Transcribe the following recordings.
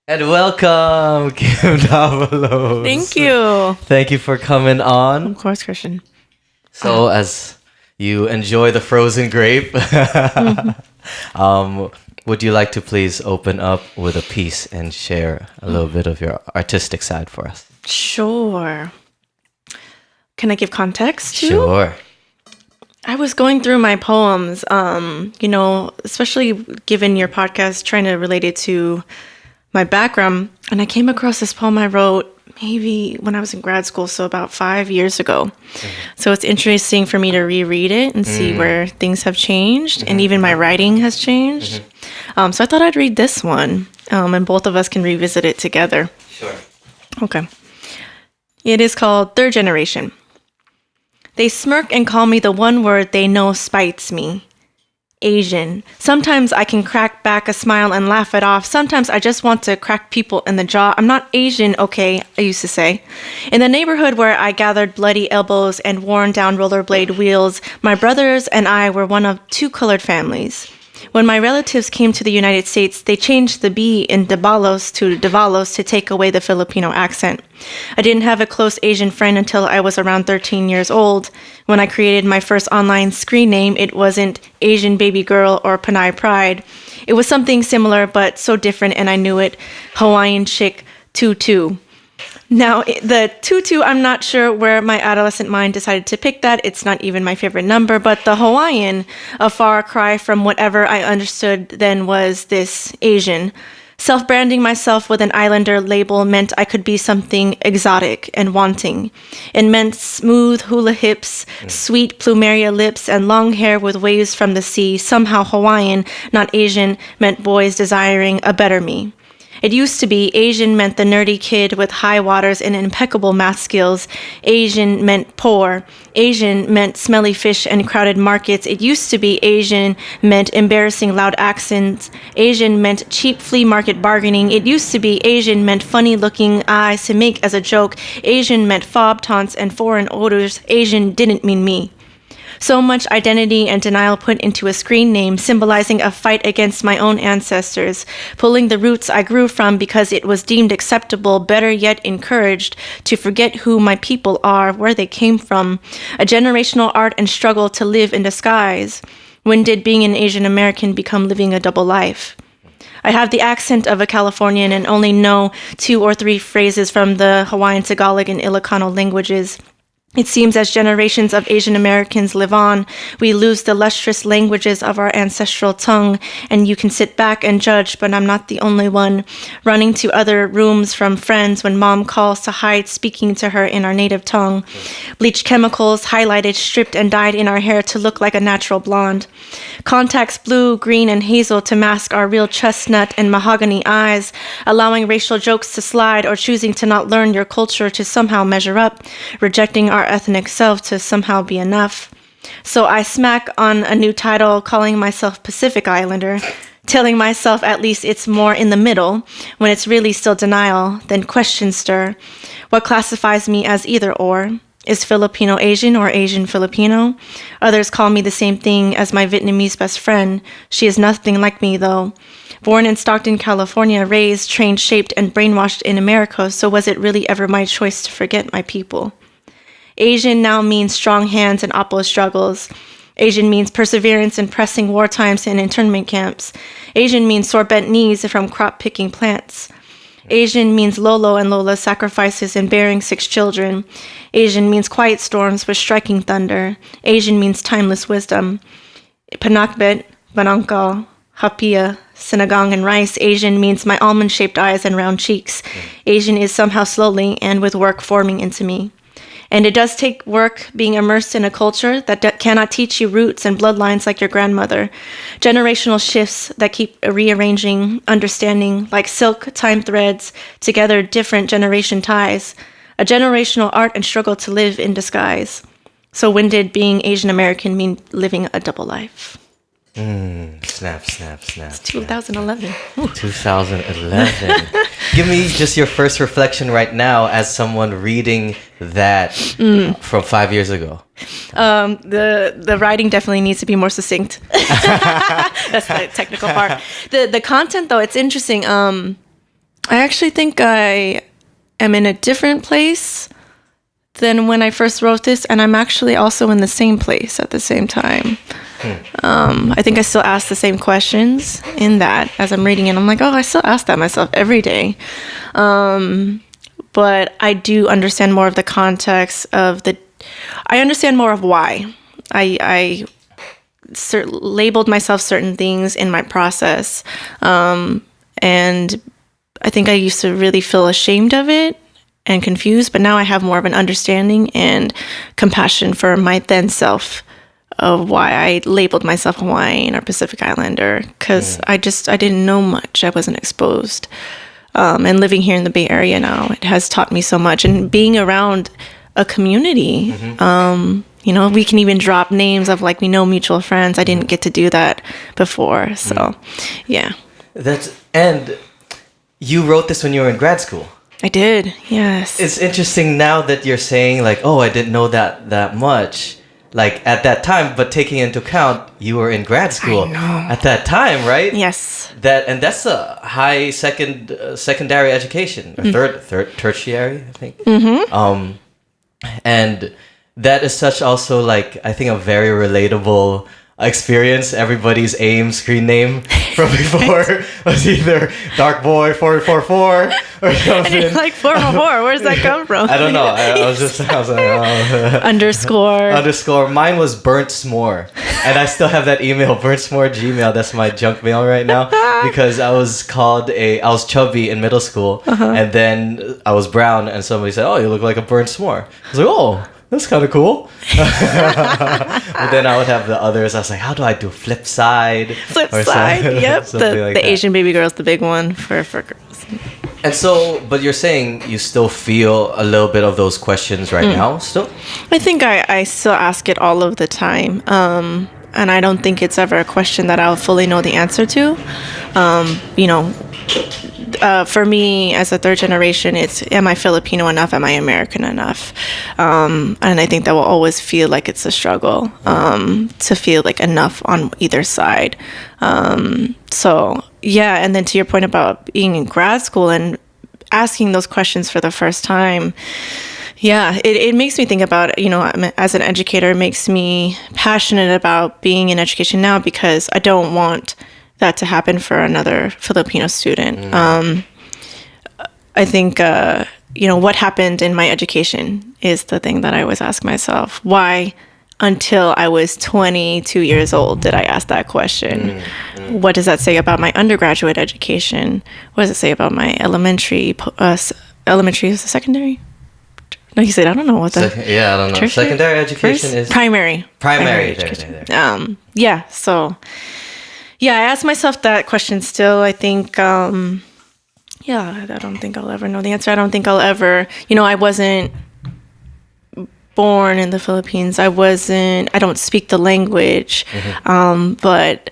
And welcome, Kim Davalos. Thank you. Thank you for coming on. Of course, Christian. So, as you enjoy the frozen grape, would you like to please open up with a piece and share a little bit of your artistic side for us? Sure. Can I give context too? Sure. I was going through my poems, especially given your podcast, trying to relate it to my background. And I came across this poem I wrote maybe when I was in grad school, so about 5 years ago. So it's interesting for me to reread it and see where things have changed, and even my writing has changed. So I thought I'd read this one, and both of us can revisit it together. Sure. Okay. It is called Third Generation. They smirk and call me the one word they know spites me. Asian. Sometimes I can crack back a smile and laugh it off. Sometimes I just want to crack people in the jaw. I'm not Asian, okay, I used to say. In the neighborhood where I gathered bloody elbows and worn down rollerblade wheels, my brothers and I were one of two colored families. When my relatives came to the United States, they changed the B in Davalos to Davalos to take away the Filipino accent. I didn't have a close Asian friend until I was around 13 years old. When I created my first online screen name, it wasn't Asian Baby Girl or Panay Pride. It was something similar but so different, and I knew it. Hawaiian Chick Tutu. Now, the tutu, I'm not sure where my adolescent mind decided to pick that. It's not even my favorite number, but the Hawaiian, a far cry from whatever I understood then was this Asian. Self-branding myself with an islander label meant I could be something exotic and wanting. It meant smooth hula hips, sweet plumeria lips, and long hair with waves from the sea. Somehow Hawaiian, not Asian, meant boys desiring a better me. It used to be Asian meant the nerdy kid with high waters and impeccable math skills. Asian meant poor. Asian meant smelly fish and crowded markets. It used to be Asian meant embarrassing loud accents. Asian meant cheap flea market bargaining. It used to be Asian meant funny looking eyes to make as a joke. Asian meant fob taunts and foreign odors. Asian didn't mean me. So much identity and denial put into a screen name, symbolizing a fight against my own ancestors, pulling the roots I grew from because it was deemed acceptable, better yet encouraged, to forget who my people are, where they came from. A generational art and struggle to live in disguise. When did being an Asian American become living a double life? I have the accent of a Californian and only know 2 or 3 phrases from the Hawaiian, Tagalog, and Ilocano languages. It seems as generations of Asian Americans live on, we lose the lustrous languages of our ancestral tongue, and you can sit back and judge, but I'm not the only one. Running to other rooms from friends when mom calls to hide speaking to her in our native tongue. Bleach chemicals highlighted, stripped, and dyed in our hair to look like a natural blonde. Contacts blue, green, and hazel to mask our real chestnut and mahogany eyes, allowing racial jokes to slide or choosing to not learn your culture to somehow measure up, rejecting our ethnic self to somehow be enough. So I smack on a new title calling myself Pacific Islander, telling myself at least it's more in the middle, when it's really still denial, then questions stir. What classifies me as either or? Is Filipino Asian or Asian Filipino? Others call me the same thing as my Vietnamese best friend. She is nothing like me though. Born in Stockton, California, raised, trained, shaped, and brainwashed in America, so was it really ever my choice to forget my people? Asian now means strong hands and oppo struggles. Asian means perseverance in pressing war times and internment camps. Asian means sore bent knees from crop picking plants. Asian means Lolo and Lola sacrifices in bearing 6 children. Asian means quiet storms with striking thunder. Asian means timeless wisdom. Panakbet, Banangkal, Hapia, Sinigang, and rice. Asian means my almond-shaped eyes and round cheeks. Asian is somehow slowly and with work forming into me. And it does take work being immersed in a culture that cannot teach you roots and bloodlines like your grandmother. Generational shifts that keep rearranging, understanding, like silk, time threads, together different generation ties. A generational art and struggle to live in disguise. So when did being Asian American mean living a double life? Snap. 2011. 2011. Give me just your first reflection right now as someone reading that from 5 years ago. The writing definitely needs to be more succinct. That's the technical part. The content, though, it's interesting. I actually think I am in a different place than when I first wrote this, and I'm actually also in the same place at the same time. I think I still ask the same questions in that as I'm reading it. I'm like, oh, I still ask that myself every day. But I do understand more of the context of I understand more of why. I labeled myself certain things in my process. And I think I used to really feel ashamed of it and confused, but now I have more of an understanding and compassion for my then self of why I labeled myself Hawaiian or Pacific Islander, because I didn't know much. I wasn't exposed. And living here in the Bay Area now, it has taught me so much. And being around a community, we can even drop names of we know mutual friends. I didn't get to do that before. So, yeah. And you wrote this when you were in grad school. I did, yes. It's interesting now that you're saying I didn't know that much. At that time, but taking into account you were in grad school at that time, right? Yes. That's a high secondary education, or third tertiary, I think. And that is such also I think a very relatable experience. Everybody's AIM screen name from before was either Dark Boy 444 or something. And you're like 444, where does that come from? I don't know. I was like, oh. Underscore. Mine was Burnt S'more, and I still have that email, Burnt S'more Gmail. That's my junk mail right now, because I was chubby in middle school, and then I was brown, and somebody said, "Oh, you look like a burnt s'more." I was like, "Oh, that's kind of cool." But then I would have the others. I was like, how do I do flip side? Yep. The Asian baby girl is the big one for girls. And so, but you're saying you still feel a little bit of those questions right now still? I think I still ask it all of the time. And I don't think it's ever a question that I'll fully know the answer to. For me, as a third generation, it's, am I Filipino enough? Am I American enough? And I think that will always feel like it's a struggle to feel enough on either side. So, yeah. And then to your point about being in grad school and asking those questions for the first time, yeah, it makes me think about, as an educator, it makes me passionate about being in education now, because I don't want that to happen for another Filipino student. I think, what happened in my education is the thing that I always ask myself. Why, until I was 22 years old, did I ask that question? What does that say about my undergraduate education? What does it say about my elementary is secondary? No, you said, I don't know what that... I don't know. Tertiary? Secondary education is... Primary education. There. So... Yeah, I ask myself that question still. I think, I don't think I'll ever know the answer. I don't think I'll ever, I wasn't born in the Philippines. I don't speak the language, but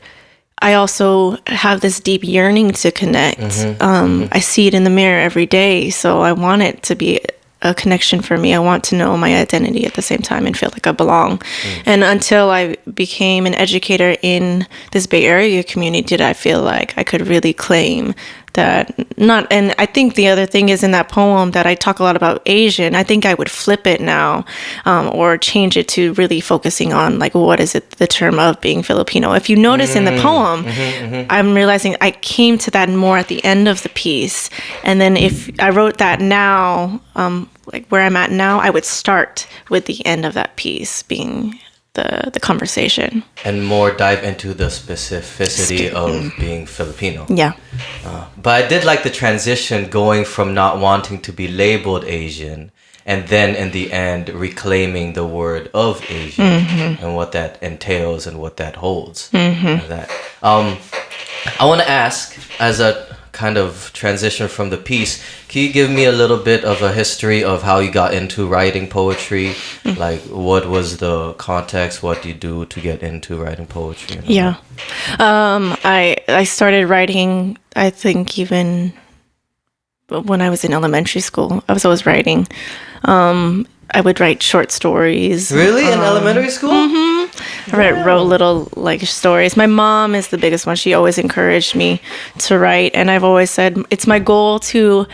I also have this deep yearning to connect. I see it in the mirror every day, so I want it to be a connection for me. I want to know my identity at the same time and feel like I belong. And until I became an educator in this Bay Area community, did I feel like I could really claim that and I think the other thing is in that poem that I talk a lot about Asian, I think I would flip it now, or change it to really focusing on what is it, the term of being Filipino. If you notice in the poem, I'm realizing I came to that more at the end of the piece. And then if I wrote that now, where I'm at now, I would start with the end of that piece being the conversation. And more dive into the specificity of being Filipino. Yeah. But I did like the transition going from not wanting to be labeled Asian and then in the end reclaiming the word of Asian and what that entails and what that holds. I want to ask, as a kind of transition from the piece, can you give me a little bit of a history of how you got into writing poetry? What was the context? What do you do to get into writing poetry? Yeah. I started writing, I think, even when I was in elementary school. I was always writing. I would write short stories. Really? In elementary school? wrote little like stories. My mom is the biggest one. She always encouraged me to write, and I've always said it's my goal to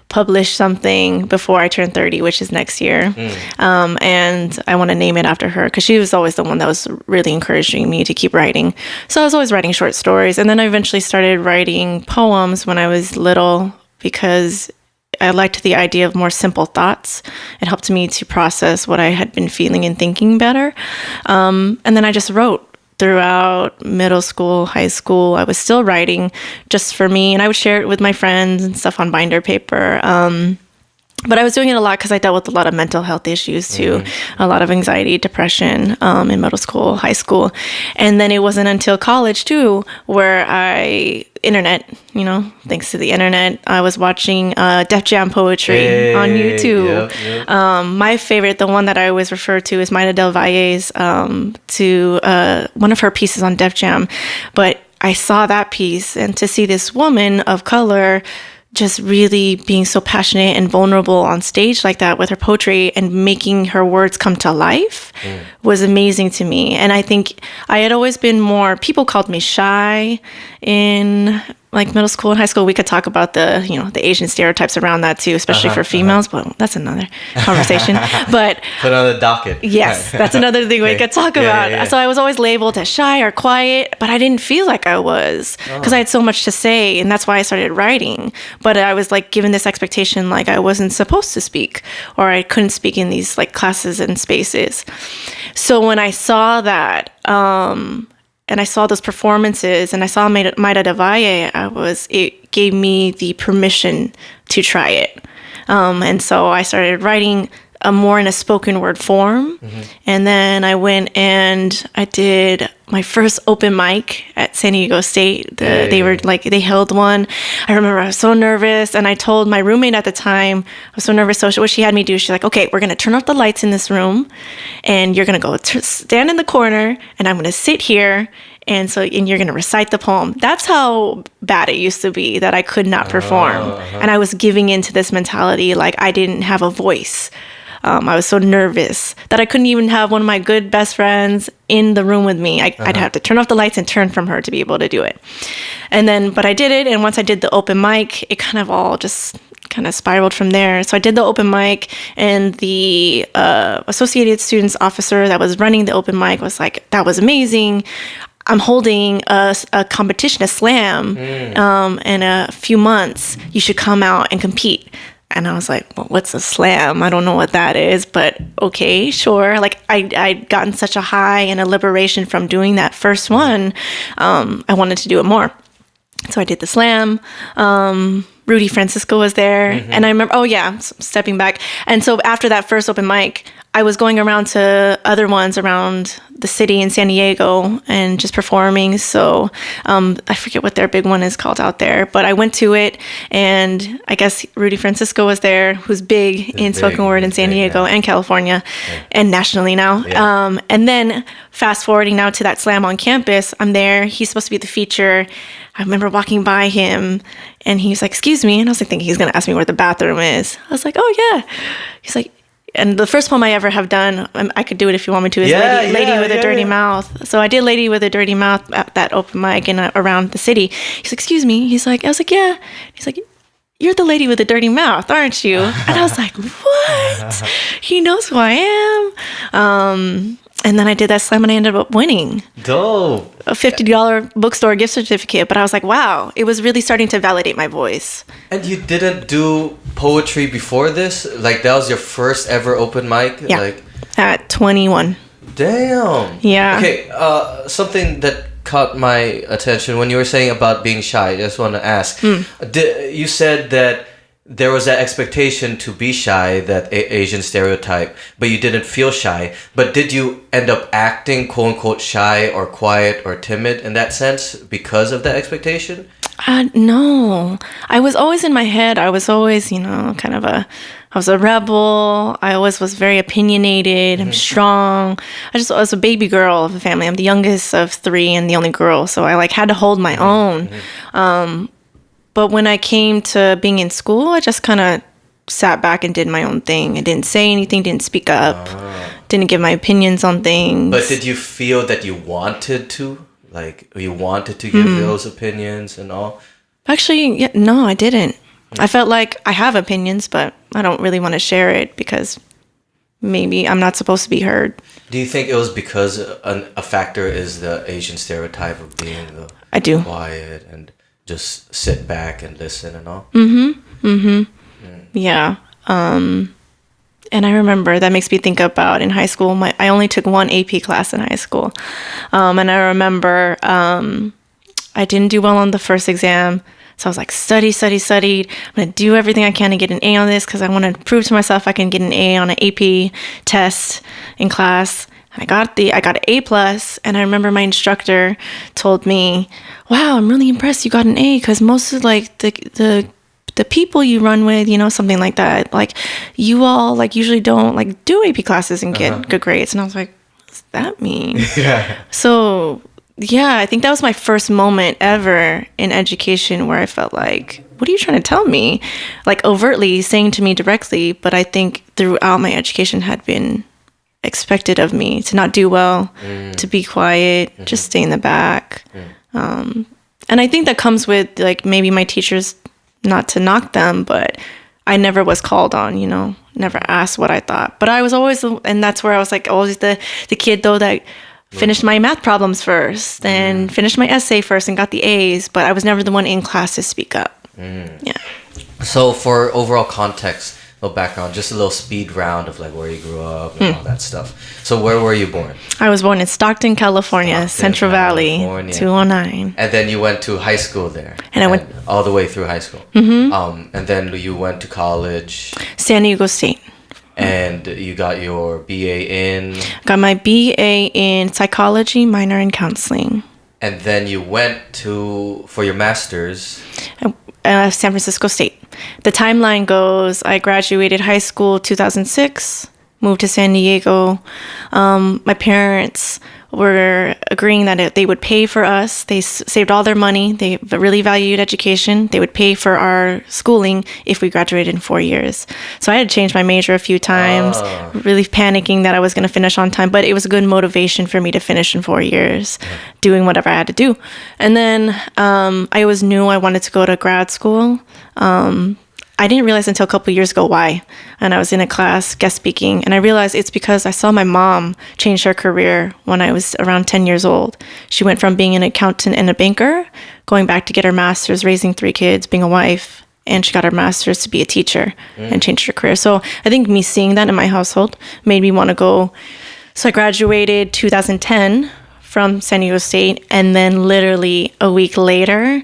publish something before I turn 30, which is next year. And I want to name it after her because she was always the one that was really encouraging me to keep writing. So I was always writing short stories. And then I eventually started writing poems when I was little because I liked the idea of more simple thoughts. It helped me to process what I had been feeling and thinking better. And then I just wrote. Throughout middle school, high school, I was still writing just for me, and I would share it with my friends and stuff on binder paper. But I was doing it a lot because I dealt with a lot of mental health issues too, a lot of anxiety, depression in middle school, high school. And then it wasn't until college too where internet, thanks to the internet, I was watching Def Jam poetry on YouTube. Yep. My favorite, the one that I always refer to is Maida Del Valle's to one of her pieces on Def Jam. But I saw that piece, and to see this woman of color just really being so passionate and vulnerable on stage like that with her poetry and making her words come to life was amazing to me. And I think I had always been people called me shy in like middle school and high school. We could talk about the Asian stereotypes around that too, especially for females, but that's another conversation. But put on the docket. Yes, that's another thing we could talk about. Yeah. So I was always labeled as shy or quiet, but I didn't feel like I was because I had so much to say, and that's why I started writing. But I was like given this expectation like I wasn't supposed to speak or I couldn't speak in these like classes and spaces. So when I saw that, and I saw those performances, and I saw Maida Del Valle, it gave me the permission to try it. And so I started writing more in a spoken word form. And then I went and I did my first open mic at San Diego State. They held one. I remember I was so nervous, and I told my roommate at the time, I was so nervous. So what she had me do, she's like, okay, we're going to turn off the lights in this room, and you're going to go stand in the corner, and I'm going to sit here. And you're going to recite the poem. That's how bad it used to be that I could not perform. And I was giving into this mentality like I didn't have a voice. I was so nervous that I couldn't even have one of my good best friends in the room with me. I'd have to turn off the lights and turn from her to be able to do it. But I did it. And once I did the open mic, it kind of all just kind of spiraled from there. So I did the open mic, and the Associated Students officer that was running the open mic was like, that was amazing. I'm holding a competition, a slam, in a few months. You should come out and compete. And I was like, well, what's a slam? I don't know what that is, but okay, sure. Like I'd gotten such a high and a liberation from doing that first one. I wanted to do it more. So I did the slam. Rudy Francisco was there. And I remember, stepping back. And so after that first open mic, I was going around to other ones around the city in San Diego and just performing. So I forget what their big one is called out there, but I went to it, and I guess Rudy Francisco was there, who's big in spoken word in San Diego and California and nationally now. Yeah. And then fast forwarding now to that slam on campus, I'm there. He's supposed to be the feature. I remember walking by him, and he's like, excuse me. And I was like thinking he's going to ask me where the bathroom is. I was like, oh, yeah. He's like, and the first poem I ever have done, I could do it if you want me to, is Lady with a Dirty Mouth. So I did Lady with a Dirty Mouth at that open mic and around the city. He's like, excuse me. I was like, yeah. He's like, you're the lady with a dirty mouth, aren't you? And I was like, what? He knows who I am. And then I did that slam, and I ended up winning. Dope. A $50 bookstore gift certificate. But I was like, wow, it was really starting to validate my voice. And you didn't do poetry before this? Like, that was your first ever open mic? Yeah, at 21. Damn. Yeah. Okay, something that caught my attention when you were saying about being shy. I just want to ask. You said that there was that expectation to be shy, that Asian stereotype, but you didn't feel shy. But did you end up acting quote unquote shy or quiet or timid in that sense because of that expectation? No. I was always in my head. I was always, I was a rebel. I always was very opinionated. I'm strong. I was a baby girl of the family. I'm the youngest of 3 and the only girl. So I had to hold my own. But when I came to being in school, I just kind of sat back and did my own thing. I didn't say anything, didn't speak up, didn't give my opinions on things. But did you feel that you wanted to? Like, you wanted to give those opinions and all? Actually, no, I didn't. I felt like I have opinions, but I don't really want to share it because maybe I'm not supposed to be heard. Do you think it was because a factor is the Asian stereotype of being I do. quiet and just sit back and listen and all? Yeah. And I remember that makes me think about in high school. I only took one AP class in high school. And I remember I didn't do well on the first exam. So I was like, studied. I'm going to do everything I can to get an A on this because I want to prove to myself I can get an A on an AP test in class. And I got an A plus, and I remember my instructor told me, "Wow, I'm really impressed you got an A because most of like the people you run with, you know, something like that, like you all like usually don't like do AP classes and get good grades." And I was like, "What does that mean?" So yeah, I think that was my first moment ever in education where I felt like, what are you trying to tell me? Like overtly saying to me directly, but I think throughout my education had been expected of me to not do well, to be quiet, just stay in the back. And I think that comes with like maybe my teachers, not to knock them, but I never was called on, you know, never asked what I thought. But I was always, and that's where I was like always the kid though that finished my math problems first and finished my essay first and got the A's, but I was never the one in class to speak up. Yeah. So for overall context, little background, just a little speed round of like where you grew up and all that stuff. So where were you born? I was born in Stockton, California, Central Valley, 209. And then you went to high school there. And I went all the way through high school. And then you went to college. San Diego State. And you got your BA in? Got my BA in psychology, minor in counseling. And then you went for your master's? San Francisco State. The timeline goes, I graduated high school 2006, moved to San Diego. My parents were agreeing that they would pay for us. They saved all their money. They really valued education. They would pay for our schooling if we graduated in 4 years. So I had to change my major a few times, really panicking that I was going to finish on time. But it was a good motivation for me to finish in 4 years, doing whatever I had to do. And then I always knew I wanted to go to grad school. I didn't realize until a couple of years ago why. And I was in a class guest speaking, and I realized it's because I saw my mom change her career when I was around 10 years old. She went from being an accountant and a banker, going back to get her master's, raising 3 kids, being a wife, and she got her master's to be a teacher and changed her career. So I think me seeing that in my household made me want to go. So I graduated 2010 from San Diego State, and then literally a week later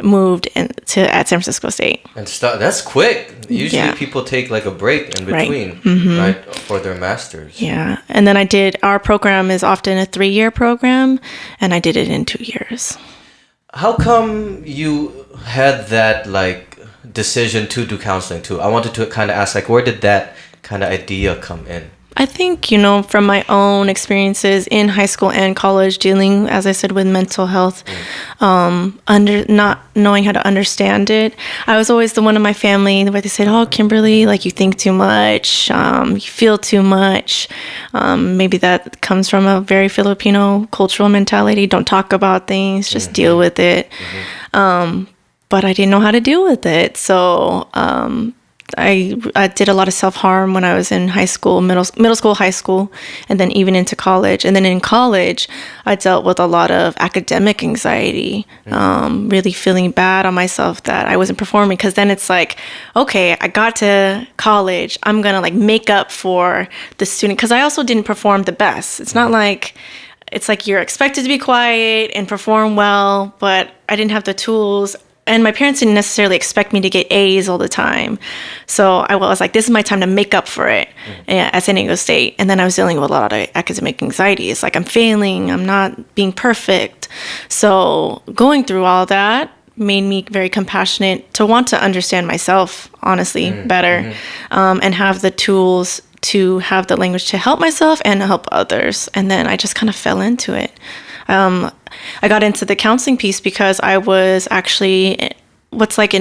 moved at San Francisco State. And that's quick. Usually people take like a break in between, right, for their masters. Yeah, and then our program is often a 3-year program, and I did it in 2 years. How come you had that like decision to do counseling too? I wanted to kind of ask, like, where did that kind of idea come in? I think, you know, from my own experiences in high school and college, dealing, as I said, with mental health, not knowing how to understand it. I was always the one in my family where they said, "Oh, Kimberly, like you think too much, you feel too much." Maybe that comes from a very Filipino cultural mentality. Don't talk about things, just deal with it. But I didn't know how to deal with it. So I did a lot of self-harm when I was in high school, middle school, high school, and then even into college. And then in college, I dealt with a lot of academic anxiety, really feeling bad on myself that I wasn't performing. Because then it's like, okay, I got to college, I'm going to like make up for the student. Because I also didn't perform the best. It's not like... It's like you're expected to be quiet and perform well, but I didn't have the tools. And my parents didn't necessarily expect me to get A's all the time. So I was like, this is my time to make up for it at San Diego State. And then I was dealing with a lot of academic anxiety. It's like, I'm failing. I'm not being perfect. So going through all that made me very compassionate to want to understand myself, honestly, better, and have the tools to have the language to help myself and help others. And then I just kind of fell into it. I got into the counseling piece because I was actually what's like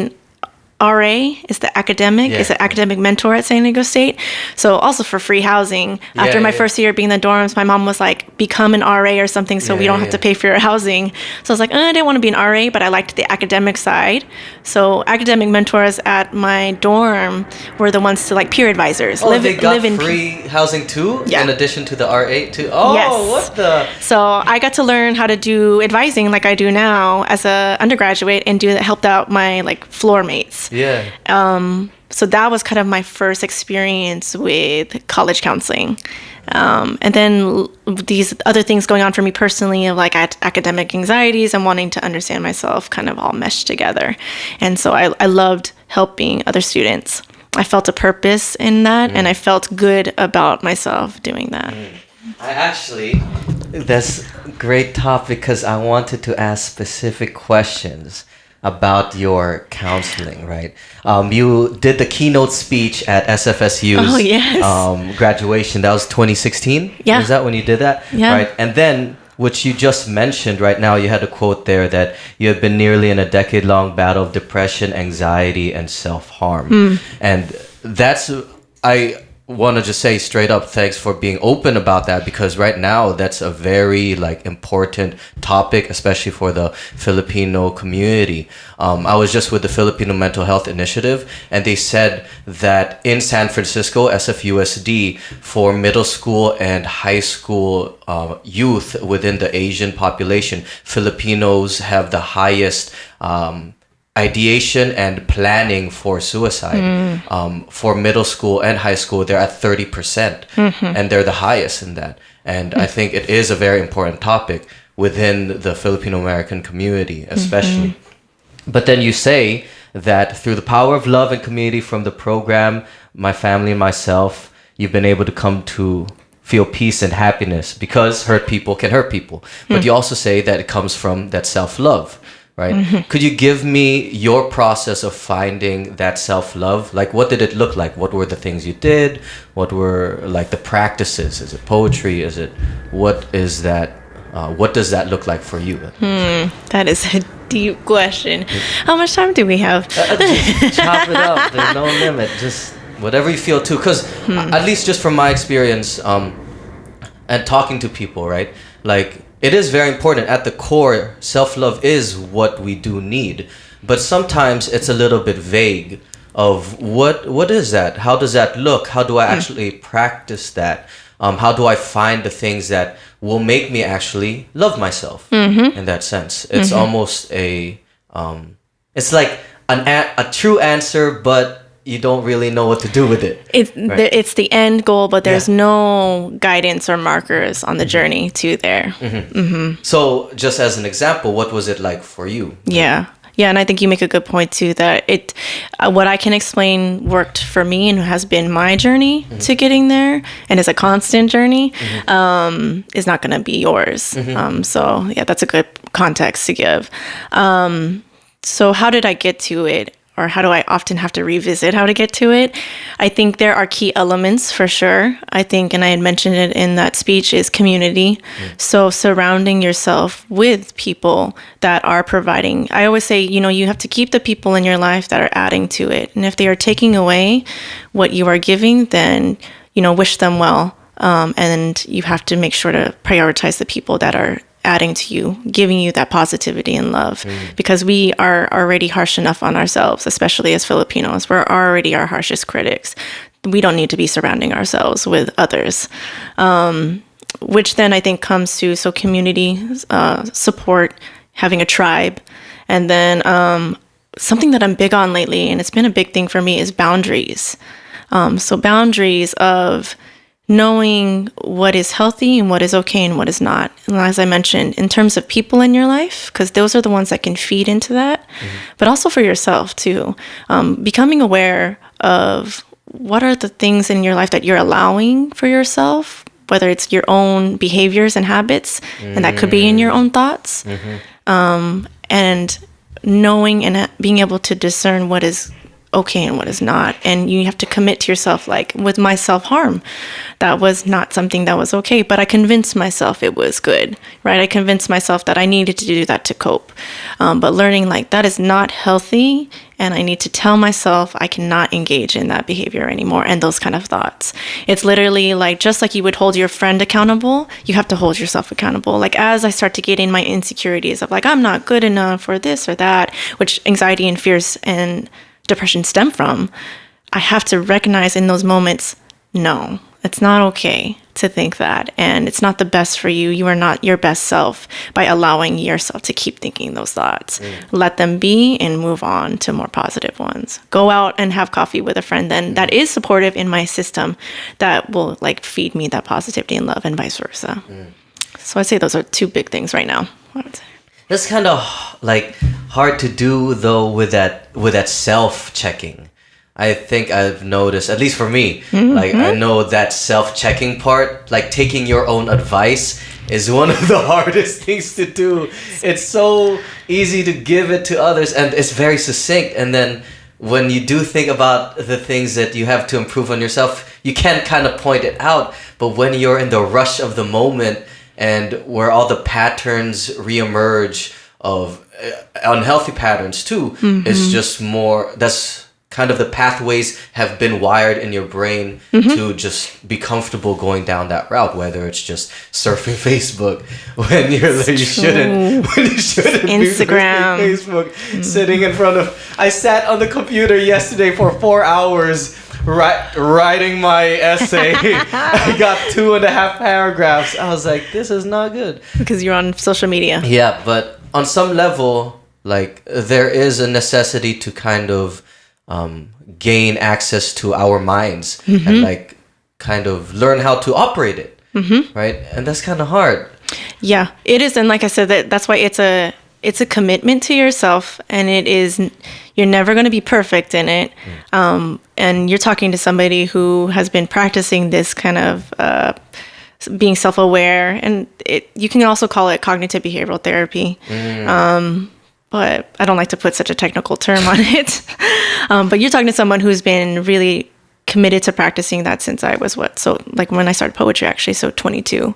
RA is the academic, is the academic mentor at San Diego State. So also for free housing. After my first year being in the dorms, my mom was like, become an RA or something so we don't have to pay for your housing. So I was like, I didn't want to be an RA, but I liked the academic side. So academic mentors at my dorm were the ones to like peer advisors. They got free housing too? Yeah. In addition to the RA too? Oh, yes. What the? So I got to learn how to do advising like I do now as a undergraduate and helped out my like floor mates. Yeah. So that was kind of my first experience with college counseling. And then these other things going on for me personally of like academic anxieties and wanting to understand myself kind of all meshed together. And so I loved helping other students. I felt a purpose in that and I felt good about myself doing that. That's a great topic because I wanted to ask specific questions about your counseling, right? You did the keynote speech at SFSU's graduation. That was 2016? Yeah. Is that when you did that? Yeah. Right. And then, which you just mentioned right now, you had a quote there that you have been nearly in a decade-long battle of depression, anxiety, and self-harm. And that's... I want to just say straight up thanks for being open about that, because right now that's a very like important topic, especially for the Filipino community. I was just with the Filipino Mental Health Initiative, and they said that in San Francisco, SFUSD, for middle school and high school youth within the Asian population, Filipinos have the highest ideation and planning for suicide. For middle school and high school, they're at 30%, and they're the highest in that. And I think it is a very important topic within the Filipino American community, especially. But then you say that through the power of love and community from the program, my family and myself, you've been able to come to feel peace and happiness, because hurt people can hurt people. But you also say that it comes from that self-love. Right? Could you give me your process of finding that self-love? Like, what did it look like? What were the things you did? What were like the practices? Is it poetry? What is that? What does that look like for you? That is a deep question. How much time do we have? Just chop it up. There's no limit. Just whatever you feel too. Because at least just from my experience and talking to people, right? Like, it is very important. At the core, self-love is what we do need. But sometimes it's a little bit vague of what is that? How does that look? How do I actually practice that? How do I find the things that will make me actually love myself in that sense? It's almost it's like a true answer, but you don't really know what to do with it. It's the end goal, but there's no guidance or markers on the journey to there. So just as an example, what was it like for you? Yeah, and I think you make a good point too, that what I can explain worked for me and has been my journey to getting there, and is a constant journey, is not going to be yours. So yeah, that's a good context to give. So how did I get to it? Or how do I often have to revisit how to get to it? I think there are key elements for sure. I think, and I had mentioned it in that speech, is community. So surrounding yourself with people that are providing. I always say, you have to keep the people in your life that are adding to it. And if they are taking away what you are giving, then, wish them well. And you have to make sure to prioritize the people that are adding to you, giving you that positivity and love, because we are already harsh enough on ourselves, especially as Filipinos. We're already our harshest critics. We don't need to be surrounding ourselves with others, which then I think comes to community support, having a tribe, and then something that I'm big on lately, and it's been a big thing for me, is boundaries. So boundaries of knowing what is healthy and what is okay and what is not. And as I mentioned, in terms of people in your life, because those are the ones that can feed into that, but also for yourself too. Becoming aware of what are the things in your life that you're allowing for yourself, whether it's your own behaviors and habits, and that could be in your own thoughts, and knowing and being able to discern what is okay and what is not. And you have to commit to yourself, like with my self-harm, that was not something that was okay, but I convinced myself it was good, right? I convinced myself that I needed to do that to cope. But learning like that is not healthy, and I need to tell myself I cannot engage in that behavior anymore and those kind of thoughts. It's literally like, just like you would hold your friend accountable, you have to hold yourself accountable. Like as I start to get in my insecurities of like, I'm not good enough or this or that, which anxiety and fears and depression stem from, I have to recognize in those moments, no, it's not okay to think that. And it's not the best for you. You are not your best self by allowing yourself to keep thinking those thoughts. Let them be and move on to more positive ones. Go out and have coffee with a friend then that is supportive in my system, that will like feed me that positivity and love, and vice versa. So I'd say those are two big things right now. That's kind of like hard to do though with that self-checking. I think I've noticed, at least for me, like I know that self-checking part, like taking your own advice is one of the hardest things to do. It's so easy to give it to others and it's very succinct. And then when you do think about the things that you have to improve on yourself, you can kind of point it out. But when you're in the rush of the moment and where all the patterns reemerge of unhealthy patterns too, it's just more, that's kind of the pathways have been wired in your brain to just be comfortable going down that route, whether it's just surfing Facebook when you shouldn't Instagram, be surfing Facebook, sitting in front of, I sat on the computer yesterday for 4 hours writing my essay. I got 2.5 paragraphs. I was like, this is not good. Because you're on social media. Yeah, but on some level, like there is a necessity to kind of gain access to our minds and like kind of learn how to operate it, right? And that's kind of hard. Yeah, it is. And like I said, that's why it's a commitment to yourself, and it is, you're never going to be perfect in it. And you're talking to somebody who has been practicing this kind of being self-aware, and you can also call it cognitive behavioral therapy. But I don't like to put such a technical term on it. But you're talking to someone who's been really committed to practicing that since I was like when I started poetry, actually, so 22.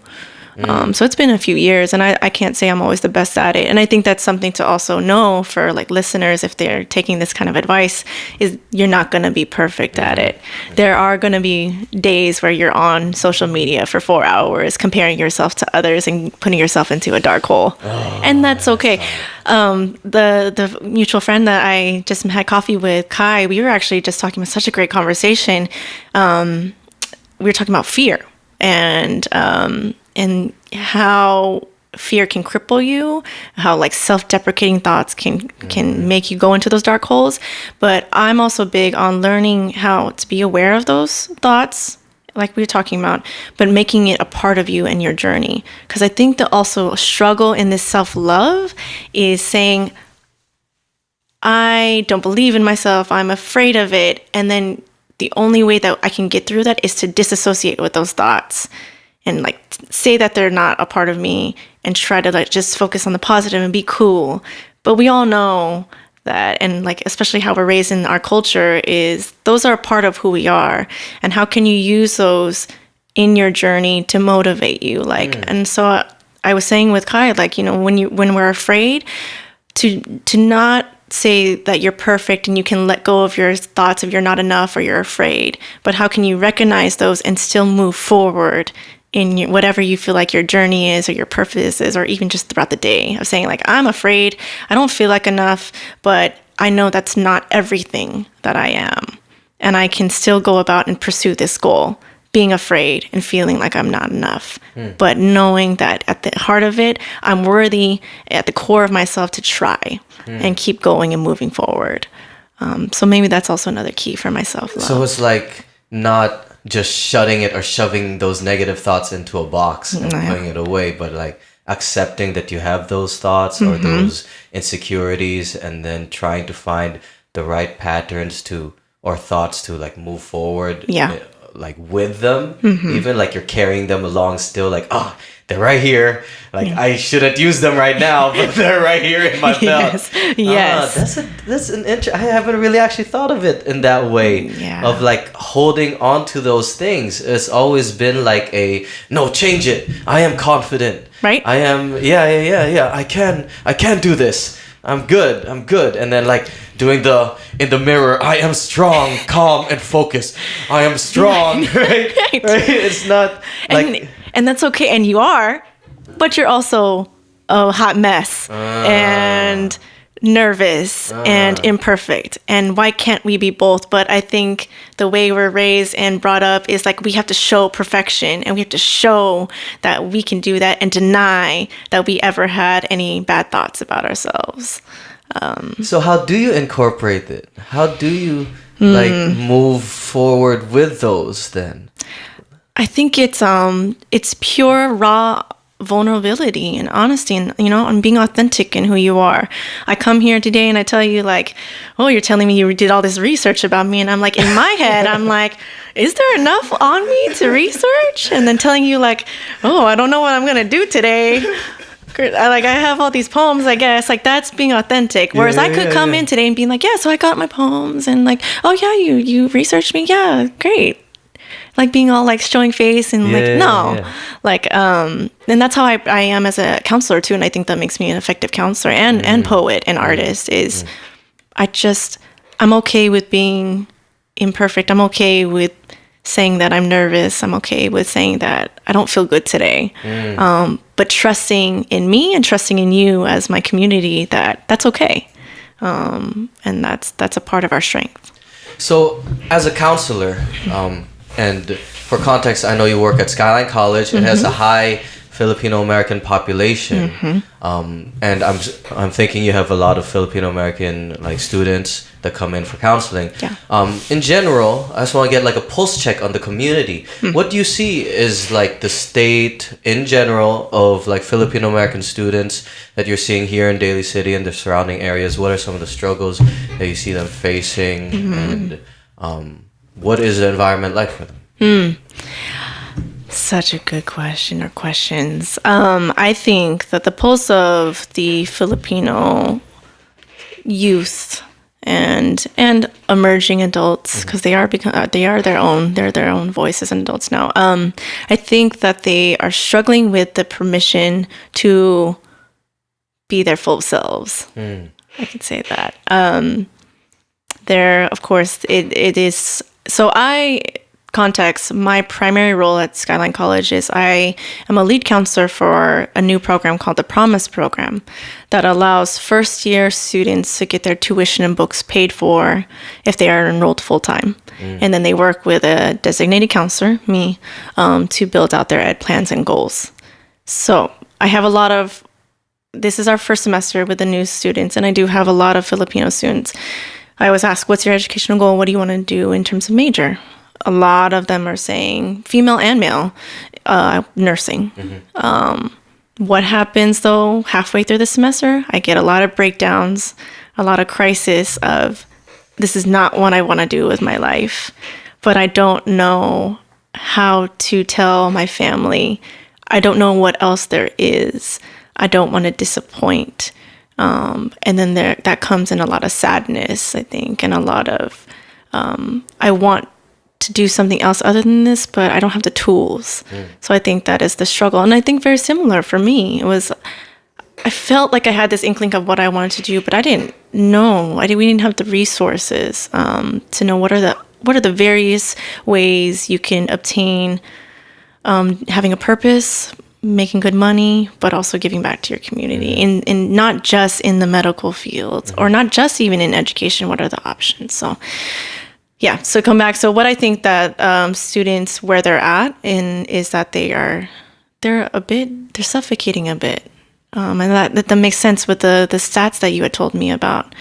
So it's been a few years, and I can't say I'm always the best at it. And I think that's something to also know for like listeners, if they're taking this kind of advice, is you're not going to be perfect at it. There are going to be days where you're on social media for 4 hours comparing yourself to others and putting yourself into a dark hole. And that's okay. The mutual friend that I just had coffee with, Kai, we were actually just talking about such a great conversation. We were talking about fear and how fear can cripple you, how like self-deprecating thoughts can make you go into those dark holes. But I'm also big on learning how to be aware of those thoughts, like we were talking about, but making it a part of you and your journey. Because I think that also a struggle in this self-love is saying, I don't believe in myself, I'm afraid of it. And then the only way that I can get through that is to disassociate with those thoughts and like say that they're not a part of me and try to like just focus on the positive and be cool. But we all know that, and like especially how we're raised in our culture, is those are a part of who we are. And how can you use those in your journey to motivate you? Like, and so I was saying with Kai, like, you know, when we're afraid to not say that you're perfect and you can let go of your thoughts of you're not enough or you're afraid, but how can you recognize those and still move forward in whatever you feel like your journey is or your purpose is, or even just throughout the day of saying like, I'm afraid, I don't feel like enough, but I know that's not everything that I am. And I can still go about and pursue this goal, being afraid and feeling like I'm not enough, but knowing that at the heart of it, I'm worthy at the core of myself to try and keep going and moving forward. So maybe that's also another key for myself. So it's like not just shutting it or shoving those negative thoughts into a box and putting it away, but like accepting that you have those thoughts or those insecurities, and then trying to find the right patterns or thoughts to like move forward like with them, even like you're carrying them along still, like, oh, they're right here. Like I shouldn't use them right now, but they're right here in my belt. Yes. That's an I haven't really actually thought of it in that way. Yeah. Of like holding on to those things. It's always been like no, change it. I am confident. Right? I am. Yeah. I can do this. I'm good. And then like doing in the mirror, I am strong, calm, and focused. I am strong. Right? Right? It's not like. And that's okay. And you are, but you're also a hot mess and nervous and imperfect. And why can't we be both? But I think the way we're raised and brought up is like we have to show perfection and we have to show that we can do that and deny that we ever had any bad thoughts about ourselves. So how do you incorporate it? How do you like move forward with those then? I think it's pure raw vulnerability and honesty and being authentic in who you are. I come here today and I tell you like, oh, you're telling me you did all this research about me, and I'm like, in my head I'm like, is there enough on me to research? And then telling you like, oh, I don't know what I'm gonna do today. I have all these poems, I guess. Like, that's being authentic. Whereas I could come in today and be like, yeah, so I got my poems, and like, oh yeah, you researched me, yeah, great. Like being all like showing face and like and that's how I am as a counselor too, and I think that makes me an effective counselor and poet and artist. Is I'm okay with being imperfect. I'm okay with saying that I'm nervous. I'm okay with saying that I don't feel good today. But trusting in me and trusting in you as my community that's okay, and that's a part of our strength. So as a counselor, and for context, I know you work at Skyline College. It has a high Filipino American population, and I'm thinking you have a lot of Filipino American like students that come in for counseling. Yeah. In general, I just want to get like a pulse check on the community. What do you see is like the state in general of like Filipino American students that you're seeing here in Daly City and the surrounding areas? What are some of the struggles that you see them facing, and what is the environment like for them? Such a good question or questions. I think that the pulse of the Filipino youth and emerging adults, because they're their own voices and adults now. I think that they are struggling with the permission to be their full selves. I could say that. There, of course, it is. So my primary role at Skyline College is I am a lead counselor for a new program called the Promise Program that allows first-year students to get their tuition and books paid for if they are enrolled full-time. And then they work with a designated counselor, me, to build out their ed plans and goals. So I have this is our first semester with the new students, and I do have a lot of Filipino students. I always ask, what's your educational goal? What do you want to do in terms of major? A lot of them are saying female and male, nursing. What happens though halfway through the semester? I get a lot of breakdowns, a lot of crisis of this is not what I want to do with my life, but I don't know how to tell my family. I don't know what else there is. I don't want to disappoint. And then that comes in a lot of sadness, I think, and a lot of I want to do something else other than this, but I don't have the tools. So I think that is the struggle. And I think very similar for me. I felt like I had this inkling of what I wanted to do, but I didn't know. We didn't have the resources to know what are the various ways you can obtain having a purpose, making good money, but also giving back to your community, and not just in the medical field or not just even in education. What are the options? So yeah, so come back. So what I think that students where they're at is that they're suffocating a bit, and that makes sense with the stats that you had told me about.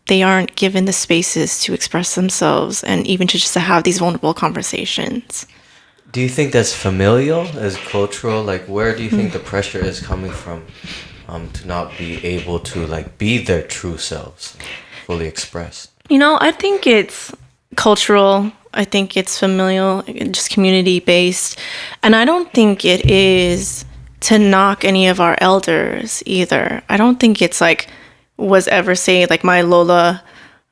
They aren't given the spaces to express themselves and even to just have these vulnerable conversations. Do you think that's familial, as cultural? Like, where do you think the pressure is coming from to not be able to like be their true selves, fully expressed? I think it's cultural. I think it's familial, just community based. And I don't think it is to knock any of our elders either. I don't think it's like was ever say like my Lola,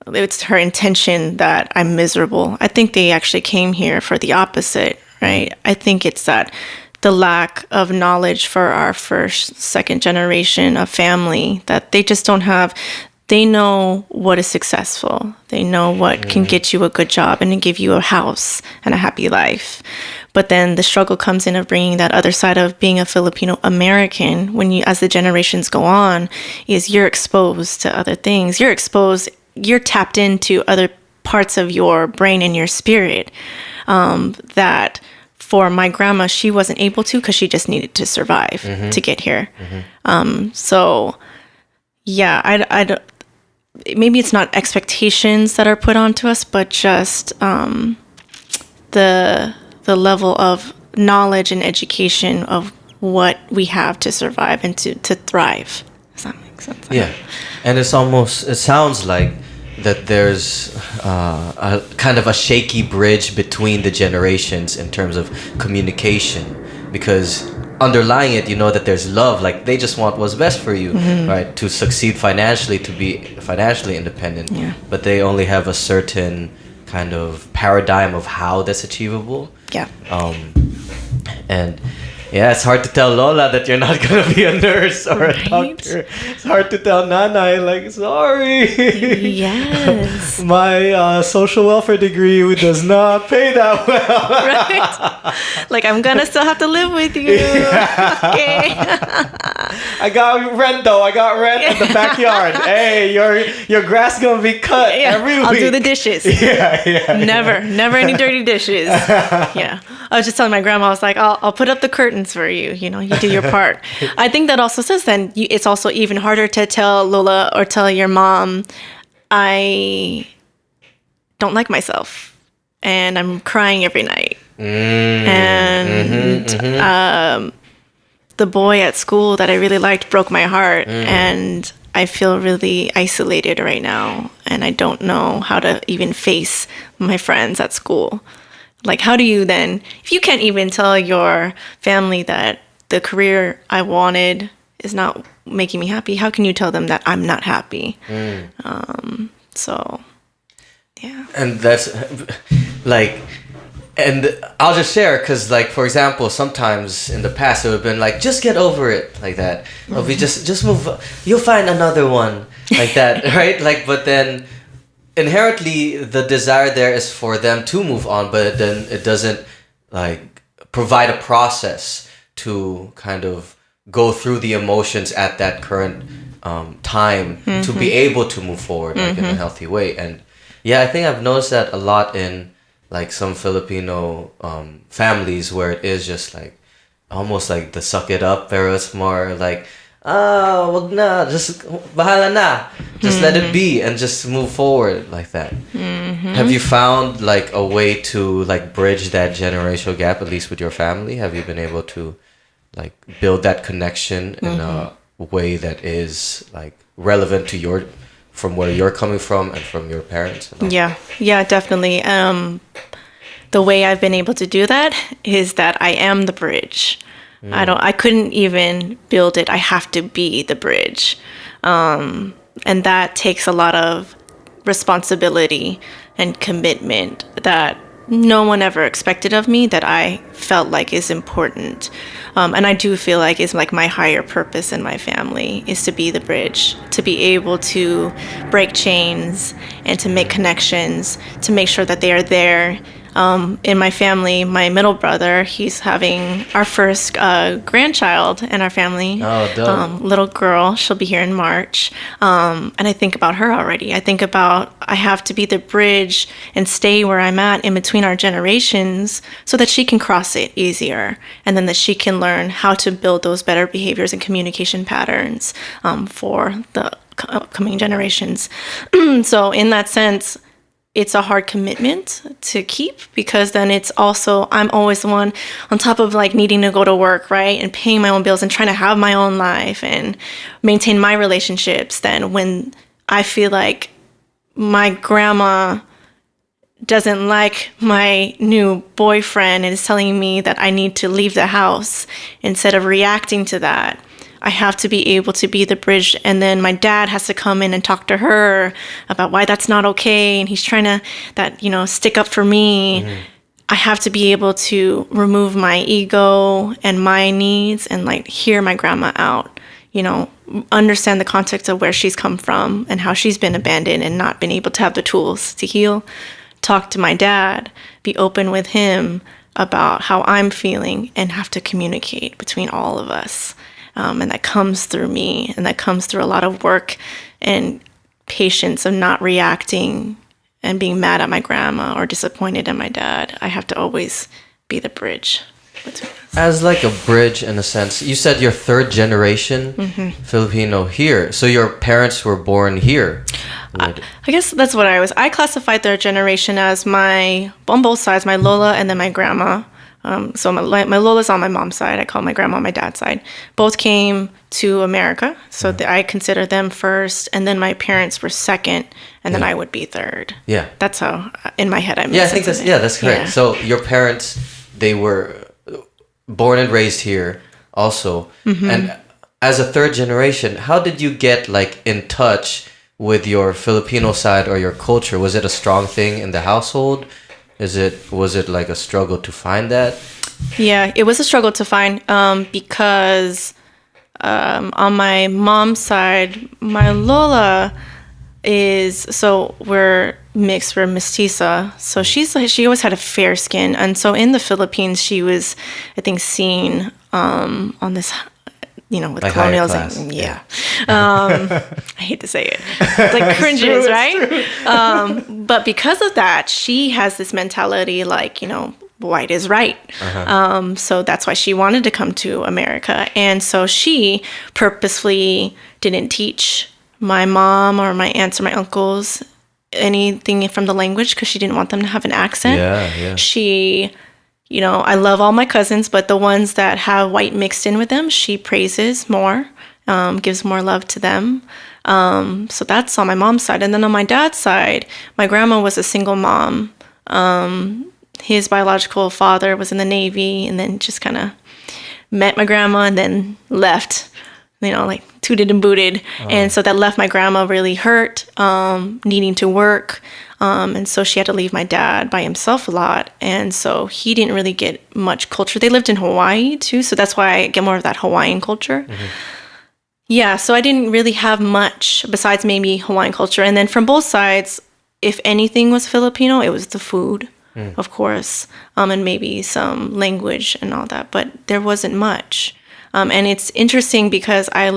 it's her intention that I'm miserable. I think they actually came here for the opposite, right? I think it's that the lack of knowledge for our first, second generation of family, that they just don't have. They know what is successful. They know what can get you a good job and give you a house and a happy life. But then the struggle comes in of bringing that other side of being a Filipino American. When you, as the generations go on, is you're exposed to other things. You're tapped into other parts of your brain and your spirit that for my grandma, she wasn't able to because she just needed to survive to get here. So yeah, I don't. Maybe it's not expectations that are put onto us, but just the level of knowledge and education of what we have to survive and to thrive. Does that make sense? Yeah, and it sounds like that there's a kind of a shaky bridge between the generations in terms of communication, because underlying it, you know that there's love. Like they just want what's best for you, right? To succeed financially, to be financially independent. Yeah. But they only have a certain kind of paradigm of how that's achievable. Yeah. And yeah, it's hard to tell Lola that you're not gonna be a nurse or a doctor. It's hard to tell Nanay, like, sorry. Yes. My social welfare degree does not pay that well. Right? Like, I'm gonna still have to live with you. Okay. I got rent though. I got rent in the backyard. Hey, your grass gonna be cut every week. I'll do the dishes. Never any dirty dishes. Yeah. I was just telling my grandma, I was like, I'll put up the curtains for you. You know, you do your part. I think that also says then it's also even harder to tell Lola or tell your mom, I don't like myself and I'm crying every night. The boy at school that I really liked broke my heart, and I feel really isolated right now, and I don't know how to even face my friends at school. Like, how do you then, if you can't even tell your family that the career I wanted is not making me happy, how can you tell them that I'm not happy? So, yeah. And that's like, and I'll just share, because like, for example, sometimes in the past it would have been like, just get over it, like that. Or we just move, you'll find another one, like that, right? Like, but then inherently the desire there is for them to move on, but then it doesn't like provide a process to kind of go through the emotions at that current time to be able to move forward like in a healthy way. And yeah, I think I've noticed that a lot in like some Filipino families, where it is just like almost like the suck it up, where it's more like, wag na, just bahala na, just let it be and just move forward like that. Have you found like a way to like bridge that generational gap, at least with your family? Have you been able to like build that connection in a way that is like relevant to your, from where you're coming from and from your parents? Yeah, definitely. The way I've been able to do that is that I am the bridge. I couldn't even build it. I have to be the bridge. And that takes a lot of responsibility and commitment that no one ever expected of me, that I felt like is important. And I do feel like is like my higher purpose in my family is to be the bridge, to be able to break chains and to make connections, to make sure that they are there. In my family, my middle brother, he's having our first grandchild in our family. Oh, dope. Little girl. She'll be here in March. And I think about her already. I think about I have to be the bridge and stay where I'm at in between our generations so that she can cross it easier. And then that she can learn how to build those better behaviors and communication patterns for the upcoming generations. So in that sense, it's a hard commitment to keep, because then it's also, I'm always the one on top of like needing to go to work, right? And paying my own bills and trying to have my own life and maintain my relationships. Then when I feel like my grandma doesn't like my new boyfriend and is telling me that I need to leave the house, instead of reacting to that, I have to be able to be the bridge. And then my dad has to come in and talk to her about why that's not okay. And he's trying to, stick up for me. Mm-hmm. I have to be able to remove my ego and my needs and like hear my grandma out, understand the context of where she's come from and how she's been abandoned and not been able to have the tools to heal. Talk to my dad, be open with him about how I'm feeling, and have to communicate between all of us. And that comes through me, and that comes through a lot of work and patience of not reacting and being mad at my grandma or disappointed in my dad. I have to always be the bridge between us. As like a bridge in a sense. You said you're third generation Filipino here. So your parents were born here. I guess that's what I was. I classified third generation as on both sides, my Lola and then my grandma. So my Lola's on my mom's side. I call my grandma on my dad's side. Both came to America. So I consider them first. And then my parents were second. And then I would be third. Yeah. That's how, in my head, I think that's correct. Yeah. So your parents, they were born and raised here also. Mm-hmm. And as a third generation, how did you get like in touch with your Filipino side or your culture? Was it a strong thing in the household? Was it like a struggle to find that? Yeah, it was a struggle to find because on my mom's side, my Lola we're mixed, we're mestiza. So she always had a fair skin. And so in the Philippines, she was, I think, seen on this, with like colonialism. Yeah. I hate to say it. It's like cringes, right? But because of that, she has this mentality like, white is right. Uh-huh. So that's why she wanted to come to America. And so she purposefully didn't teach my mom or my aunts or my uncles anything from the language because she didn't want them to have an accent. Yeah. She... I love all my cousins, but the ones that have white mixed in with them, she praises more, gives more love to them. So that's on my mom's side. And then on my dad's side, my grandma was a single mom. His biological father was in the Navy and then just kind of met my grandma and then left, like tooted and booted. Oh. And so that left my grandma really hurt, needing to work. And so she had to leave my dad by himself a lot. And so he didn't really get much culture. They lived in Hawaii too. So that's why I get more of that Hawaiian culture. Mm-hmm. Yeah. So I didn't really have much besides maybe Hawaiian culture. And then from both sides, if anything was Filipino, it was the food, of course. And maybe some language and all that, but there wasn't much. And it's interesting because I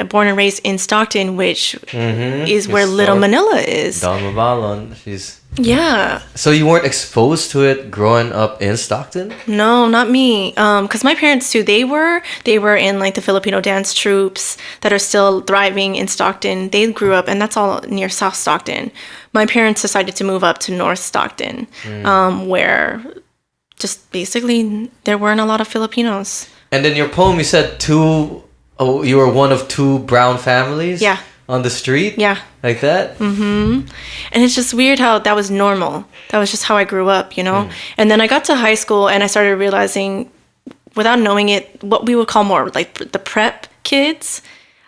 born and raised in Stockton, which is where Little Manila is. Davalos, Yeah. So you weren't exposed to it growing up in Stockton? No, not me. Because my parents too, they were in like the Filipino dance troops that are still thriving in Stockton. They grew up, and that's all near South Stockton. My parents decided to move up to North Stockton, where just basically there weren't a lot of Filipinos. And in your poem, you said you were one of two brown families? Yeah. On the street? Yeah. Like that? Mm-hmm. And it's just weird how that was normal. That was just how I grew up, And then I got to high school and I started realizing, without knowing it, what we would call more like the prep kids.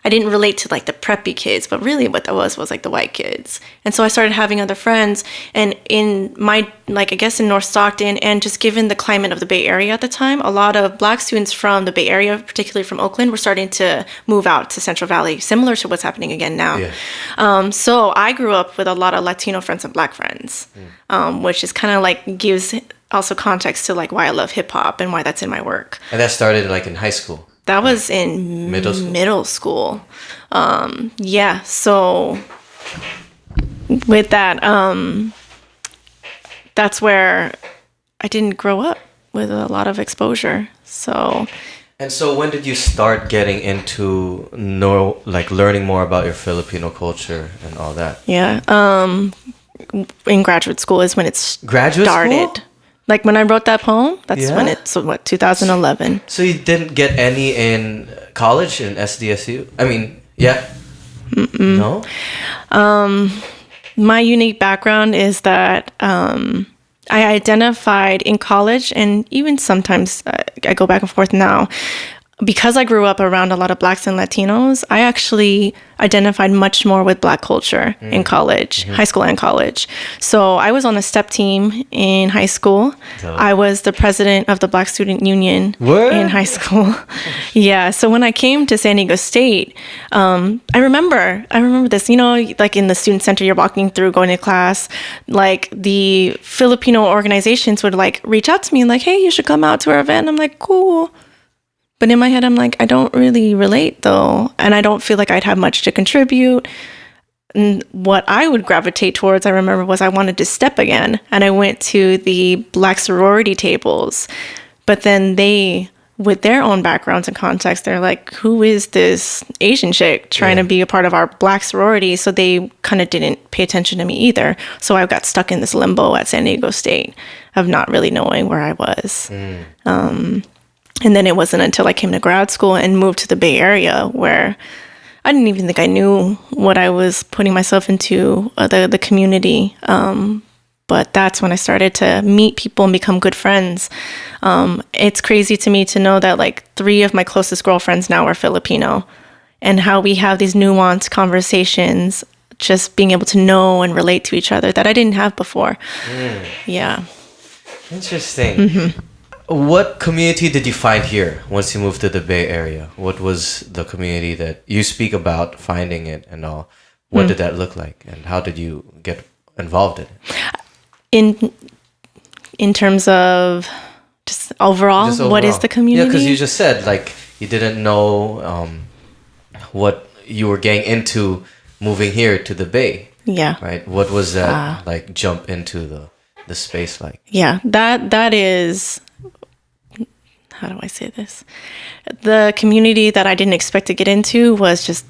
I didn't relate to like the preppy kids, but really what that was like the white kids. And so I started having other friends, and in my, like, I guess in North Stockton, and just given the climate of the Bay Area at the time, a lot of Black students from the Bay Area, particularly from Oakland, were starting to move out to Central Valley, similar to what's happening again now. Yeah. So I grew up with a lot of Latino friends and Black friends, which is kind of like gives also context to like why I love hip hop and why that's in my work. And that started like in high school? That was in middle school. Yeah, so with that, that's where I didn't grow up with a lot of exposure. And so when did you start getting into learning more about your Filipino culture and all that? Yeah, in graduate school is when it started. Graduate school? Like when I wrote that poem, that's when it's 2011. So you didn't get any in college, in SDSU? I mean, yeah. Mm-mm. No? My unique background is that I identified in college, and even sometimes I go back and forth now, because I grew up around a lot of Blacks and Latinos, I actually identified much more with Black culture in college, high school and college. So I was on a step team in high school. I was the president of the Black Student Union in high school. Yeah. So when I came to San Diego State, I remember this, you know, like in the student center, you're walking through, going to class, like the Filipino organizations would like reach out to me and like, hey, you should come out to our event. I'm like, cool. But in my head, I'm like, I don't really relate though. And I don't feel like I'd have much to contribute. And what I would gravitate towards, I remember, was I wanted to step again. And I went to the Black sorority tables. But then they, with their own backgrounds and context, they're like, who is this Asian chick trying to be a part of our Black sorority? So they kind of didn't pay attention to me either. So I got stuck in this limbo at San Diego State of not really knowing where I was. And then it wasn't until I came to grad school and moved to the Bay Area where I didn't even think I knew what I was putting myself into, the community. But that's when I started to meet people and become good friends. It's crazy to me to know that like 3 of my closest girlfriends now are Filipino, and how we have these nuanced conversations, just being able to know and relate to each other that I didn't have before. Yeah. Interesting. What community did you find here once you moved to the Bay Area? What was the community that you speak about finding it and all? What did that look like, and how did you get involved in it? In terms of just overall, what is the community? Yeah, because you just said like you didn't know what you were getting into moving here to the Bay. Yeah. Right. What was that like jump into the space like? Yeah, that is. How do I say this? The community that I didn't expect to get into was just,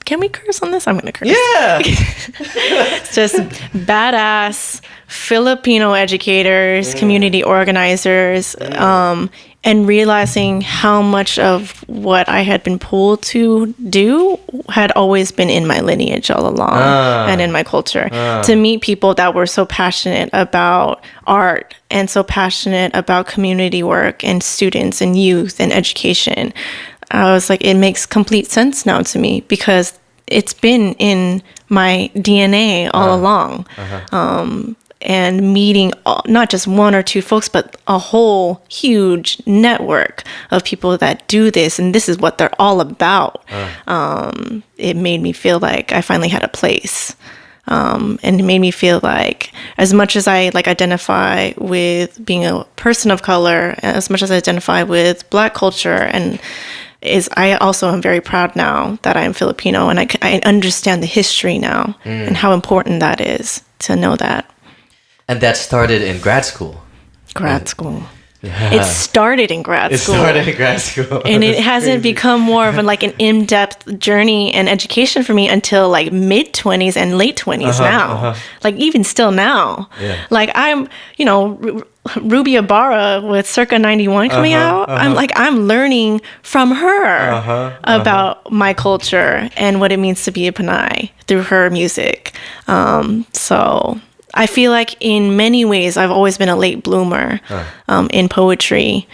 can we curse on this? I'm going to curse. Yeah. It's just badass Filipino educators, community organizers, and realizing how much of what I had been pulled to do had always been in my lineage all along and in my culture. To meet people that were so passionate about art and so passionate about community work and students and youth and education, I was like, it makes complete sense now to me because it's been in my DNA all along. And meeting not just 1 or 2 folks, but a whole huge network of people that do this, and this is what they're all about. It made me feel like I finally had a place. And it made me feel like as much as I like identify with being a person of color, as much as I identify with Black culture, and I also am very proud now that I am Filipino, and I understand the history now and how important that is to know that. And that started in grad school. Grad school. Yeah. It started in grad school. And it hasn't become more of an in-depth journey and education for me until like mid-20s and late 20s now. Like even still now. Yeah. Like I'm, Ruby Ibarra with Circa 91 coming out. I'm learning from her about my culture and what it means to be a Panay through her music. So I feel like in many ways I've always been a late bloomer in poetry,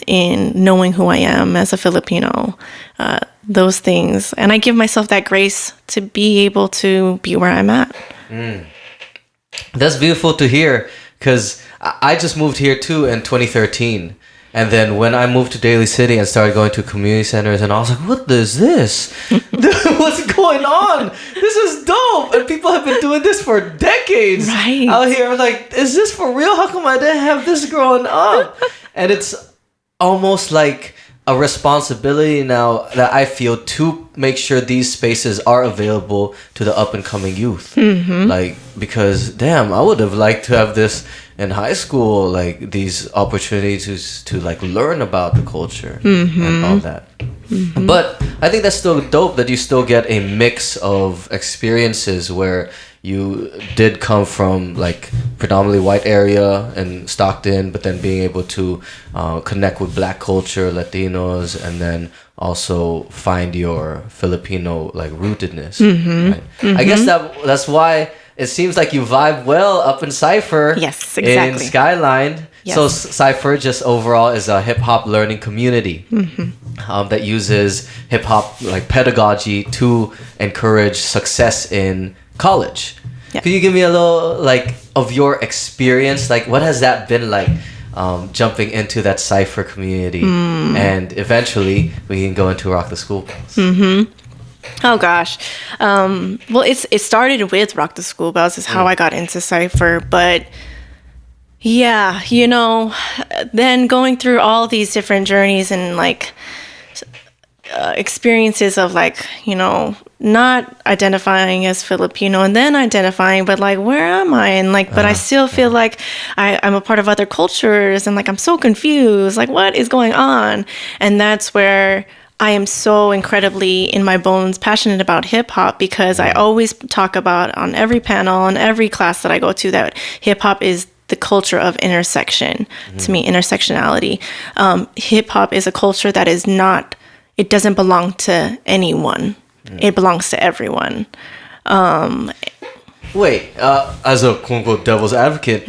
in knowing who I am as a Filipino, those things. And I give myself that grace to be able to be where I'm at. That's beautiful to hear, because I just moved here too in 2013. And then when I moved to Daly City and started going to community centers, and I was like, what is this? What's going on? This is dope. And people have been doing this for decades out here. I'm like, is this for real? How come I didn't have this growing up? And it's almost like a responsibility now that I feel to make sure these spaces are available to the up and coming youth. Like, because damn, I would have liked to have this in high school, like these opportunities to like learn about the culture and all that. But I think that's still dope that you still get a mix of experiences where you did come from like predominantly white area in Stockton, but then being able to connect with Black culture, Latinos, and then also find your Filipino like rootedness. Right? I guess that's why it seems like you vibe well up in CIPHER. Yes, exactly. In Skyline. Yes. So CIPHER just overall is a hip hop learning community that uses hip hop like pedagogy to encourage success in college. Yeah. Could you give me a little like of your experience? Like, what has that been like? Jumping into that CIPHER community, and eventually we can go into Rock the School Bells. Oh gosh. Well, it started with Rock the School Bells is how I got into CIPHER, but yeah, then going through all these different journeys and like experiences of like, not identifying as Filipino and then identifying, but like, where am I? And like, but I still feel like I'm a part of other cultures and like, I'm so confused. Like, what is going on? And that's where I am so incredibly in my bones passionate about hip hop, because I always talk about on every panel and every class that I go to that hip hop is the culture of intersection. To me, intersectionality. Hip hop is a culture that is not, it doesn't belong to anyone. It belongs to everyone. Wait, as a quote unquote devil's advocate,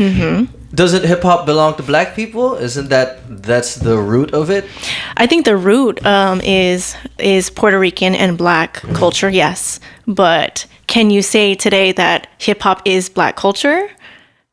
doesn't hip hop belong to black people? Isn't that's the root of it? I think the root is Puerto Rican and black culture, yes. But can you say today that hip hop is black culture?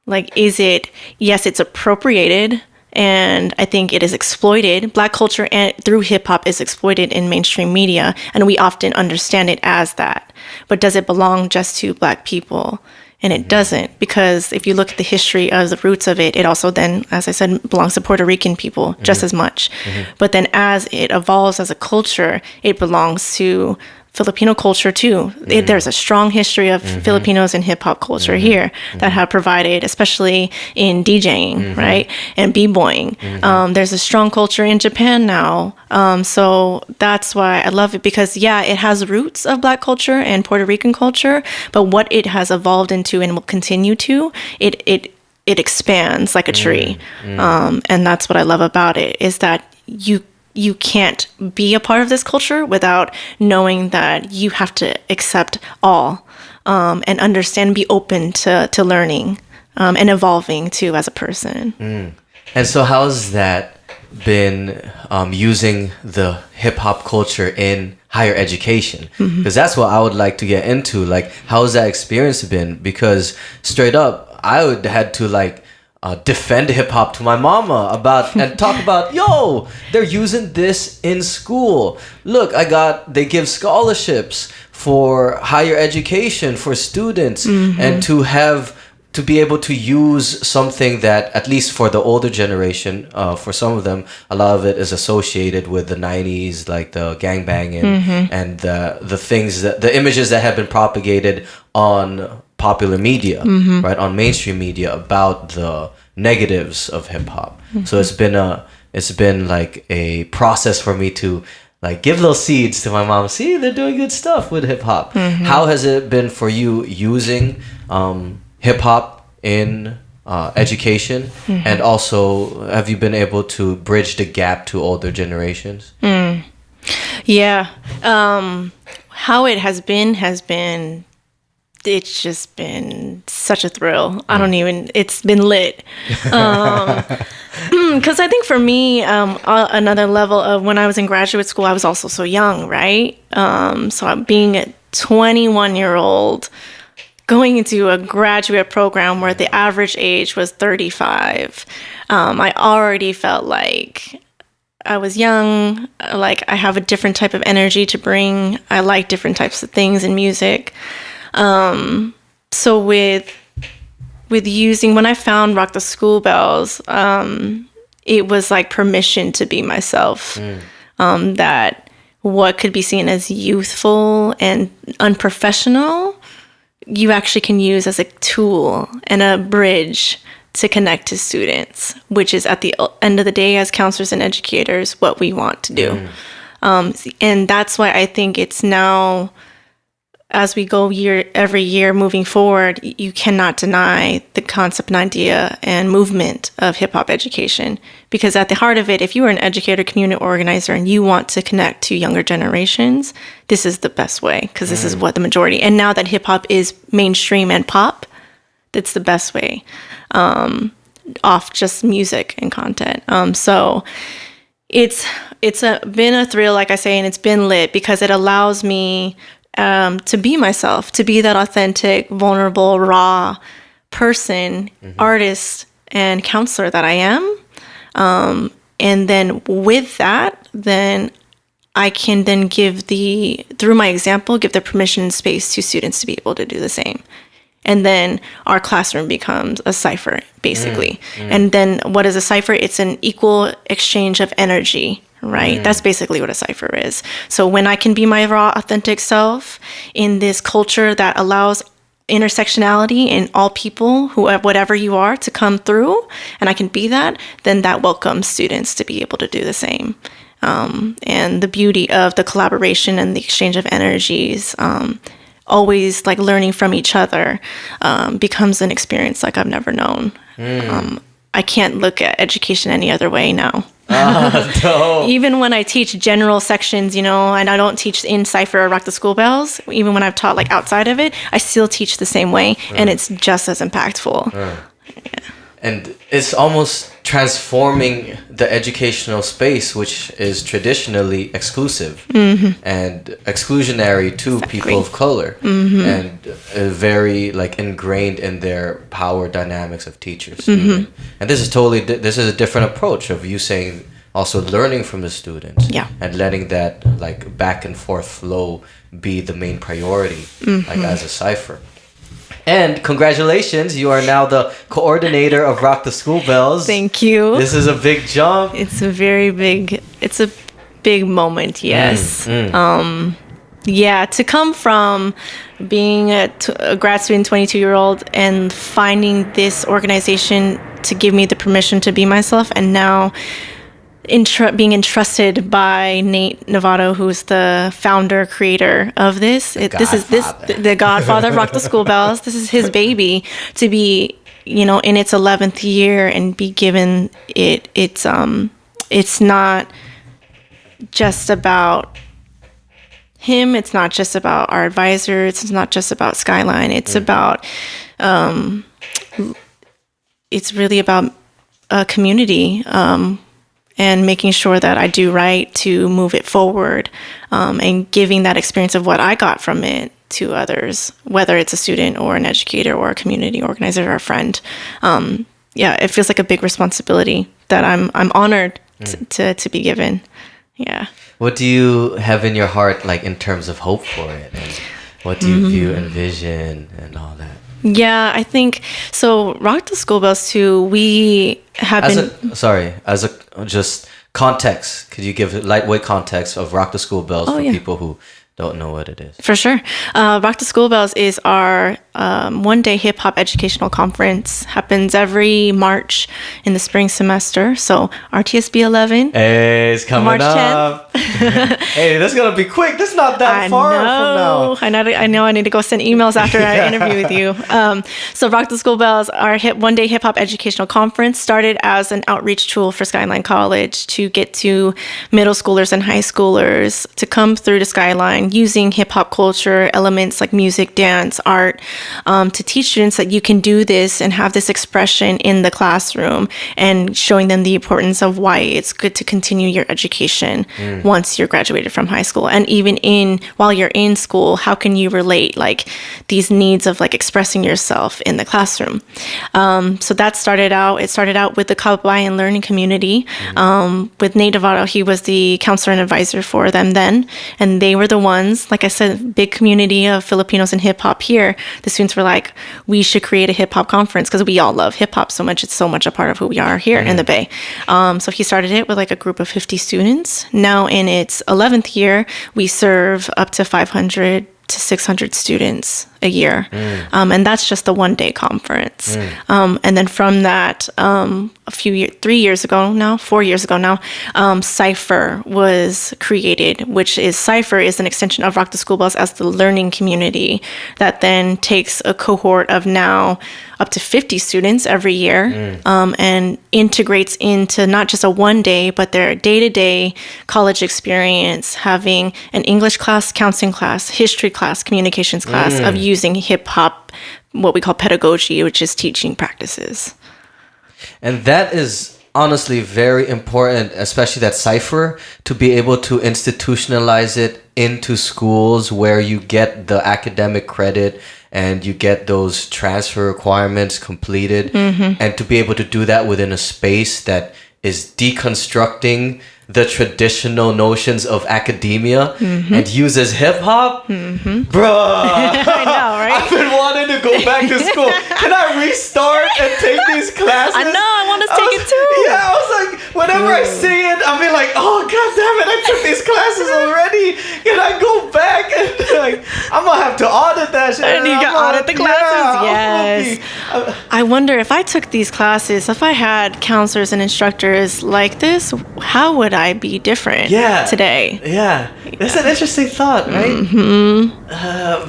Like, is it? Yes, it's appropriated. And I think it is exploited. Black culture and through hip hop is exploited in mainstream media, and we often understand it as that. But does it belong just to black people? And it doesn't, because if you look at the history of the roots of it, it also then, as I said, belongs to Puerto Rican people just as much. But then as it evolves as a culture, it belongs to Filipino culture too. There's a strong history of Filipinos in hip hop culture here that have provided, especially in DJing, right, and b-boying. There's a strong culture in Japan now, so that's why I love it, because it has roots of black culture and Puerto Rican culture, but what it has evolved into and will continue to, it expands like a tree, and that's what I love about it, is that you can't be a part of this culture without knowing that you have to accept all, and understand, be open to learning, and evolving too as a person. And so how's that been, using the hip hop culture in higher education? Because that's what I would like to get into. Like, how's that experience been? Because straight up, I would had to like defend hip hop to my mama about and talk about, yo, they're using this in school. Look, they give scholarships for higher education for students, and to be able to use something that, at least for the older generation, for some of them, a lot of it is associated with the 90s, like the gangbanging and the things the images that have been propagated on popular media, right, on mainstream media about the negatives of hip hop. So it's been like a process for me to like give little seeds to my mom. See, they're doing good stuff with hip hop. How has it been for you using hip hop in education, and also have you been able to bridge the gap to older generations? How it has been, it's just been such a thrill. It's been lit. Because I think for me, another level of when I was in graduate school, I was also so young, right? So being a 21-year-old, going into a graduate program where the average age was 35, I already felt like I was young, like I have a different type of energy to bring. I like different types of things in music. So with using, when I found Rock the School Bells, it was like permission to be myself. That what could be seen as youthful and unprofessional, you actually can use as a tool and a bridge to connect to students, which is at the end of the day, as counselors and educators, what we want to do. And that's why I think it's now, as we go every year moving forward, you cannot deny the concept and idea and movement of hip-hop education. Because at the heart of it, if you are an educator, community organizer, and you want to connect to younger generations, this is the best way, because this is what the majority. And now that hip-hop is mainstream and pop, it's the best way off just music and content. So it's been a thrill, like I say, and it's been lit because it allows me to be myself, to be that authentic, vulnerable, raw person, artist, and counselor that I am. And then with that, then I can then through my example, give the permission and space to students to be able to do the same. And then our classroom becomes a CIPHER, basically. And then what is a CIPHER? It's an equal exchange of energy, right? That's basically what a CIPHER is. So when I can be my raw, authentic self in this culture that allows intersectionality in all people, whatever you are, to come through, and I can be that, then that welcomes students to be able to do the same. And the beauty of the collaboration and the exchange of energies, always like learning from each other, becomes an experience like I've never known. I can't look at education any other way now. Even when I teach general sections, and I don't teach in CIPHER or Rock the School Bells, even when I've taught like outside of it, I still teach the same way, and it's just as impactful. Yeah. And it's almost transforming the educational space, which is traditionally exclusive and exclusionary to people of color, and very like ingrained in their power dynamics of teachers. And this is this is a different approach of you saying also learning from the students, and letting that like back and forth flow be the main priority, like as a CIPHER. And congratulations, you are now the coordinator of Rock the School Bells. Thank you. This is a big jump. It's a big moment, yes. To come from being a grad student, 22-year-old, and finding this organization to give me the permission to be myself, and now being entrusted by Nate Novato, who's the founder, creator of this. The godfather of Rock the School Bells. This is his baby, to be, in its 11th year and be given it. It's not just about him. It's not just about our advisors. It's not just about Skyline. It's about, it's really about a community, and making sure that I do right to move it forward, and giving that experience of what I got from it to others, whether it's a student or an educator or a community organizer or a friend. It feels like a big responsibility that I'm honored to be given. Yeah. What do you have in your heart, like in terms of hope for it? And what do you view and vision and all that? Yeah, I think so. Rock the School Bells too. We have just context. Could you give lightweight context of Rock the School Bells for people who don't know what it is? For sure. Rock the School Bells is our one-day hip-hop educational conference. Happens every March in the spring semester. So RTSB 11. Hey, it's coming March up. 10th. Hey, that's going to be quick. That's not that far from now. I know I need to go send emails after I interview with you. So Rock the School Bells, our one-day hip-hop educational conference, started as an outreach tool for Skyline College to get to middle schoolers and high schoolers to come through to Skyline using hip-hop culture elements like music, dance, art, to teach students that you can do this and have this expression in the classroom, and showing them the importance of why it's good to continue your education once you're graduated from high school. And even while you're in school, how can you relate like these needs of like expressing yourself in the classroom? So that started out with the Kabayan learning community, with Nate Davalos. He was the counselor and advisor for them then, and they were the ones, like I said, big community of Filipinos in hip hop here. The students were like, we should create a hip hop conference because we all love hip hop so much. It's so much a part of who we are here in the Bay. So he started it with like a group of 50 students. Now in its 11th year, we serve up to 500 to 600 students a year. And that's just the one-day conference. And then from that, 4 years ago now, CIPHER was created, which is CIPHER is an extension of Rock the School Bells as the learning community that then takes a cohort of now up to 50 students every year, and integrates into not just a one day, but their day-to-day college experience, having an English class, counseling class, history class, communications class, of using hip hop what we call pedagogy, which is teaching practices. And that is honestly very important, especially that CIPHER, to be able to institutionalize it into schools where you get the academic credit and you get those transfer requirements completed, and to be able to do that within a space that is deconstructing the traditional notions of academia and uses hip-hop. Bruh, I know, right? I've been wanting to go back to school. Can I restart and take these classes? I know, I want to take it too. Yeah, I was like, whenever I see it, I'll be like, oh, god damn it, I took these classes already. Can I go back? And like, I'm going to have to audit that shit. And you can audit the classes, yes. I wonder if I took these classes, if I had counselors and instructors like this, how would I be different today? Yeah, that's an interesting thought, right?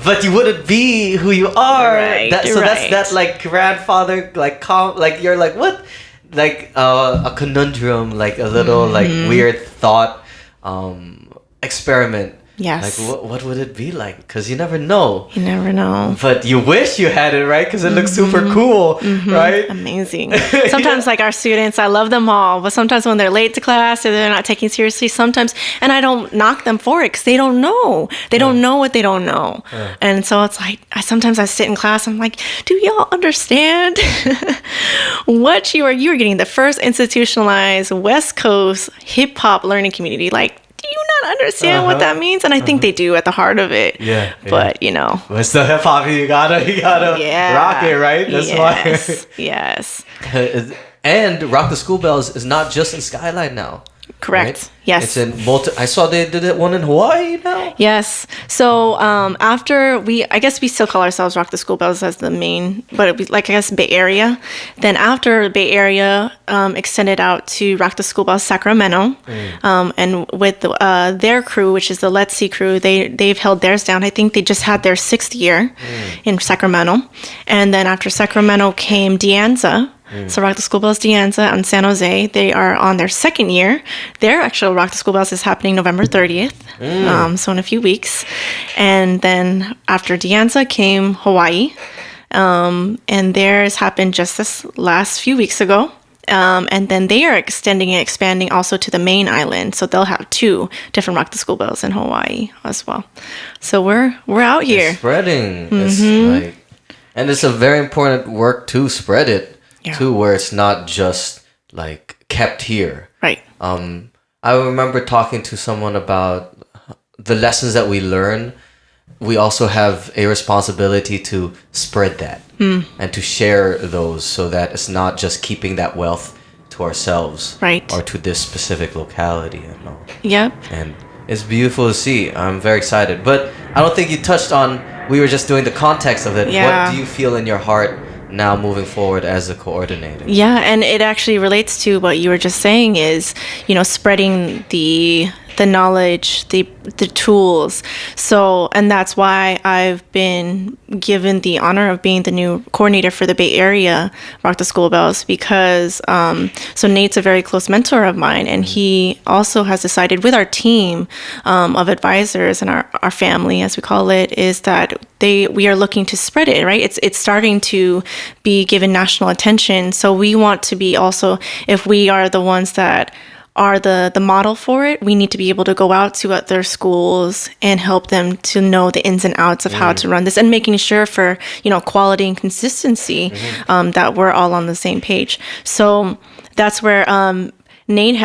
But you wouldn't be who you are. Right, That's that like grandfather, like you're like what, like a conundrum, like a little like weird thought experiment. Yes. Like what would it be like? Because you never know. You never know. But you wish you had it, right? Because it looks super cool, right? Amazing. Sometimes like our students, I love them all, but sometimes when they're late to class or they're not taking seriously, sometimes, and I don't knock them for it because they don't know. They don't know what they don't know. And so it's like, sometimes I sit in class, I'm like, do y'all understand what you are getting the first institutionalized West Coast hip hop learning community? Like, do you not understand what that means? And I think they do at the heart of it. Yeah. But you know, it's the hip hop. You gotta rock it, right? That's why. Yes. And Rock the School Bells is not just in Skyline now. Correct. Right? Yes. It's in I saw they did it one in Hawaii now. Yes. So after I guess we still call ourselves Rock the School Bells as the main, but it was like I guess Bay Area. Then after Bay Area extended out to Rock the School Bells Sacramento, and with their crew, which is the Let's See crew, they've held theirs down. I think they just had their 6th year in Sacramento, and then after Sacramento came Dianza. So Rock the School Bells Dianza in San Jose, they are on their 2nd year. Their actual Rock the School Bells is happening November 30th, so in a few weeks. And then after Dianza came Hawaii, and theirs happened just this last few weeks ago. And then they are extending and expanding also to the main island. So they'll have 2 different Rock the School Bells in Hawaii as well. So we're out here. It's spreading. It's like, and it's a very important work to spread it. Too, where it's not just like kept here. Right. I remember talking to someone about the lessons that we learn. We also have a responsibility to spread that and to share those so that it's not just keeping that wealth to ourselves, right, or to this specific locality and all. Yep. And it's beautiful to see. I'm very excited. But I don't think you touched on, we were just doing the context of it. Yeah. What do you feel in your heart now moving forward as a coordinator? Yeah, and it actually relates to what you were just saying is, spreading the knowledge, the tools. So, and that's why I've been given the honor of being the new coordinator for the Bay Area Rock the School Bells because, so Nate's a very close mentor of mine, and he also has decided with our team of advisors and our family, as we call it, is that we are looking to spread it, right? It's starting to be given national attention. So we want to be also, if we are the ones that are the model for it, we need to be able to go out to other schools and help them to know the ins and outs of how to run this, and making sure for quality and consistency that we're all on the same page. So that's where Nate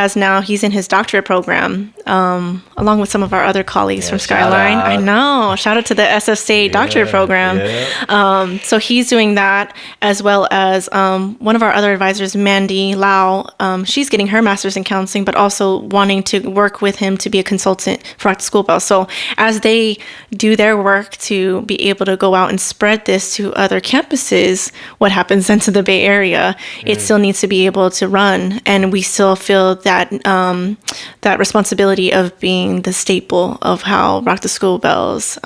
he's in his doctorate program, along with some of our other colleagues from Skyline. I know. Shout out to the SF State doctorate program. Yeah. So he's doing that, as well as one of our other advisors, Mandy Lau. She's getting her master's in counseling, but also wanting to work with him to be a consultant for Rock the School Bell. So as they do their work to be able to go out and spread this to other campuses, what happens then to the Bay Area, it still needs to be able to run, and we still feel that that responsibility of being the staple of how Rock the School Bells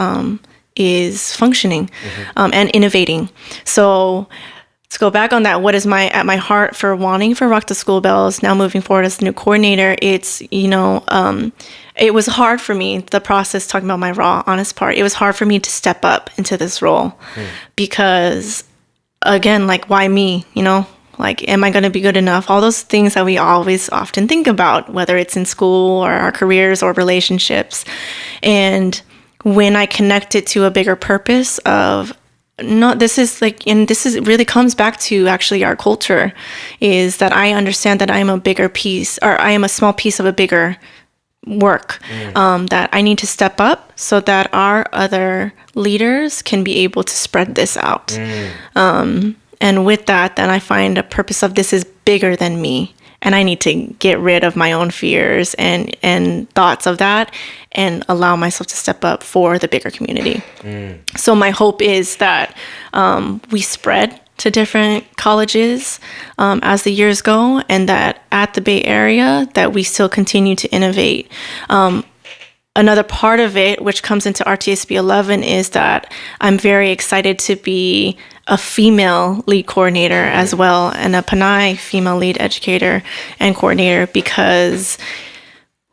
is functioning and innovating. So let's go back on that. What is at my heart for wanting for Rock the School Bells now moving forward as the new coordinator? It's it was hard for me, the process, talking about my raw, honest part. It was hard for me to step up into this role because again, like, why me? You know, like, am I going to be good enough? All those things that we always often think about, whether it's in school or our careers or relationships. And when I connect it to a bigger purpose of, no, this is like, and this is really comes back to actually our culture, is that I understand that I am a bigger piece, or I am a small piece of a bigger work, that I need to step up so that our other leaders can be able to spread this out. And with that, then I find a purpose of, this is bigger than me. And I need to get rid of my own fears and thoughts of that, and allow myself to step up for the bigger community. So my hope is that we spread to different colleges as the years go, and that at the Bay Area, that we still continue to innovate. Another part of it, which comes into RTSB 11, is that I'm very excited to be a female lead coordinator as well, and a Panay female lead educator and coordinator, because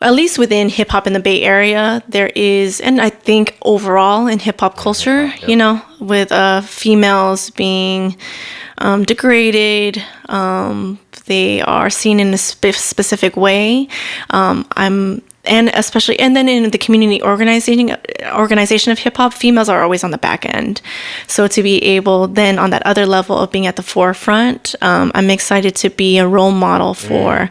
at least within hip hop in the Bay Area, there is, and I think overall in hip hop culture, you know, with females being degraded, they are seen in a specific way. And especially, and then in the community organization of hip hop, females are always on the back end. So to be able then on that other level of being at the forefront, I'm excited to be a role model for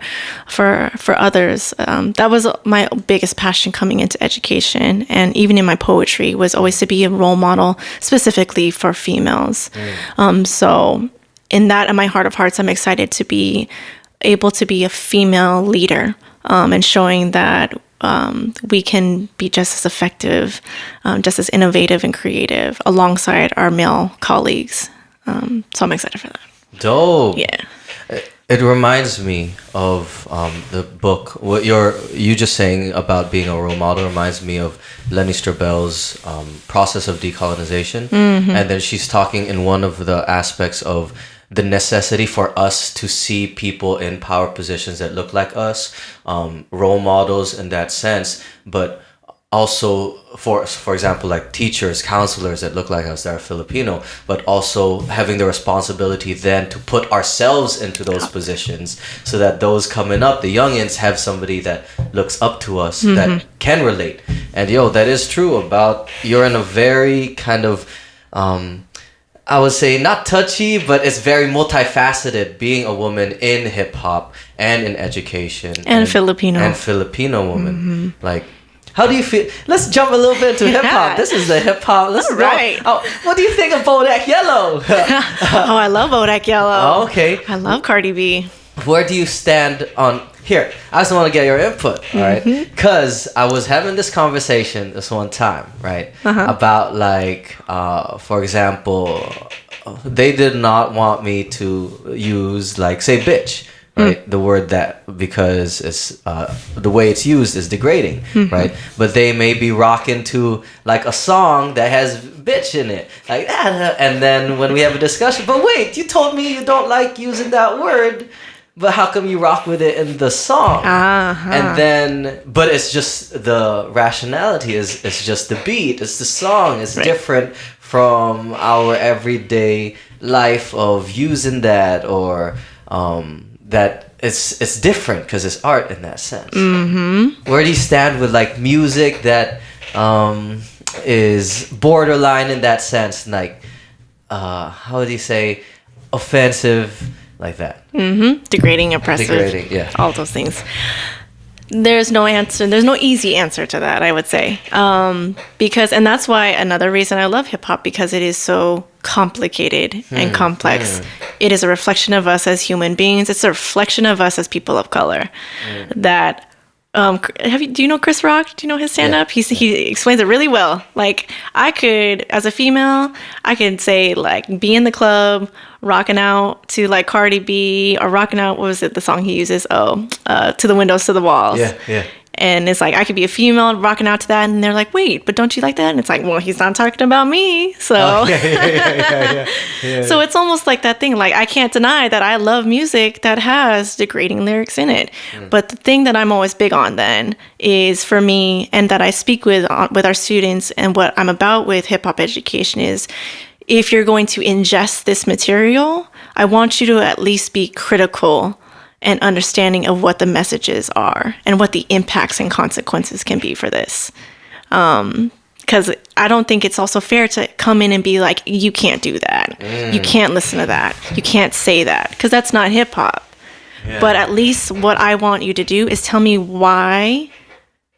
others. That was my biggest passion coming into education, and even in my poetry, was always to be a role model specifically for females. So in that, in my heart of hearts, I'm excited to be able to be a female leader. And showing that we can be just as effective, just as innovative and creative alongside our male colleagues. So I'm excited for that. Dope. Yeah. It reminds me of the book. What you just saying about being a role model reminds me of Lenny Strabel's Process of Decolonization. And then she's talking in one of the aspects of the necessity for us to see people in power positions that look like us, role models in that sense, but also for example, like teachers, counselors that look like us that are Filipino, but also having the responsibility then to put ourselves into those positions, so that those coming up, the youngins, have somebody that looks up to us, that can relate. And that is true about, you're in a very kind of I would say not touchy, but it's very multifaceted, being a woman in hip hop and in education. And Filipino. And Filipino woman. Like, how do you feel? Let's jump a little bit into hip hop. This is the hip hop. Let's go. Right. Oh, what do you think of Bodak Yellow? Oh, I love Bodak Yellow. Oh, okay. I love Cardi B. Where do you stand on... Here, I just want to get your input, all right? Because I was having this conversation this one time, right? About, like, for example, they did not want me to use, like, say, bitch, right? The word that, because it's the way it's used is degrading, right? But they may be rocking to, like, a song that has bitch in it, like that. And then when we have a discussion, but wait, you told me you don't like using that word, but how come you rock with it in the song? And then, but it's just the rationality is it's just the beat, it's the song, it's different from our everyday life of using that, or that it's different because it's art in that sense. Where do you stand with, like, music that is borderline in that sense, like how would you say, offensive, like that? Degrading, oppressive, all those things. There's no answer. There's no easy answer to that, I would say. Because, and that's why another reason I love hip hop, because it is so complicated and complex. It is a reflection of us as human beings. It's a reflection of us as people of color. That do you know Chris Rock? Do you know his stand-up? He explains it really well. Like, I could, as a female, I could say, like, be in the club, rocking out to, like, Cardi B, or rocking out, what was it, the song he uses? To the windows, to the walls. And it's like, I could be a female rocking out to that, and they're like, wait, but don't you like that? And it's like, well, he's not talking about me. So so it's almost like that thing. Like, I can't deny that I love music that has degrading lyrics in it. But the thing that I'm always big on then is, for me, and that I speak with our students, and what I'm about with hip hop education is if you're going to ingest this material, I want you to at least be critical and understanding of what the messages are and what the impacts and consequences can be for this. Because I don't think it's also fair to come in and be like, you can't do that. You can't listen to that. You can't say that. Because that's not hip hop. Yeah. But at least what I want you to do is tell me why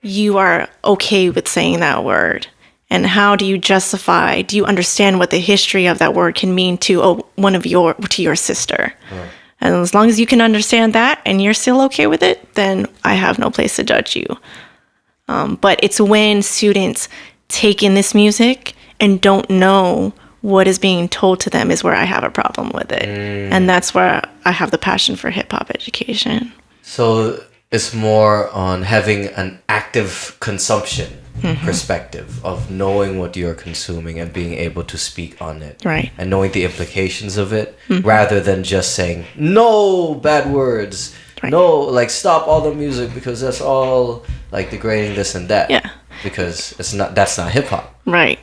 you are okay with saying that word. And how do you justify, do you understand what the history of that word can mean to your sister? And as long as you can understand that and you're still okay with it, then I have no place to judge you. But it's when students take in this music and don't know what is being told to them is where I have a problem with it. And that's where I have the passion for hip-hop education. So it's more on having an active consumption perspective of knowing what you're consuming and being able to speak on it. Right. And knowing the implications of it rather than just saying, no bad words. Right. No, like stop all the music because that's all like degrading this and that. Yeah. Because that's not hip hop. Right.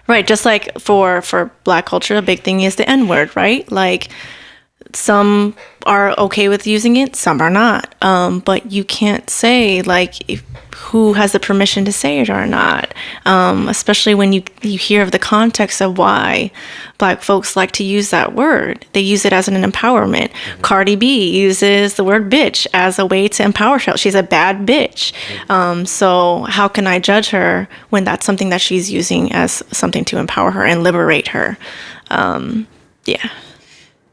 Right. Just like for Black culture, a big thing is the N-word, right? Like some are okay with using it, some are not. But you can't say like who has the permission to say it or not. Especially when you hear of the context of why Black folks like to use that word. They use it as an empowerment. Cardi B uses the word bitch as a way to empower her. She's a bad bitch. So how can I judge her when that's something that she's using as something to empower her and liberate her? Yeah.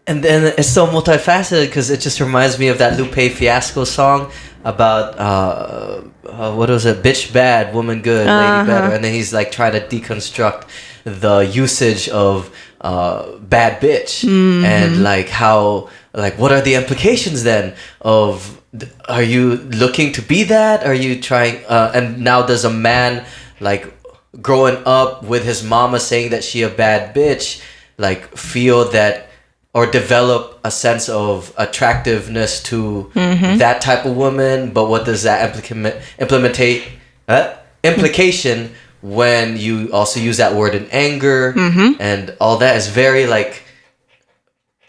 And then it's so multifaceted because it just reminds me of that Lupe Fiasco song about what was it? Bitch bad, woman good, lady better. And then he's like trying to deconstruct the usage of bad bitch and like how what are the implications then of are you looking to be that? Are you trying? And now does a man like growing up with his mama saying that she a bad bitch like feel that? Or develop a sense of attractiveness to that type of woman, but what does that implication when you also use that word in anger and all that is very like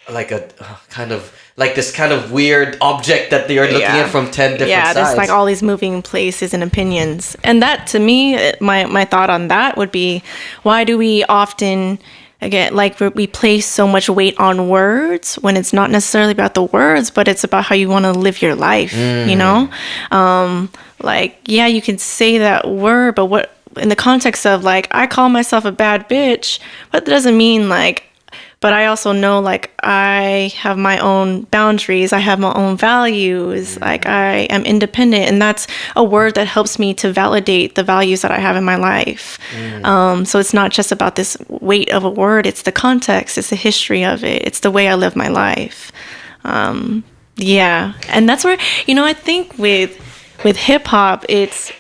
a kind of like this kind of weird object that you're looking at from 10 different sides. Yeah, there's like all these moving places and opinions, and that to me, my thought on that would be, why do we often again, like we place so much weight on words when it's not necessarily about the words, but it's about how you want to live your life, you know? You can say that word, but what in the context of like, I call myself a bad bitch, but that doesn't mean like, but I also know like I have my own boundaries. I have my own values. Like I am independent, and that's a word that helps me to validate the values that I have in my life. So it's not just about this weight of a word. It's the context. It's the history of it. It's the way I live my life. And that's where, I think with hip hop, it's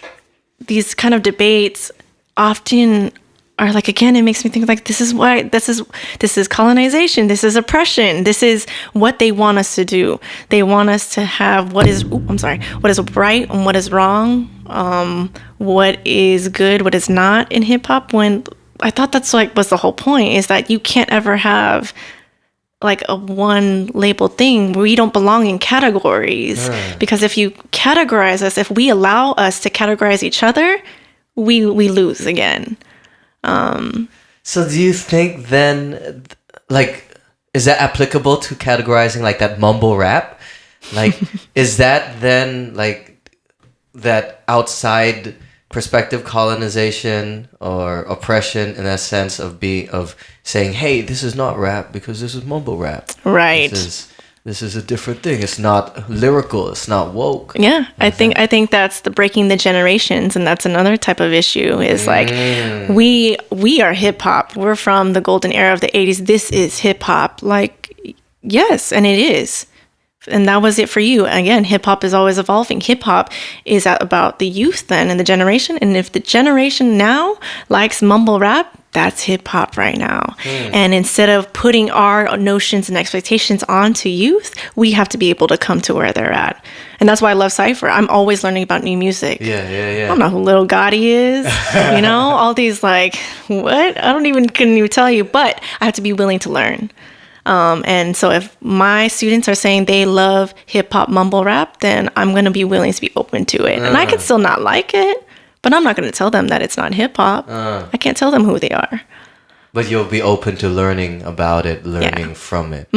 these kind of debates often are like, again, it makes me think like, this is colonization. This is oppression. This is what they want us to do. They want us to have what is right and what is wrong, what is good, what is not in hip hop. When I thought that's like was the whole point, is that you can't ever have like a one labeled thing. We don't belong in categories because if you categorize us, if we allow us to categorize each other, we lose again. So do you think then, like, is that applicable to categorizing like that mumble rap? Like, is that then like that outside perspective colonization or oppression in that sense of saying, hey, this is not rap because this is mumble rap. Right. This is a different thing. It's not lyrical. It's not woke. Yeah, I think that's the breaking the generations, and that's another type of issue. Is like we are hip hop. We're from the golden era of the 80s. This is hip hop. Like, yes, and it is. And that was it for you. Again, hip hop is always evolving. Hip hop is about the youth then and the generation. And if the generation now likes mumble rap, that's hip hop right now. And instead of putting our notions and expectations onto youth, we have to be able to come to where they're at. And that's why I love CIPHER. I'm always learning about new music. Yeah. I don't know who Lil Gotti is, all these like, what? Couldn't even tell you, but I have to be willing to learn. And so if my students are saying they love hip hop mumble rap, then I'm going to be willing to be open to it. And I can still not like it, but I'm not going to tell them that it's not hip hop. I can't tell them who they are. But you'll be open to learning about it, learning from it.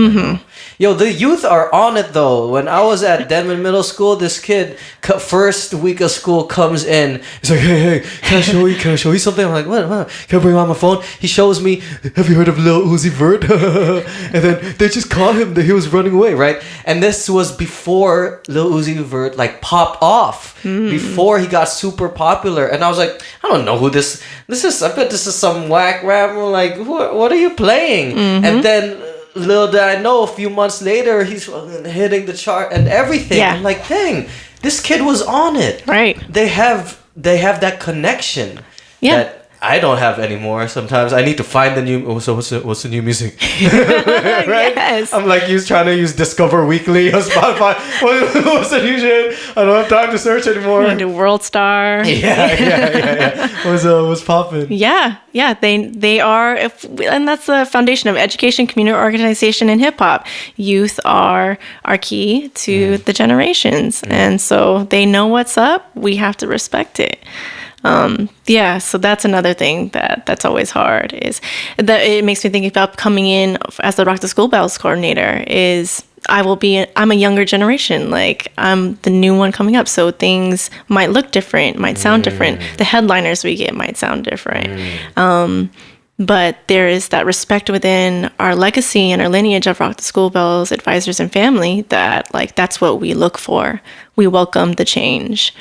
Yo, the youth are on it though. When I was at Denman Middle School, this kid, first week of school, comes in. He's like, hey, can I show you something? I'm like, what? Can I bring out my phone? He shows me, have you heard of Lil Uzi Vert? And then they just caught him that he was running away, right? And this was before Lil Uzi Vert like popped off, before he got super popular. And I was like, I don't know who this is. I bet this is some whack rapper. Like, what are you playing? And then little did I know, a few months later, he's hitting the chart and everything. Yeah. I'm like, dang, this kid was on it. Right. They have that connection that I don't have anymore. Sometimes I need to find the new. So what's the new music? Right? Yes. I'm like trying to use Discover Weekly on Spotify. What's the new shit? I don't have time to search anymore. Do World Star. Yeah. What's popping? Yeah. They are, and that's the foundation of education, community organization, and hip hop. Youth are key to the generations, and so they know what's up. We have to respect it. So that's another thing that's always hard, is that it makes me think about coming in as the Rock the School Bells coordinator. I'm a younger generation, like I'm the new one coming up, so things might look different, might sound different. The headliners we get might sound different. But there is that respect within our legacy and our lineage of Rock the School Bells advisors and family that like that's what we look for. We welcome the change.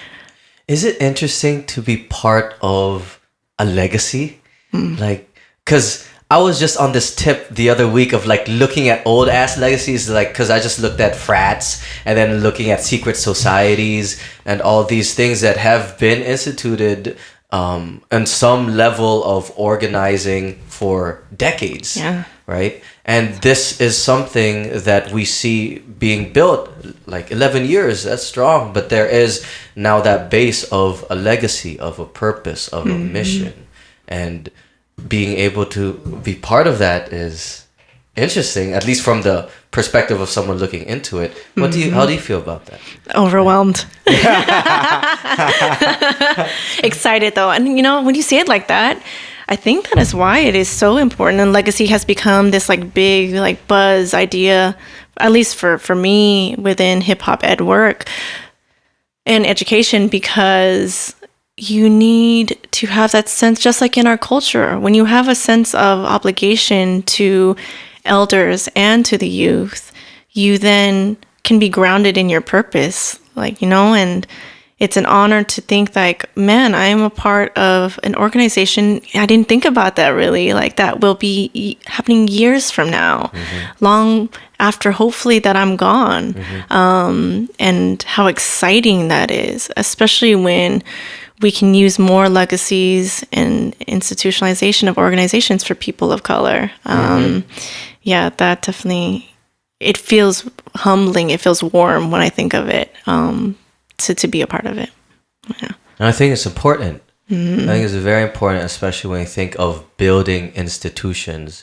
Is it interesting to be part of a legacy? Like, because I was just on this tip the other week of like looking at old ass legacies, like, because I just looked at frats and then looking at secret societies and all these things that have been instituted and some level of organizing for decades. Yeah. Right? And this is something that we see being built, like 11 years, that's strong. But there is now that base of a legacy, of a purpose, of a mission. And being able to be part of that is interesting, at least from the perspective of someone looking into it. How do you feel about that? Overwhelmed. Excited though. And when you say it like that, I think that is why it is so important, and legacy has become this like big like buzz idea, at least for me within hip hop ed work and education, because you need to have that sense, just like in our culture, when you have a sense of obligation to elders and to the youth, you then can be grounded in your purpose, and it's an honor to think like, man, I am a part of an organization. I didn't think about that really. Like that will be happening years from now, long after hopefully that I'm gone. And how exciting that is, especially when we can use more legacies and institutionalization of organizations for people of color. Yeah, that definitely, it feels humbling. It feels warm when I think of it. To be a part of it. Yeah. And I think it's important. I think it's very important, especially when you think of building institutions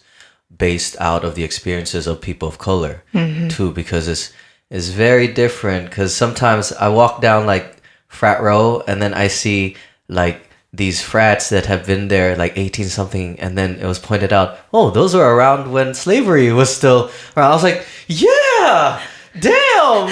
based out of the experiences of people of color too, because it's very different. Because sometimes I walk down like frat row and then I see like these frats that have been there like 18 something, and then it was pointed out, oh, those were around when slavery was still around. I was like, yeah, damn.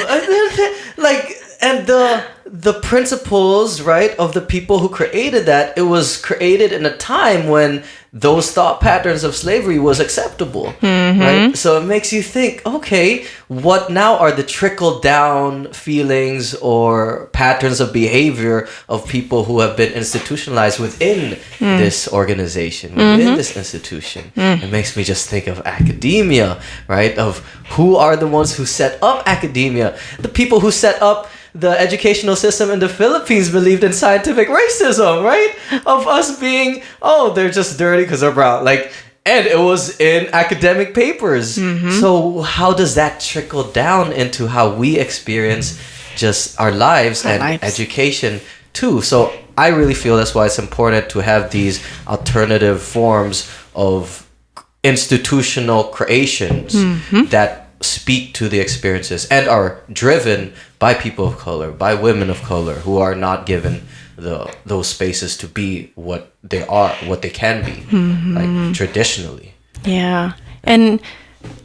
And the principles, right, of the people who created that, it was created in a time when those thought patterns of slavery was acceptable, right? So it makes you think, okay, what now are the trickle down feelings or patterns of behavior of people who have been institutionalized within this organization, within this institution? It makes me just think of academia, right? Of who are the ones who set up academia, the people who set up the educational system in the Philippines believed in scientific racism, right? Of us being, oh, they're just dirty because they're brown. Like, and it was in academic papers. So how does that trickle down into how we experience just our lives and education too? So I really feel that's why it's important to have these alternative forms of institutional creations that speak to the experiences and are driven by people of color, by women of color who are not given those spaces to be what they are, what they can be, like traditionally. Yeah. And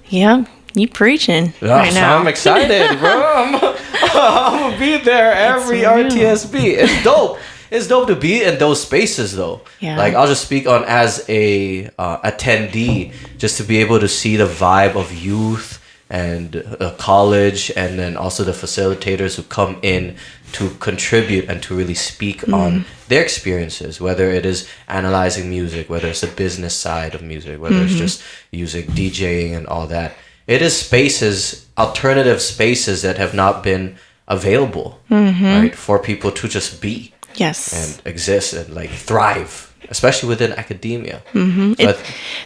yeah, you preaching right now. I'm excited, bro. I'm gonna be there every RTSB. It's dope. It's dope to be in those spaces, though. Yeah. Like, I'll just speak on as a attendee, just to be able to see the vibe of youth and college, and then also the facilitators who come in to contribute and to really speak on their experiences, whether it is analyzing music, whether it's the business side of music, whether it's just music, DJing and all that. It is spaces, alternative spaces that have not been available, right, for people to just be. Yes. And exist and like thrive, especially within academia.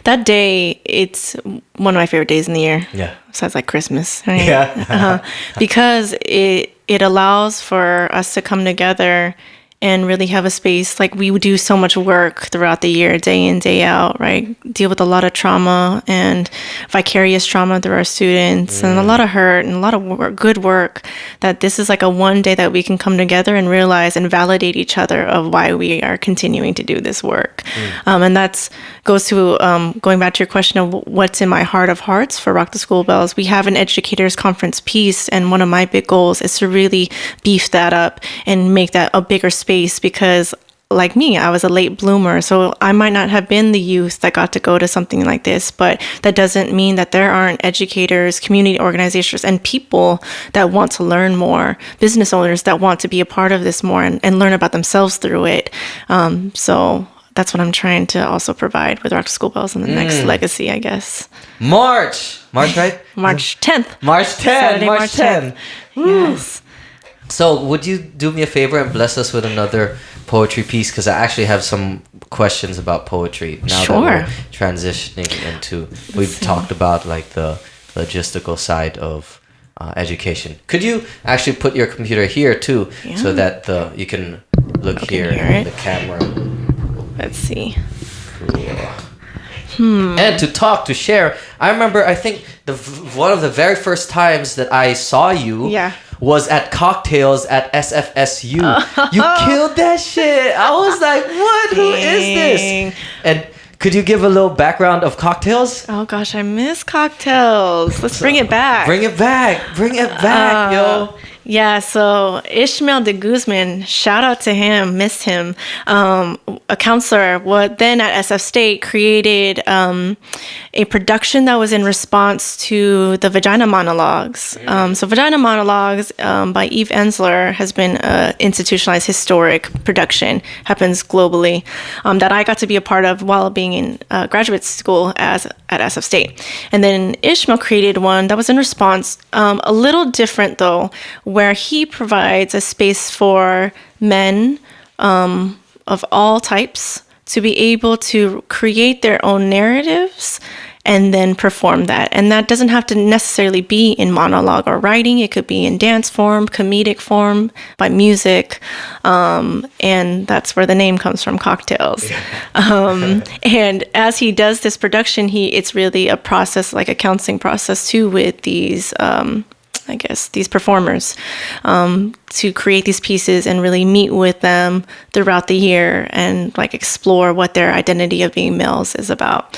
That day, it's one of my favorite days in the year. Yeah. Besides like Christmas, right? Yeah. Because it allows for us to come together and really have a space. Like, we do so much work throughout the year, day in, day out, right? Deal with a lot of trauma and vicarious trauma through our students and a lot of hurt and a lot of work, good work, that this is like a one day that we can come together and realize and validate each other of why we are continuing to do this work. And that's goes to going back to your question of what's in my heart of hearts for Rock the School Bells. We have an educators conference piece, and one of my big goals is to really beef that up and make that a bigger space, because like me, I was a late bloomer, so I might not have been the youth that got to go to something like this, but that doesn't mean that there aren't educators, community organizations, and people that want to learn more, business owners that want to be a part of this more and learn about themselves through it. So that's what I'm trying to also provide with Rock the School Bells and the next legacy, I guess. March, right? March 10th. March 10th. Saturday, March 10th. Yes. So would you do me a favor and bless us with another poetry piece? Because I actually have some questions about poetry now that we're transitioning into, we've talked about like the logistical side of education. Could you actually put your computer here too, so that you can look here in the camera? Let's see. Cool. And to talk, to share. I remember, I think one of the very first times that I saw you was at cocktails at SFSU. You killed that shit. I was like, what? Who is this? And could you give a little background of cocktails? Oh gosh, I miss cocktails. Let's bring it back. Bring it back, yo. Yeah, so Ishmael de Guzman, shout out to him, missed him. A counselor, then at SF State, created a production that was in response to the Vagina Monologues. So Vagina Monologues by Eve Ensler has been an institutionalized historic production, happens globally, that I got to be a part of while being in graduate school at SF State. And then Ishmael created one that was in response, a little different though, where he provides a space for men of all types to be able to create their own narratives and then perform that. And that doesn't have to necessarily be in monologue or writing. It could be in dance form, comedic form, by music. And that's where the name comes from, Cocktails. And as he does this production, it's really a process, like a counseling process too, with these these performers, to create these pieces and really meet with them throughout the year and like explore what their identity of being males is about.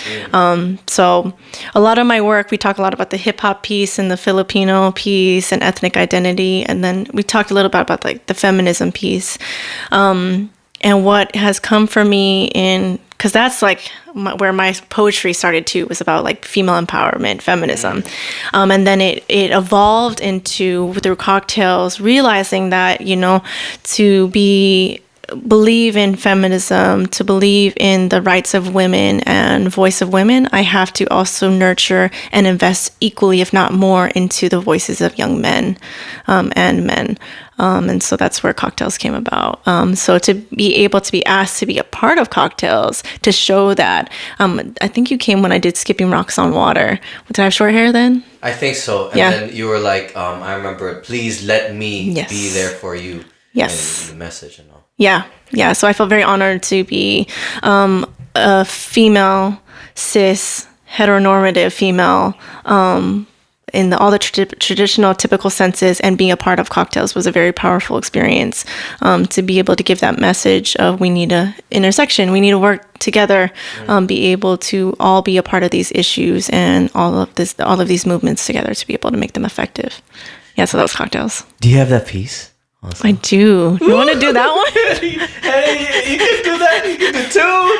So a lot of my work, we talk a lot about the hip hop piece and the Filipino piece and ethnic identity. And then we talked a little bit about like the feminism piece. And what has come for me because that's like where my poetry started too, was about like female empowerment, feminism. And then it evolved into, through Cocktails, realizing that, to be believe in feminism, to believe in the rights of women and voice of women, I have to also nurture and invest equally, if not more, into the voices of young men and men. And so that's where Cocktails came about. So to be able to be asked to be a part of Cocktails, to show that, I think you came when I did Skipping Rocks on Water. Did I have short hair then? I think so. And then you were like, I remember, please let me be there for you. Yes. And the message and all. Yeah. So I felt very honored to be a female, cis, heteronormative female, in all the traditional, typical senses, and being a part of Cocktails was a very powerful experience. To be able to give that message of we need a intersection, we need to work together, be able to all be a part of these issues and all of these movements together to be able to make them effective. Yeah, so that was Cocktails. Do you have that piece? Also? I do. You want to do that one? Hey, you can do that. You can do two.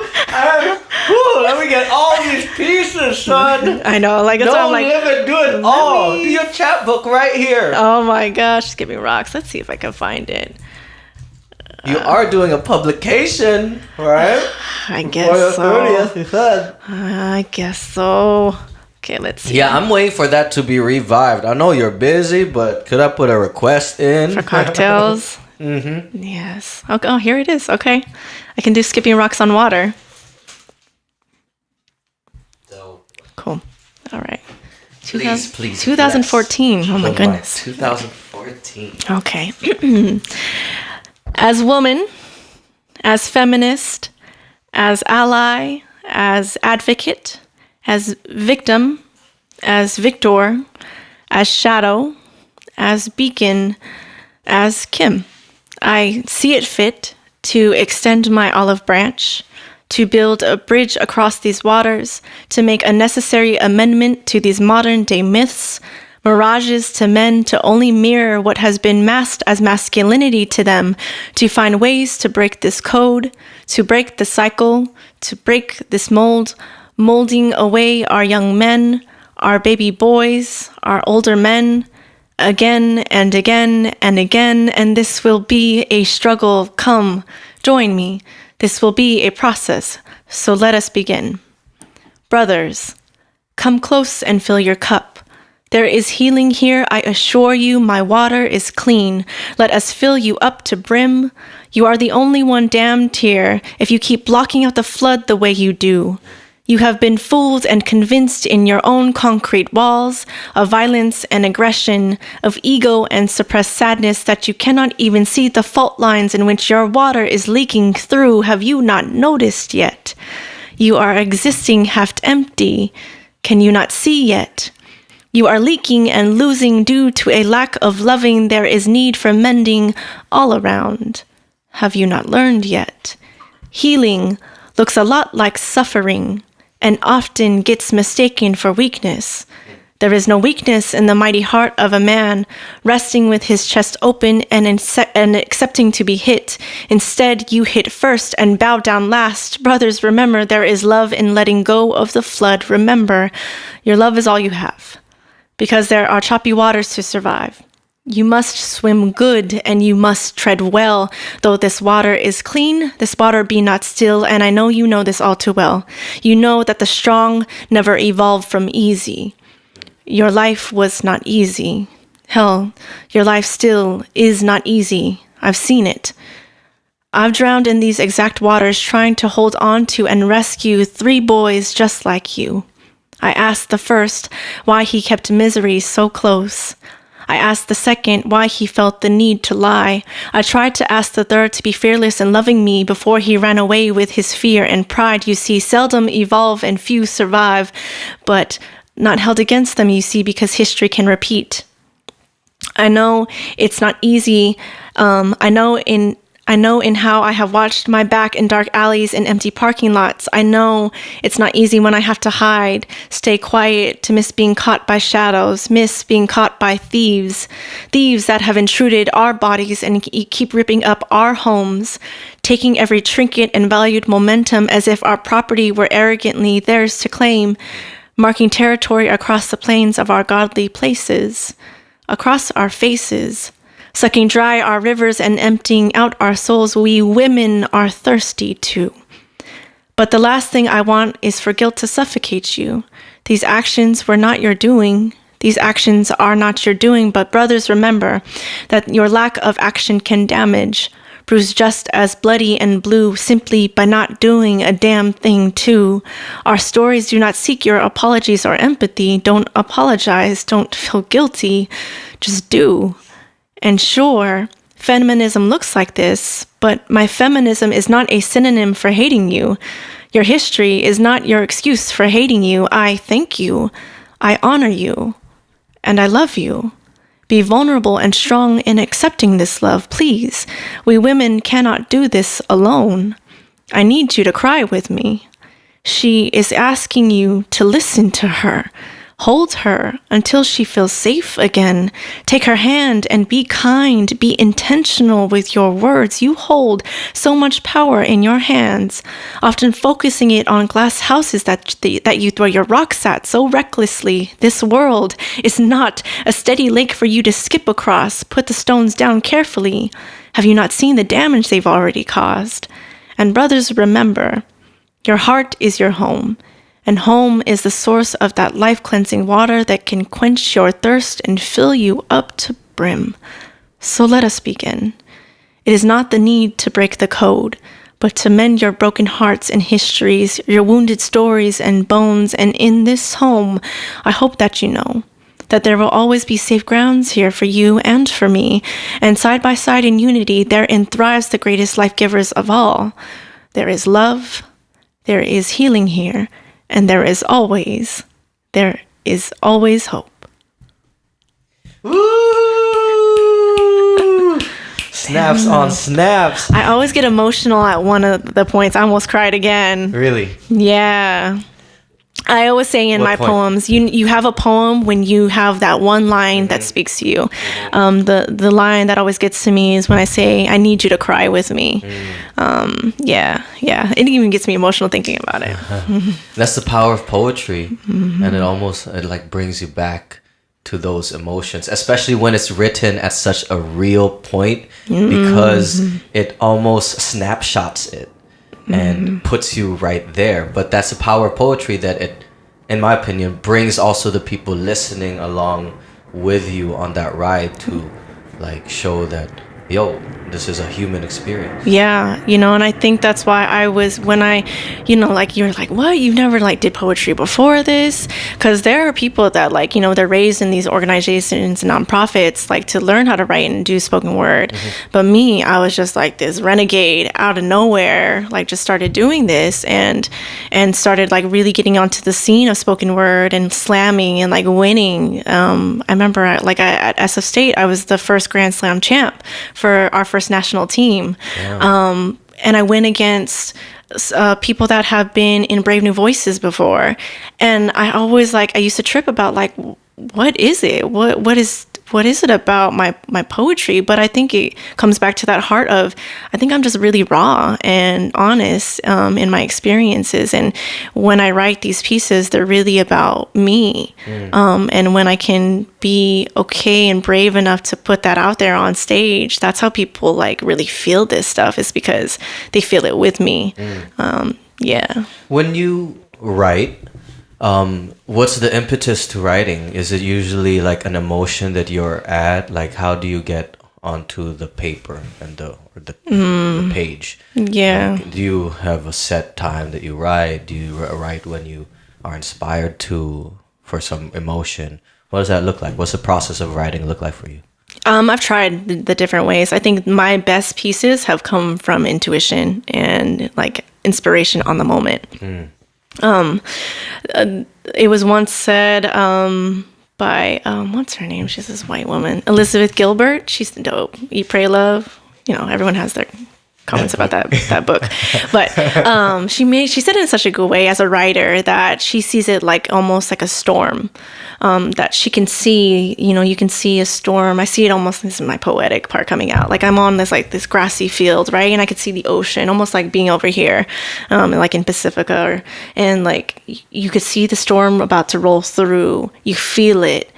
Let me get all these pieces, son. I know. Like, it's no like, limit. Do it all. Do your chapbook right here. Oh my gosh, Skipping Rocks. Let's see if I can find it. You are doing a publication, right? I guess so. 30th, you said. I guess so. Okay, let's see. Yeah, I'm waiting for that to be revived. I know you're busy, but could I put a request in? For Cocktails? Mm-hmm. Yes. Okay. Oh, here it is. Okay. I can do Skipping Rocks on Water. Dope. Cool. All right. Please. 2014. Yes. Oh my goodness. 2014. Okay. As woman, as feminist, as ally, as advocate, as victim, as victor, as shadow, as beacon, as Kim, I see it fit to extend my olive branch, to build a bridge across these waters, to make a necessary amendment to these modern day myths, mirages to men to only mirror what has been masked as masculinity to them, to find ways to break this code, to break the cycle, to break this mold, molding away our young men, our baby boys, our older men, again and again and again, and this will be a struggle. Come, join me. This will be a process, so let us begin. Brothers, come close and fill your cup. There is healing here, I assure you, my water is clean. Let us fill you up to brim. You are the only one damned here if you keep blocking out the flood the way you do. You have been fooled and convinced in your own concrete walls of violence and aggression, of ego and suppressed sadness that you cannot even see the fault lines in which your water is leaking through. Have you not noticed yet? You are existing half empty. Can you not see yet? You are leaking and losing due to a lack of loving. There is need for mending all around. Have you not learned yet? Healing looks a lot like suffering, and often gets mistaken for weakness. There is no weakness in the mighty heart of a man, resting with his chest open and accepting to be hit. Instead, you hit first and bow down last. Brothers, remember, there is love in letting go of the flood. Remember, your love is all you have, because there are choppy waters to survive. You must swim good, and you must tread well. Though this water is clean, this water be not still, and I know you know this all too well. You know that the strong never evolved from easy. Your life was not easy. Hell, your life still is not easy. I've seen it. I've drowned in these exact waters trying to hold on to and rescue 3 boys just like you. I asked the first why he kept misery so close. I asked the second why he felt the need to lie. I tried to ask the third to be fearless in loving me before he ran away with his fear and pride. You see, seldom evolve and few survive, but not held against them, you see, because history can repeat. I know it's not easy. I know in how I have watched my back in dark alleys and empty parking lots. I know it's not easy when I have to hide, stay quiet, to miss being caught by shadows, miss being caught by thieves that have intruded our bodies and keep ripping up our homes, taking every trinket and valued momentum as if our property were arrogantly theirs to claim, marking territory across the plains of our godly places, across our faces. Sucking dry our rivers and emptying out our souls, we women are thirsty too. But the last thing I want is for guilt to suffocate you. These actions were not your doing. These actions are not your doing, but brothers, remember that your lack of action can damage, bruise just as bloody and blue simply by not doing a damn thing too. Our stories do not seek your apologies or empathy. Don't apologize. Don't feel guilty. Just do. And sure, feminism looks like this, but my feminism is not a synonym for hating you. Your history is not your excuse for hating you. I thank you. I honor you. And I love you. Be vulnerable and strong in accepting this love, please. We women cannot do this alone. I need you to cry with me. She is asking you to listen to her. Hold her until she feels safe again. Take her hand and be kind. Be intentional with your words. You hold so much power in your hands, often focusing it on glass houses that you throw your rocks at so recklessly. This world is not a steady lake for you to skip across. Put the stones down carefully. Have you not seen the damage they've already caused? And brothers, remember, your heart is your home. And home is the source of that life-cleansing water that can quench your thirst and fill you up to brim. So let us begin. It is not the need to break the code, but to mend your broken hearts and histories, your wounded stories and bones. And in this home, I hope that you know that there will always be safe grounds here for you and for me. And side by side in unity, therein thrives the greatest life givers of all. There is love, there is healing here, and there is always hope. Woo! Snaps on snaps. I always get emotional at one of the points. I almost cried again. Really? Yeah. I always say in What my point? poems, you have a poem when you have that one line that speaks to you. The line that always gets to me is when I say, I need you to cry with me. Yeah. It even gets me emotional thinking about it. That's the power of poetry. And it like brings you back to those emotions, especially when it's written at such a real point, because it almost snapshots it and puts you right there. But that's the power of poetry, that it, in my opinion, brings also the people listening along with you on that ride to like show that, yo, this is a human experience. Yeah, and I think that's why I was, when I, like, you're like, what, you've never like did poetry before this? Because there are people that like, they're raised in these organizations and nonprofits like to learn how to write and do spoken word. But me, I was just like this renegade out of nowhere, like just started doing this and started like really getting onto the scene of spoken word and slamming and like winning. I remember at SF State, I was the first Grand Slam champ for our first national team. Yeah. And I went against people that have been in Brave New Voices before. And I always I used to trip about like, what is it? What is it about my poetry? But I think it comes back to that heart of, I think I'm just really raw and honest in my experiences. And when I write these pieces, they're really about me. And when I can be okay and brave enough to put that out there on stage, that's how people like really feel this stuff, is because they feel it with me. Yeah. When you write, what's the impetus to writing? Is it usually like an emotion that you're at? Like, how do you get onto the paper and the page? Yeah. Like, do you have a set time that you write? Do you write when you are inspired for some emotion? What does that look like? What's the process of writing look like for you? I've tried the different ways. I think my best pieces have come from intuition and like inspiration on the moment. It was once said by what's her name? She's this white woman, Elizabeth Gilbert. She's dope. Eat, Pray, Love. Everyone has their comments about that book, but she said it in such a good way as a writer that she sees it like almost like a storm, that she can see. You can see a storm. I see it almost. This is my poetic part coming out. Like I'm on this grassy field, right, and I could see the ocean, almost like being over here, like in Pacifica, and like you could see the storm about to roll through. You feel it,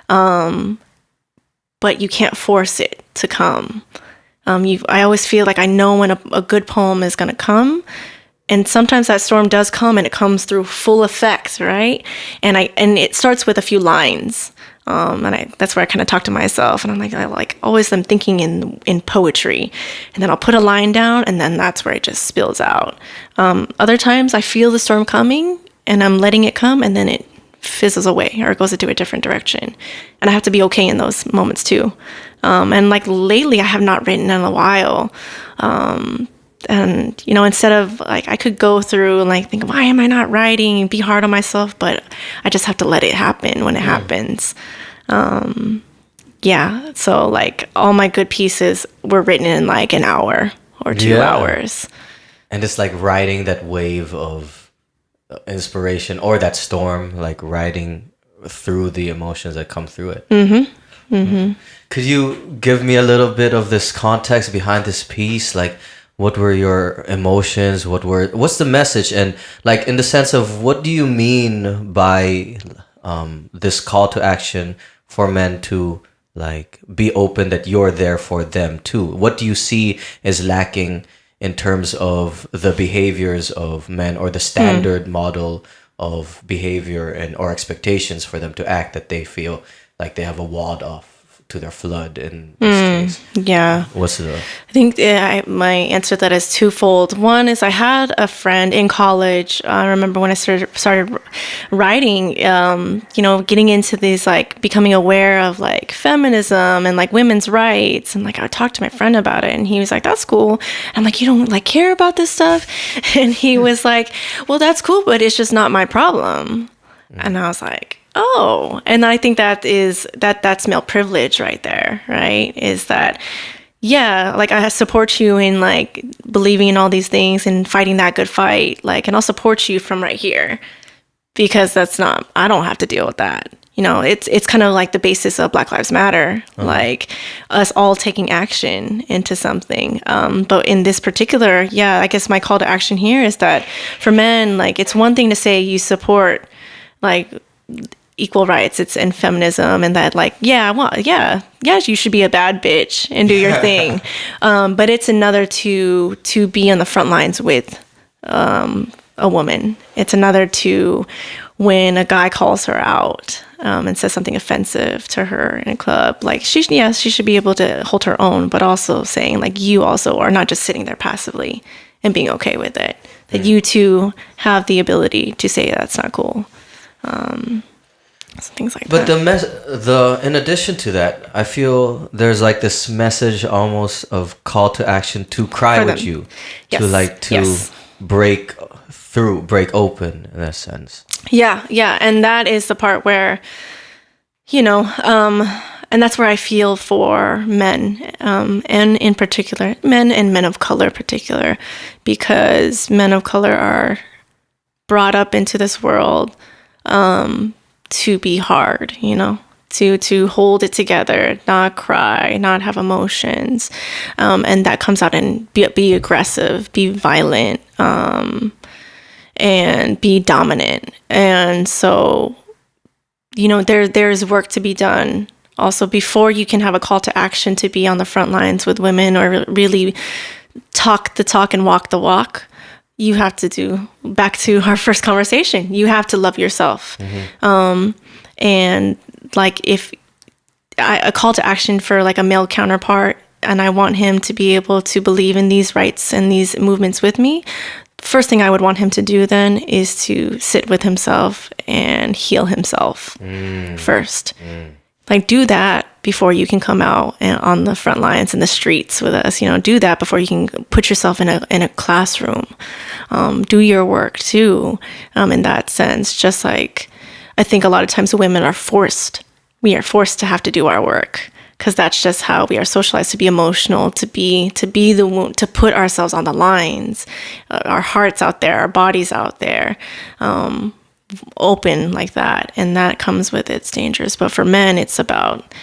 but you can't force it. to come. I always feel like I know when a good poem is going to come. And sometimes that storm does come and it comes through full effect, right? And it starts with a few lines. That's where I kind of talk to myself, and I'm like always I'm thinking in poetry, and then I'll put a line down, and then that's where it just spills out. Other times I feel the storm coming, and I'm letting it come, and then it fizzles away or it goes into a different direction, and I have to be okay in those moments too. And like lately, I have not written in a while. And, instead of like, I could go through and like think, why am I not writing and be hard on myself? But I just have to let it happen when it happens. Yeah. So like all my good pieces were written in like an hour or 2 hours. And it's like riding that wave of inspiration or that storm, like riding through the emotions that come through it. Mm-hmm. Mm-hmm. Could you give me a little bit of this context behind this piece? Like, what were your emotions? What's the message? And like in the sense of what do you mean by this call to action for men to like be open that you're there for them too? What do you see is lacking in terms of the behaviors of men or the standard model of behavior and or expectations for them to act that they feel like they have a walled off to their flood in this case? Yeah. I think my answer to that is twofold. One is I had a friend in college. I remember when I started writing, getting into these, like becoming aware of like feminism and like women's rights. And like I would talk to my friend about it, and he was like, that's cool. And I'm like, you don't like care about this stuff? And he was like, well, that's cool, but it's just not my problem. And I was like, oh, and I think that's male privilege right there, right? Is that, yeah, like I support you in like believing in all these things and fighting that good fight, like, and I'll support you from right here, because I don't have to deal with that. It's kind of like the basis of Black Lives Matter, like us all taking action into something. But in this particular, I guess my call to action here is that for men, like it's one thing to say you support like equal rights, it's in feminism, and that like, you should be a bad bitch and do your thing. But it's another to be on the front lines with a woman. It's another to when a guy calls her out and says something offensive to her in a club, like she should be able to hold her own, but also saying like, you also are not just sitting there passively and being okay with it, that you too have the ability to say that's not cool. So things like that. But in addition to that, I feel there's like this message almost of call to action to cry with you, break open in a sense. Yeah, and that is the part where, and that's where I feel for men, and in particular, men and men of color in particular, because men of color are brought up into this world to be hard, to hold it together, not cry, not have emotions, and that comes out in be aggressive, be violent, and be dominant. And so, there's work to be done also before you can have a call to action to be on the front lines with women or really talk the talk and walk the walk. You have to do, back to our first conversation, you have to love yourself. And like if a call to action for like a male counterpart, and I want him to be able to believe in these rights and these movements with me, first thing I would want him to do then is to sit with himself and heal himself first. Like do that before you can come out and on the front lines in the streets with us. Do that before you can put yourself in a classroom. Do your work too, in that sense. Just like I think a lot of times women are forced. We are forced to have to do our work because that's just how we are socialized, to be emotional, to put ourselves on the lines, our hearts out there, our bodies out there. Open like that, and that comes with its dangers. But for men, it's about,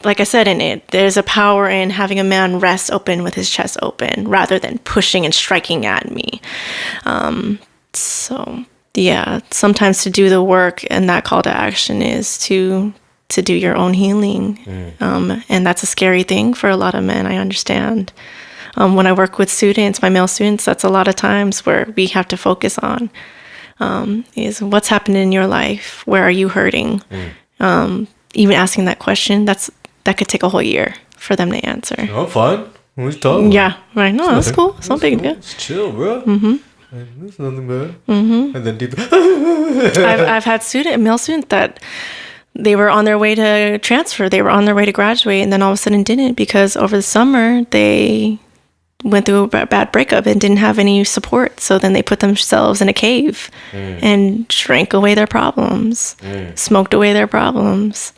like I said, there's a power in having a man rest open with his chest open rather than pushing and striking at me. So yeah, sometimes to do the work, and that call to action is to to do your own healing. And that's a scary thing for a lot of men, I understand. When I work with students, my male students, that's a lot of times where we have to focus on is what's happened in your life? Where are you hurting? Even asking that question, that could take a whole year for them to answer. Oh, fine. What you talking about? Yeah, right. No, that's cool. It's no big deal. It's chill, bro. There's nothing bad. And then deep. I've had male students that they were on their way to transfer. They were on their way to graduate, and then all of a sudden didn't, because over the summer they went through a bad breakup and didn't have any support. So then they put themselves in a cave and drank away their problems, smoked away their problems,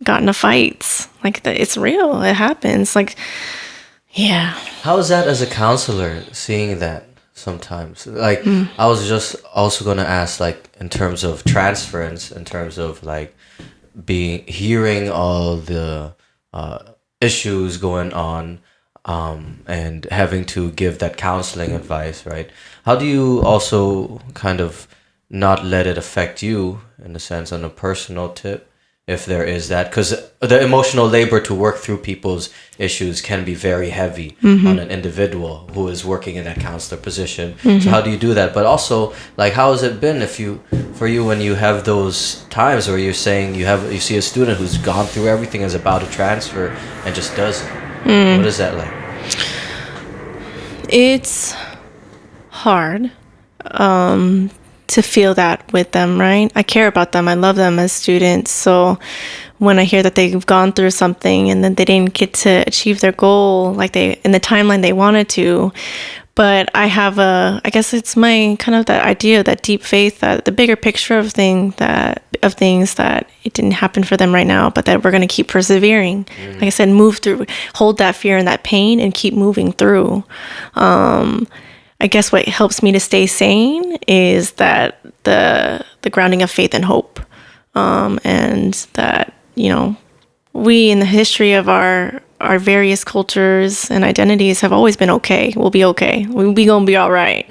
got into fights. Like, it's real. It happens. Like, yeah. How is that as a counselor, seeing that sometimes? Like, I was just also going to ask, like, in terms of transference, in terms of, like, hearing all the issues going on, and having to give that counseling advice, right? How do you also kind of not let it affect you, in a sense, on a personal tip, if there is that? Because the emotional labor to work through people's issues can be very heavy on an individual who is working in a counselor position. So how do you do that? But also, like, how has it been for you when you have those times where you're saying you see a student who's gone through everything, is about to transfer, and just doesn't? What is that like? It's hard to feel that with them, right? I care about them. I love them as students. So when I hear that they've gone through something and then they didn't get to achieve their goal like in the timeline they wanted to, but I have I guess it's my kind of that idea, that deep faith, that the bigger picture of things that it didn't happen for them right now, but that we're going to keep persevering. Like I said, move through, hold that fear and that pain and keep moving through. I guess what helps me to stay sane is that the grounding of faith and hope, and that, we in the history of our various cultures and identities have always been okay. We'll be okay. We'll be gonna be all right.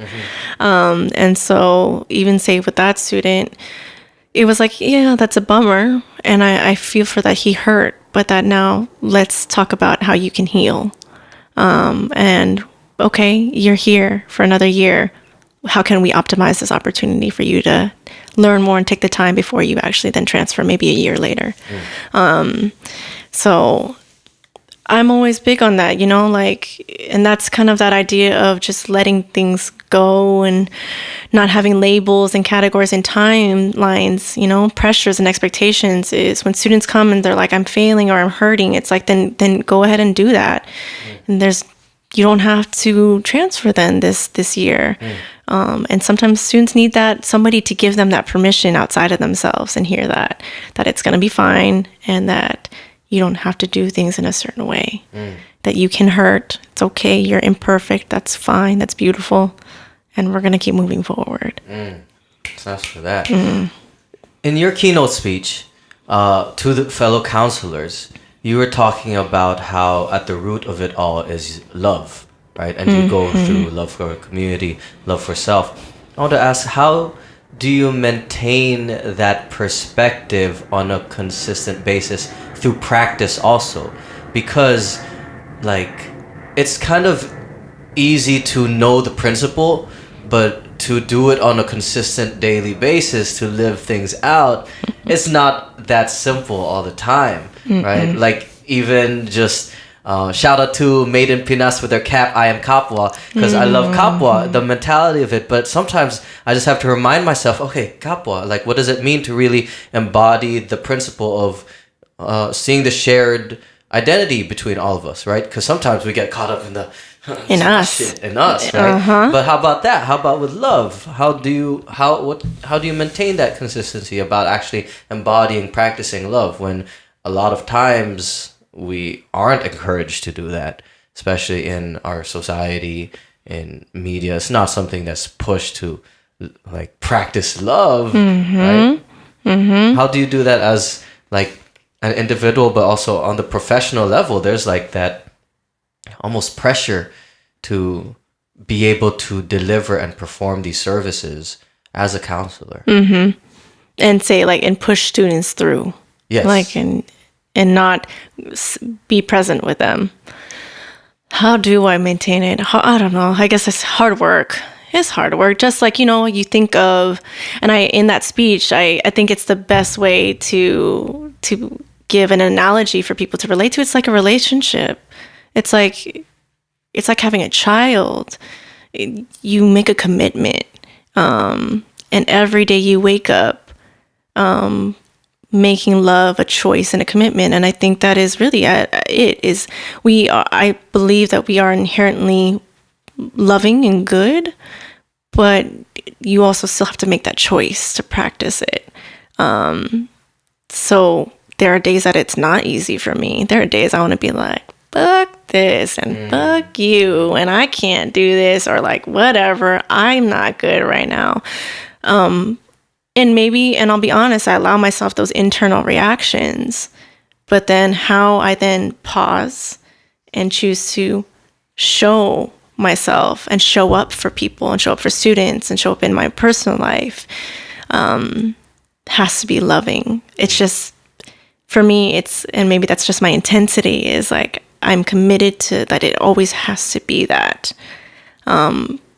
And so even say with that student, it was like, yeah, that's a bummer. And I feel for that he hurt, but that now let's talk about how you can heal. And okay, you're here for another year. How can we optimize this opportunity for you to learn more and take the time before you actually then transfer maybe a year later? So I'm always big on that, and that's kind of that idea of just letting things go and not having labels and categories and timelines, pressures and expectations. Is when students come and they're like, I'm failing or I'm hurting, it's like, then go ahead and do that. And you don't have to transfer then this year. And sometimes students need somebody to give them that permission outside of themselves and hear that it's going to be fine, and that you don't have to do things in a certain way, that you can hurt. It's okay. You're imperfect. That's fine. That's beautiful. And we're going to keep moving forward. So that's for that. In your keynote speech to the fellow counselors, you were talking about how at the root of it all is love, right? And you go through love for a community, love for self. I want to ask, how do you maintain that perspective on a consistent basis through practice also? Because, like, it's kind of easy to know the principle, but to do it on a consistent daily basis, to live things out, it's not that simple all the time, right? Like, even just shout out to Made in Pinas with their cap, I am Kapwa, because I love Kapwa, the mentality of it. But sometimes I just have to remind myself, okay, Kapwa, like, what does it mean to really embody the principle of seeing the shared identity between all of us, right? Because sometimes we get caught up in us, right? But how about that? How about with love? How do you maintain that consistency about actually embodying, practicing love, when a lot of times we aren't encouraged to do that, especially in our society, in media? It's not something that's pushed to, like, practice love, right? How do you do that as, like, an individual, but also on the professional level? There's, like, that almost pressure to be able to deliver and perform these services as a counselor. And say, like, and push students through. Yes. Like, and not be present with them. How do I maintain it? I don't know. I guess it's hard work. It's hard work. Just like, you think of, and in that speech, I think it's the best way to give an analogy for people to relate to. It's like a relationship. It's like having a child. You make a commitment. And every day you wake up, making love a choice and a commitment. And I think that is really it is. I believe that we are inherently loving and good, but you also still have to make that choice to practice it. So there are days that it's not easy for me. There are days I want to be like, fuck this and fuck you, and I can't do this, or like, whatever, I'm not good right now. And I'll be honest, I allow myself those internal reactions, but then how I then pause and choose to show myself and show up for people and show up for students and show up in my personal life has to be loving. It's just, for me, and maybe that's just my intensity, is like, I'm committed to that. It always has to be that,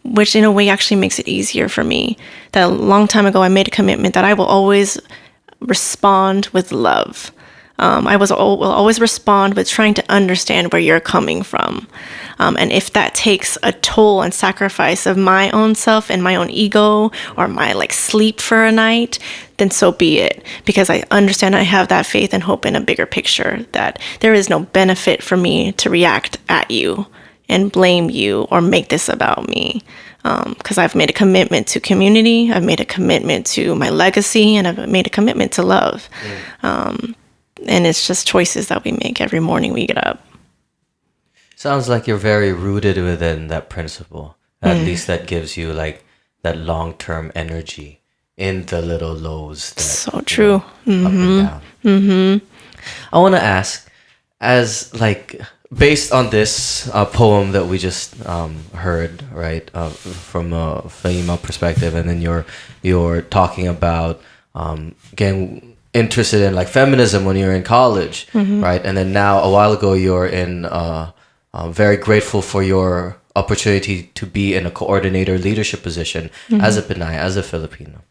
which in a way actually makes it easier for me. That a long time ago, I made a commitment that I will always respond with love. Will always respond with trying to understand where you're coming from. And if that takes a toll and sacrifice of my own self and my own ego, or my sleep for a night, then so be it. Because I understand, I have that faith and hope in a bigger picture, that there is no benefit for me to react at you and blame you or make this about me. Because I've made a commitment to community, I've made a commitment to my legacy, and I've made a commitment to love. And it's just choices that we make every morning we get up. Sounds like you're very rooted within that principle. At least that gives you that long-term energy in the little lows. That, so true. Up and down. I want to ask, as based on this poem that we just heard, right, from a female perspective, and then you're talking about getting interested in feminism when you're in college, right, and then now a while ago you're in very grateful for your opportunity to be in a coordinator leadership position as a Pinay, as a Filipino.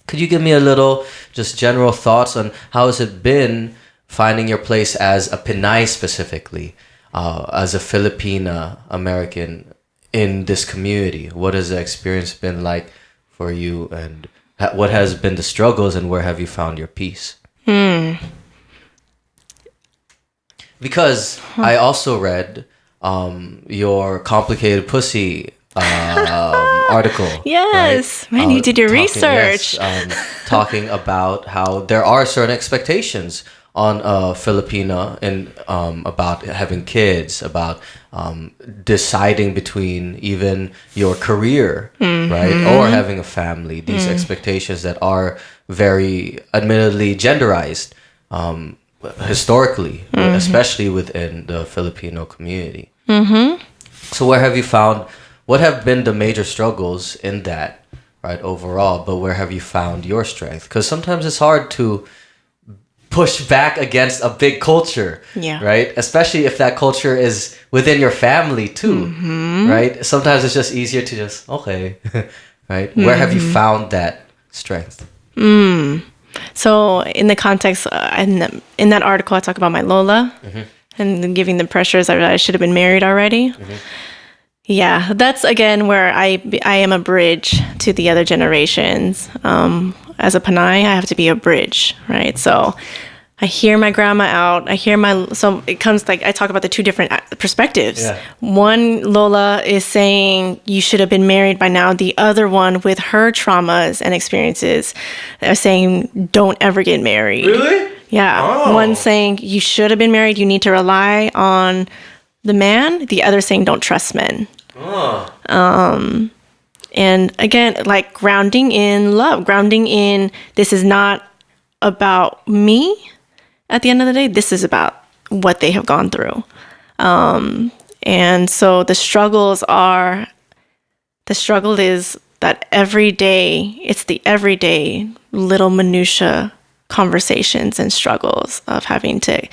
Could you give me a little just general thoughts on how has it been finding your place as a Pinay specifically, as a Filipina American in this community? What has the experience been like for you, and what has been the struggles, and where have you found your peace? Because I also read your Complicated Pussy article. Yes, right? man, you did your research. Talking about how there are certain expectations on a Filipina and about having kids, about deciding between even your career, right, or having a family. These expectations that are very, admittedly, genderized historically, especially within the Filipino community. So what have been the major struggles in that, right, overall, but where have you found your strength? Because sometimes it's hard to push back against a big culture, right? Especially if that culture is within your family too, right? Sometimes it's just easier to just, okay, right? Where have you found that strength? So in the context, in that article, I talk about my Lola and giving the pressures that I should have been married already. Yeah, that's again where I am a bridge to the other generations. As a Pinay, I have to be a bridge, right? So I hear my grandma out. So it comes I talk about the two different perspectives. Yeah. One, Lola is saying you should have been married by now. The other one, with her traumas and experiences, are saying don't ever get married. Really? Yeah. Oh. One saying you should have been married. You need to rely on the man. The other saying don't trust men. Oh. And again, grounding in love, grounding in this is not about me at the end of the day. This is about what they have gone through. And so the struggle is that every day, it's the everyday little minutia conversations and struggles of having to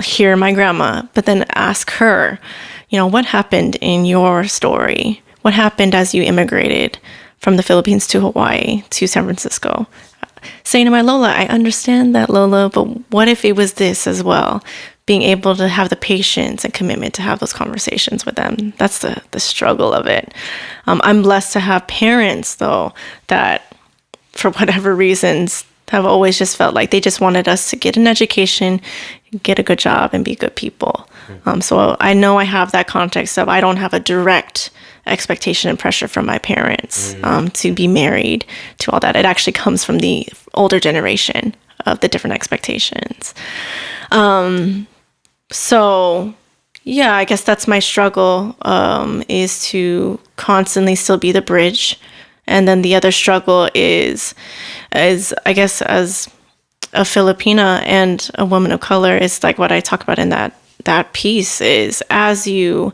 hear my grandma, but then ask her, what happened in your story? What happened as you immigrated from the Philippines to Hawaii to San Francisco? Saying to my Lola, I understand that, Lola, but what if it was this as well? Being able to have the patience and commitment to have those conversations with them. That's the struggle of it. I'm blessed to have parents, though, that for whatever reasons have always just felt like they just wanted us to get an education, get a good job, and be good people. So I know I have that context of I don't have a direct expectation and pressure from my parents to be married, to all that. It actually comes from the older generation of the different expectations. So yeah, I guess that's my struggle, is to constantly still be the bridge. And then the other struggle is I guess as a Filipina and a woman of color, is like what I talk about in that piece is as you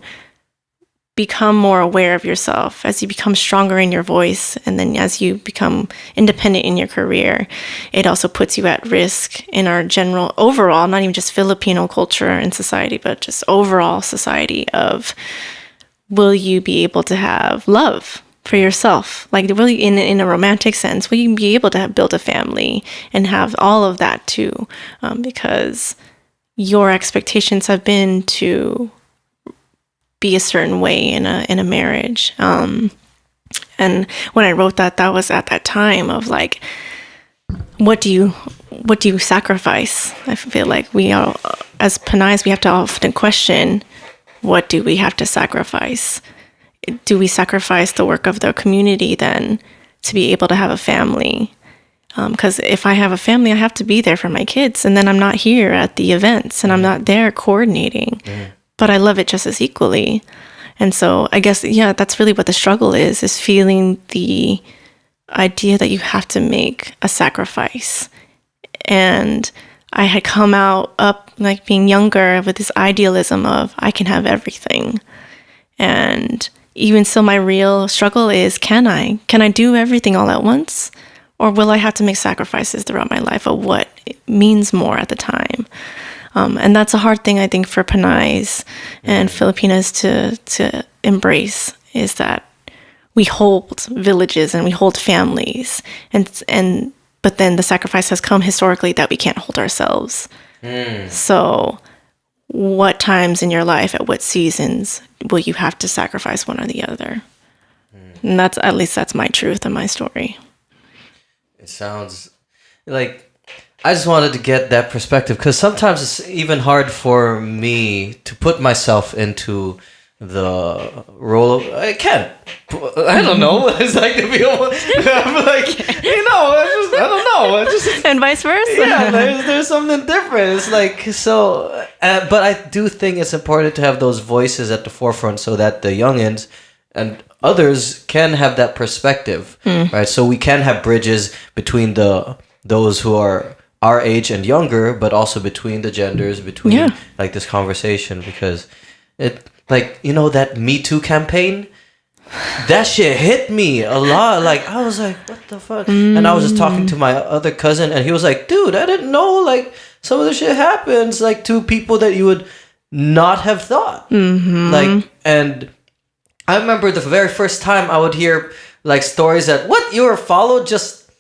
become more aware of yourself, as you become stronger in your voice, and then as you become independent in your career, it also puts you at risk in our general overall, not even just Filipino culture and society, but just overall society of, will you be able to have love for yourself? Like really in a romantic sense, will you be able to build a family and have all of that too? Because your expectations have been to be a certain way in a marriage. And when I wrote that was at that time of like, what do you sacrifice? I feel like we are, as Pinayas, we have to often question, what do we have to sacrifice? Do we sacrifice the work of the community then to be able to have a family? Because if I have a family, I have to be there for my kids, and then I'm not here at the events, and I'm not there coordinating. But I love it just as equally. And so I guess, yeah, that's really what the struggle is feeling the idea that you have to make a sacrifice. And I had come up like being younger with this idealism of I can have everything. And even still, my real struggle is, can I do everything all at once? Or will I have to make sacrifices throughout my life of what it means more at the time? And that's a hard thing, I think, for Pinayas and Filipinas to embrace, is that we hold villages and we hold families, but then the sacrifice has come historically that we can't hold ourselves. So what times in your life, at what seasons, will you have to sacrifice one or the other? And that's my truth and my story. It sounds like, I just wanted to get that perspective, because sometimes it's even hard for me to put myself into the role of, I don't know what it's like to be I'm like, I don't know. And vice versa. Yeah, there's something different. It's like, so, but I do think it's important to have those voices at the forefront so that the youngins and others can have that perspective, right? So we can have bridges between those who are our age and younger, but also between the genders, between like this conversation, because it, like, that Me Too campaign, that shit hit me a lot. Like, I was like, what the fuck? And I was just talking to my other cousin, and he was like, dude, I didn't know, like, some of the shit happens, like, to people that you would not have thought. Like, and I remember the very first time I would hear, like, stories that, what, you were followed just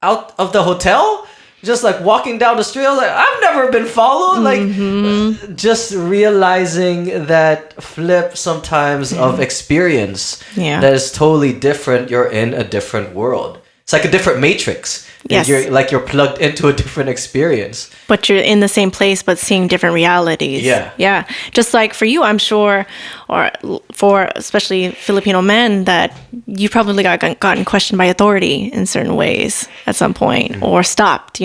out of the hotel? Just like walking down the street, I was like, I've never been followed. Like, just realizing that flip sometimes of experience that is totally different. You're in a different world. It's like a different matrix. Yes. You're plugged into a different experience. But you're in the same place, but seeing different realities. Yeah. Yeah. Just like for you, I'm sure, or for especially Filipino men, that you probably gotten questioned by authority in certain ways at some point, or stopped,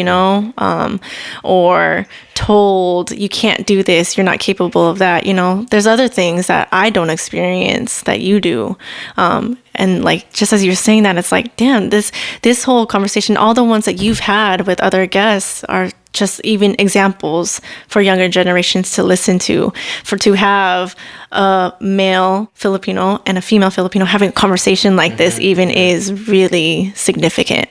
or told you can't do this, you're not capable of that. There's other things that I don't experience that you do. And like, just as you're saying that, it's like, damn, this whole conversation, all the ones that you've had with other guests are just even examples for younger generations to listen to have a male Filipino and a female Filipino having a conversation like this even is really significant.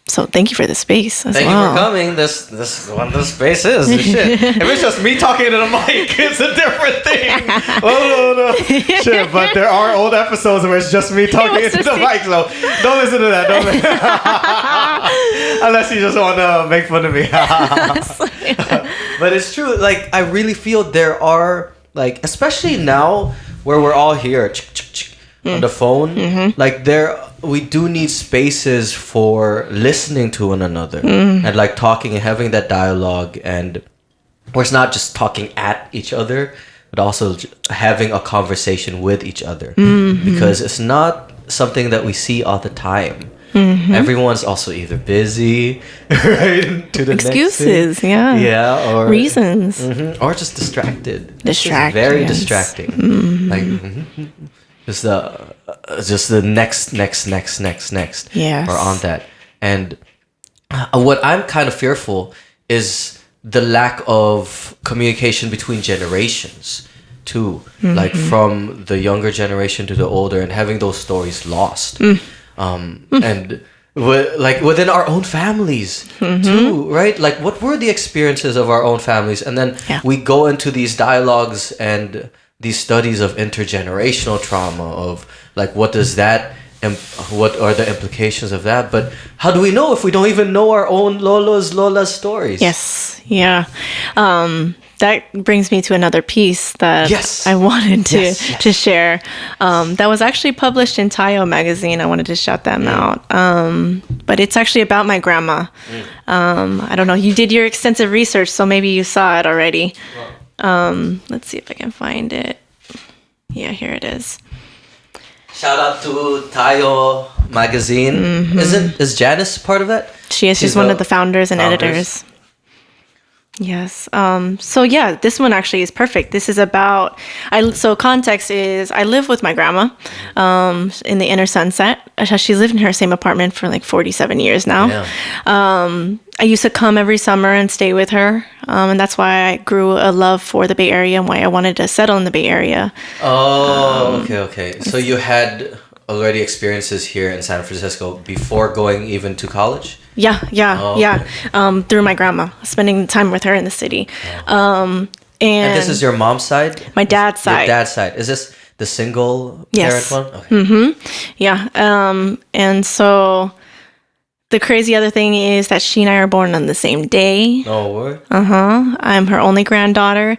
So thank you for the space as Thank well. you for coming. This is what this space is. Shit. If it's just me talking into the mic, it's a different thing. Oh, no. Shit, but there are old episodes where it's just me talking into the mic, so don't listen to that. Unless you just want to make fun of me. But it's true. Like, I really feel there are, like, especially now where we're all here on the phone, like we do need spaces for listening to one another and like talking and having that dialogue, and where it's not just talking at each other, but also having a conversation with each other, because it's not something that we see all the time. Everyone's also either busy, right? To the Excuses, yeah, or reasons, or just distracted. Distracted, Very yes. distracting. Like just the next, Yes. or on that. And what I'm kind of fearful is the lack of communication between generations too, like from the younger generation to the older, and having those stories lost. And like within our own families too, right? Like, what were the experiences of our own families? And then we go into these dialogues and these studies of intergenerational trauma, of like, what does that, what are the implications of that? But how do we know if we don't even know our own Lola's stories? Yes, yeah. That brings me to another piece that I wanted to share. That was actually published in Tayo magazine. I wanted to shout them out. But it's actually about my grandma. I don't know. You did your extensive research, so maybe you saw it already. Let's see if I can find it. Yeah, here it is. Shout out to Tayo magazine. Is Janice part of that? She is. She's one of the founders and editors. Yes. So yeah, this one actually is perfect. This is about, so context is, I live with my grandma, in the inner Sunset. She's lived in her same apartment for like 47 years now. Yeah. I used to come every summer and stay with her. And that's why I grew a love for the Bay Area and why I wanted to settle in the Bay Area. Oh, okay. So you had already experiences here in San Francisco before going even to college? Yeah. Through my grandma, spending time with her in the city. And this is your mom's side? My dad's side. Your dad's side. Is this the single yes. parent one? Okay. Yeah. And so the crazy other thing is that she and I are born on the same day. Oh, what? I'm her only granddaughter.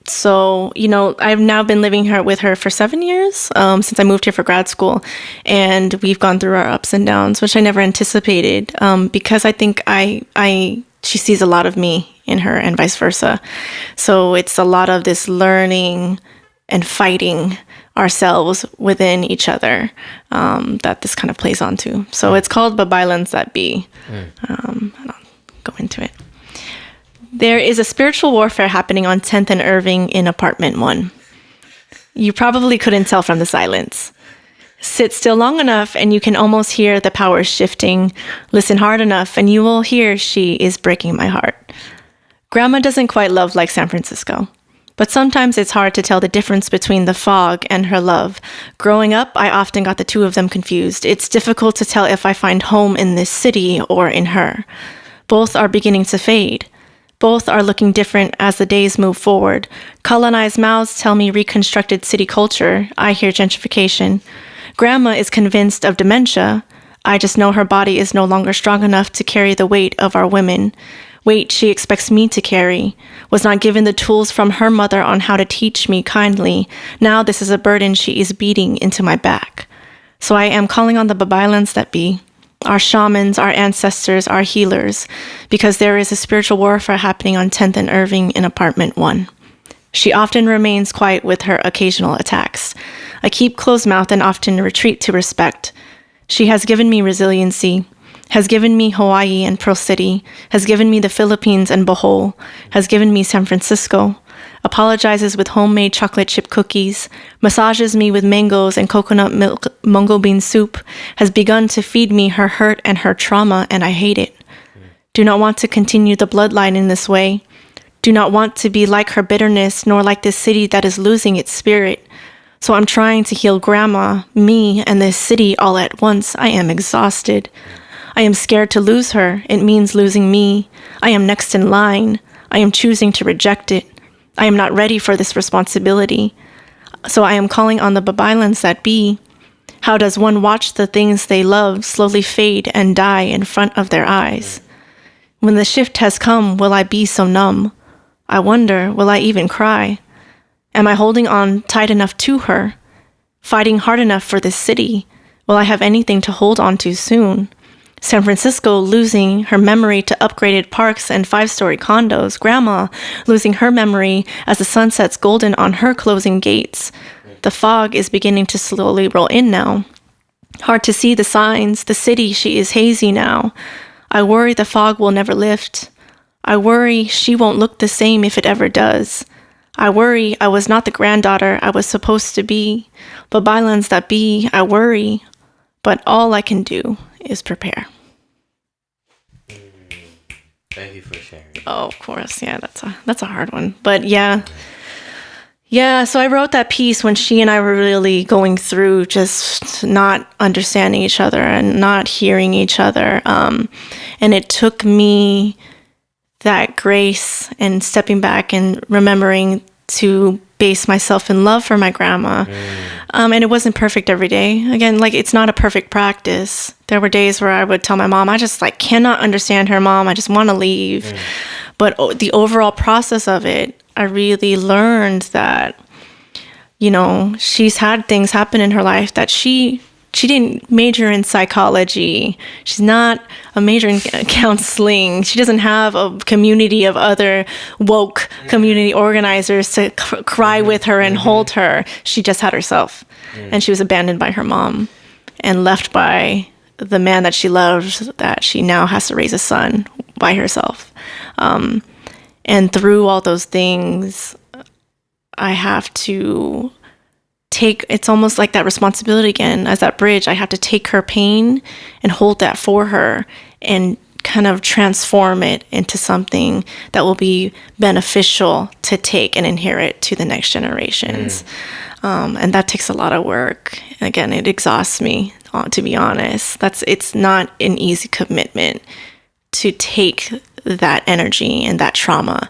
So, you know, I've now been living with her for 7 years, since I moved here for grad school, and we've gone through our ups and downs, which I never anticipated, because I think she sees a lot of me in her and vice versa. So it's a lot of this learning and fighting ourselves within each other, that this kind of plays onto. So it's called Babaylans That Be. And I'll go into it. There is a spiritual warfare happening on 10th and Irving in apartment 1. You probably couldn't tell from the silence. Sit still long enough and you can almost hear the powers shifting. Listen hard enough and you will hear she is breaking my heart. Grandma doesn't quite love like San Francisco. But sometimes it's hard to tell the difference between the fog and her love. Growing up, I often got the two of them confused. It's difficult to tell if I find home in this city or in her. Both are beginning to fade. Both are looking different as the days move forward. Colonized mouths tell me reconstructed city culture. I hear gentrification. Grandma is convinced of dementia. I just know her body is no longer strong enough to carry the weight of our women. Weight she expects me to carry. Was not given the tools from her mother on how to teach me kindly. Now this is a burden she is beating into my back. So I am calling on the Babaylans That Be. Our shamans, our ancestors, our healers, because there is a spiritual warfare happening on 10th and Irving in apartment 1. She often remains quiet with her occasional attacks. I keep closed mouth and often retreat to respect. She has given me resiliency, has given me Hawaii and Pearl City, has given me the Philippines and Bohol, has given me San Francisco, apologizes with homemade chocolate chip cookies, massages me with mangoes and coconut milk mungo bean soup, has begun to feed me her hurt and her trauma, and I hate it. Do not want to continue the bloodline in this way. Do not want to be like her bitterness, nor like this city that is losing its spirit. So I'm trying to heal Grandma, me, and this city all at once. I am exhausted. I am scared to lose her. It means losing me. I am next in line. I am choosing to reject it. I am not ready for this responsibility. So I am calling on the Babaylans that be. How does one watch the things they love slowly fade and die in front of their eyes? When the shift has come, will I be so numb? I wonder, will I even cry? Am I holding on tight enough to her? Fighting hard enough for this city? Will I have anything to hold on to soon? San Francisco losing her memory to upgraded parks and 5-story condos. Grandma losing her memory as the sun sets golden on her closing gates. The fog is beginning to slowly roll in now. Hard to see the signs. The city, she is hazy now. I worry the fog will never lift. I worry she won't look the same if it ever does. I worry I was not the granddaughter I was supposed to be. Babaylans that be, I worry. But all I can do is prepare. Thank you for sharing. Oh, of course. Yeah, that's a hard one. But yeah. Yeah, so I wrote that piece when she and I were really going through just not understanding each other and not hearing each other. And it took me that grace and stepping back and remembering to base myself in love for my grandma. And it wasn't perfect every day. Again, like, it's not a perfect practice. There were days where I would tell my mom, I just cannot understand her, Mom. I just want to leave. But the overall process of it, I really learned that, she's had things happen in her life that she didn't major in psychology. She's not a major in counseling. She doesn't have a community of other woke community organizers to cry with her and hold her. She just had herself. And she was abandoned by her mom and left by the man that she loved, that she now has to raise a son by herself. And through all those things, I have to it's almost like that responsibility again, as that bridge. I have to take her pain and hold that for her and kind of transform it into something that will be beneficial to take and inherit to the next generations. And that takes a lot of work. Again, it exhausts me, to be honest. It's not an easy commitment to take that energy and that trauma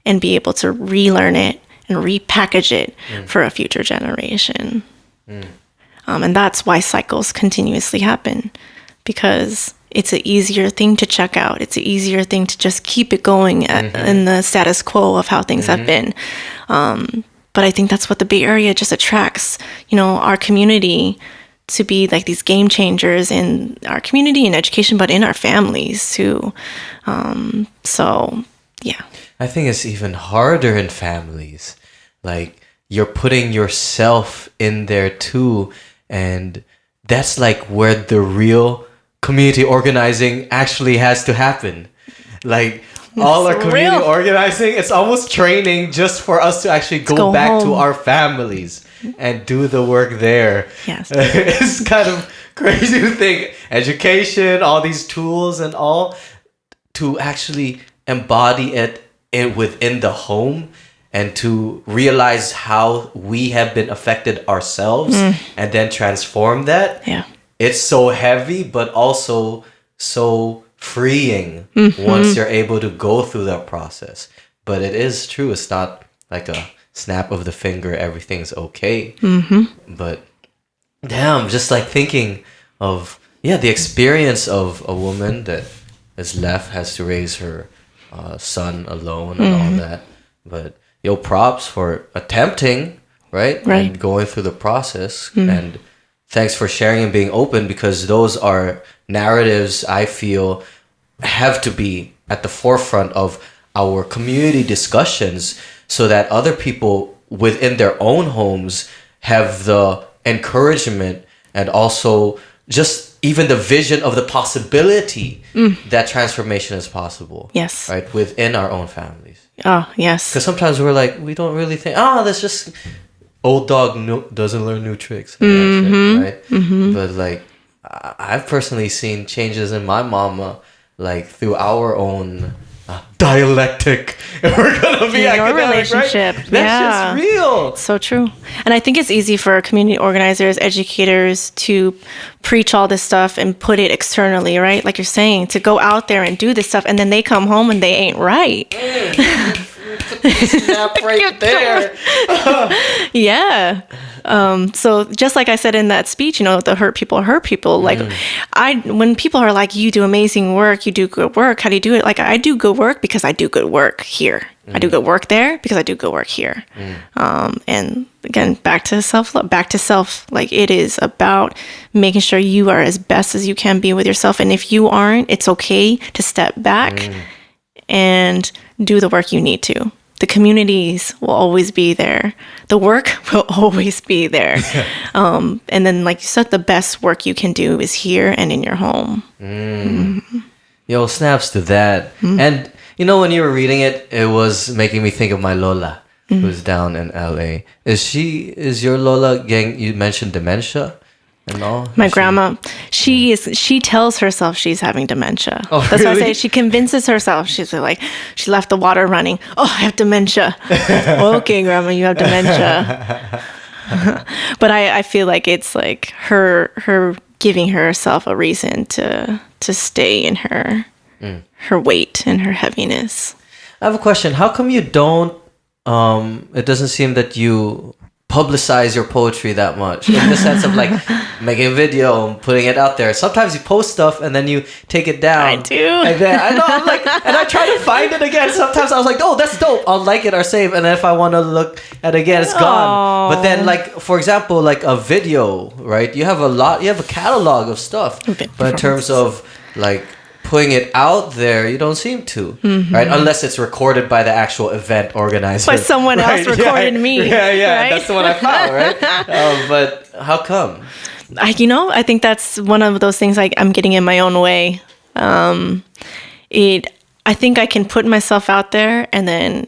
and be able to relearn it and repackage it for a future generation. And that's why cycles continuously happen, because it's an easier thing to check out. It's an easier thing to just keep it going in the status quo of how things have been. But I think that's what the Bay Area just attracts, our community to be like these game changers in our community and education, but in our families too. So, yeah. I think it's even harder in families. Like, you're putting yourself in there too. And that's like where the real community organizing actually has to happen. Like, all our community organizing, it's almost training just for us to actually go back home to our families and do the work there. Yes. It's kind of crazy to think education, all these tools and all, to actually embody it within the home and to realize how we have been affected ourselves and then transform that. Yeah. It's so heavy, but also so freeing once you're able to go through that process. But it is true. It's not like a snap of the finger, everything's okay. But damn, just like thinking of, the experience of a woman that is left, has to raise her son alone and all that. But props for attempting, right? And going through the process. And thanks for sharing and being open, because those are narratives I feel have to be at the forefront of our community discussions, so that other people within their own homes have the encouragement and also just even the vision of the possibility that transformation is possible. Yes. Right? Within our own families. Oh, yes. Because sometimes we're like, we don't really think, that's just old dog doesn't learn new tricks. And that shit, right? But like, I've personally seen changes in my mama, like through our own dialectic. We're gonna be Your academic, relationship. right? That's just real. So true. And I think it's easy for community organizers, educators to preach all this stuff and put it externally, right? Like you're saying, to go out there and do this stuff, and then they come home and they ain't right. Snap right there. Yeah. So just like I said in that speech, the hurt people. Like when people are like, you do amazing work, you do good work. How do you do it? Like I do good work because I do good work here. I do good work there because I do good work here. And again, back to self-love, back to self. Like it is about making sure you are as best as you can be with yourself. And if you aren't, it's okay to step back and do the work you need to. The communities will always be there. The work will always be there. And then, like you said, the best work you can do is here and in your home. Yo, snaps to that. And, when you were reading it, it was making me think of my Lola, who's down in LA. Is your Lola, gang, you mentioned dementia? And all? My grandma, she tells herself she's having dementia. Oh, That's really? why I say she convinces herself. She's like, she left the water running. Oh, I have dementia. Okay, grandma, you have dementia. But I feel like it's like her giving herself a reason to stay in her weight and her heaviness. I have a question. How come you don't, it doesn't seem that you publicize your poetry that much, in the sense of like making a video and putting it out there? Sometimes you post stuff and then you take it down. I do. And then I know, I'm like, and I try to find it again. Sometimes I was like, oh, that's dope, I'll like it or save. And then if I want to look at it again, it's gone. But then, like, for example, like a video, right? You have a catalog of stuff. But in terms of like putting it out there, you don't seem to, right? Unless it's recorded by the actual event organizer. But someone else recorded me. Yeah, right? That's the one I found, right? But how come? I think that's one of those things like I'm getting in my own way. I think I can put myself out there and then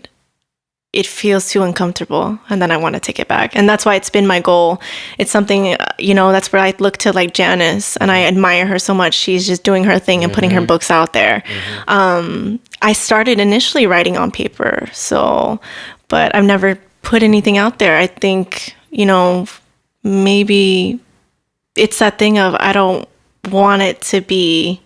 it feels too uncomfortable and then I want to take it back. And that's why it's been my goal. It's something, that's where I look to like Janice and I admire her so much. She's just doing her thing and putting her books out there. I started initially writing on paper, but I've never put anything out there. I think, maybe it's that thing of I don't want it to be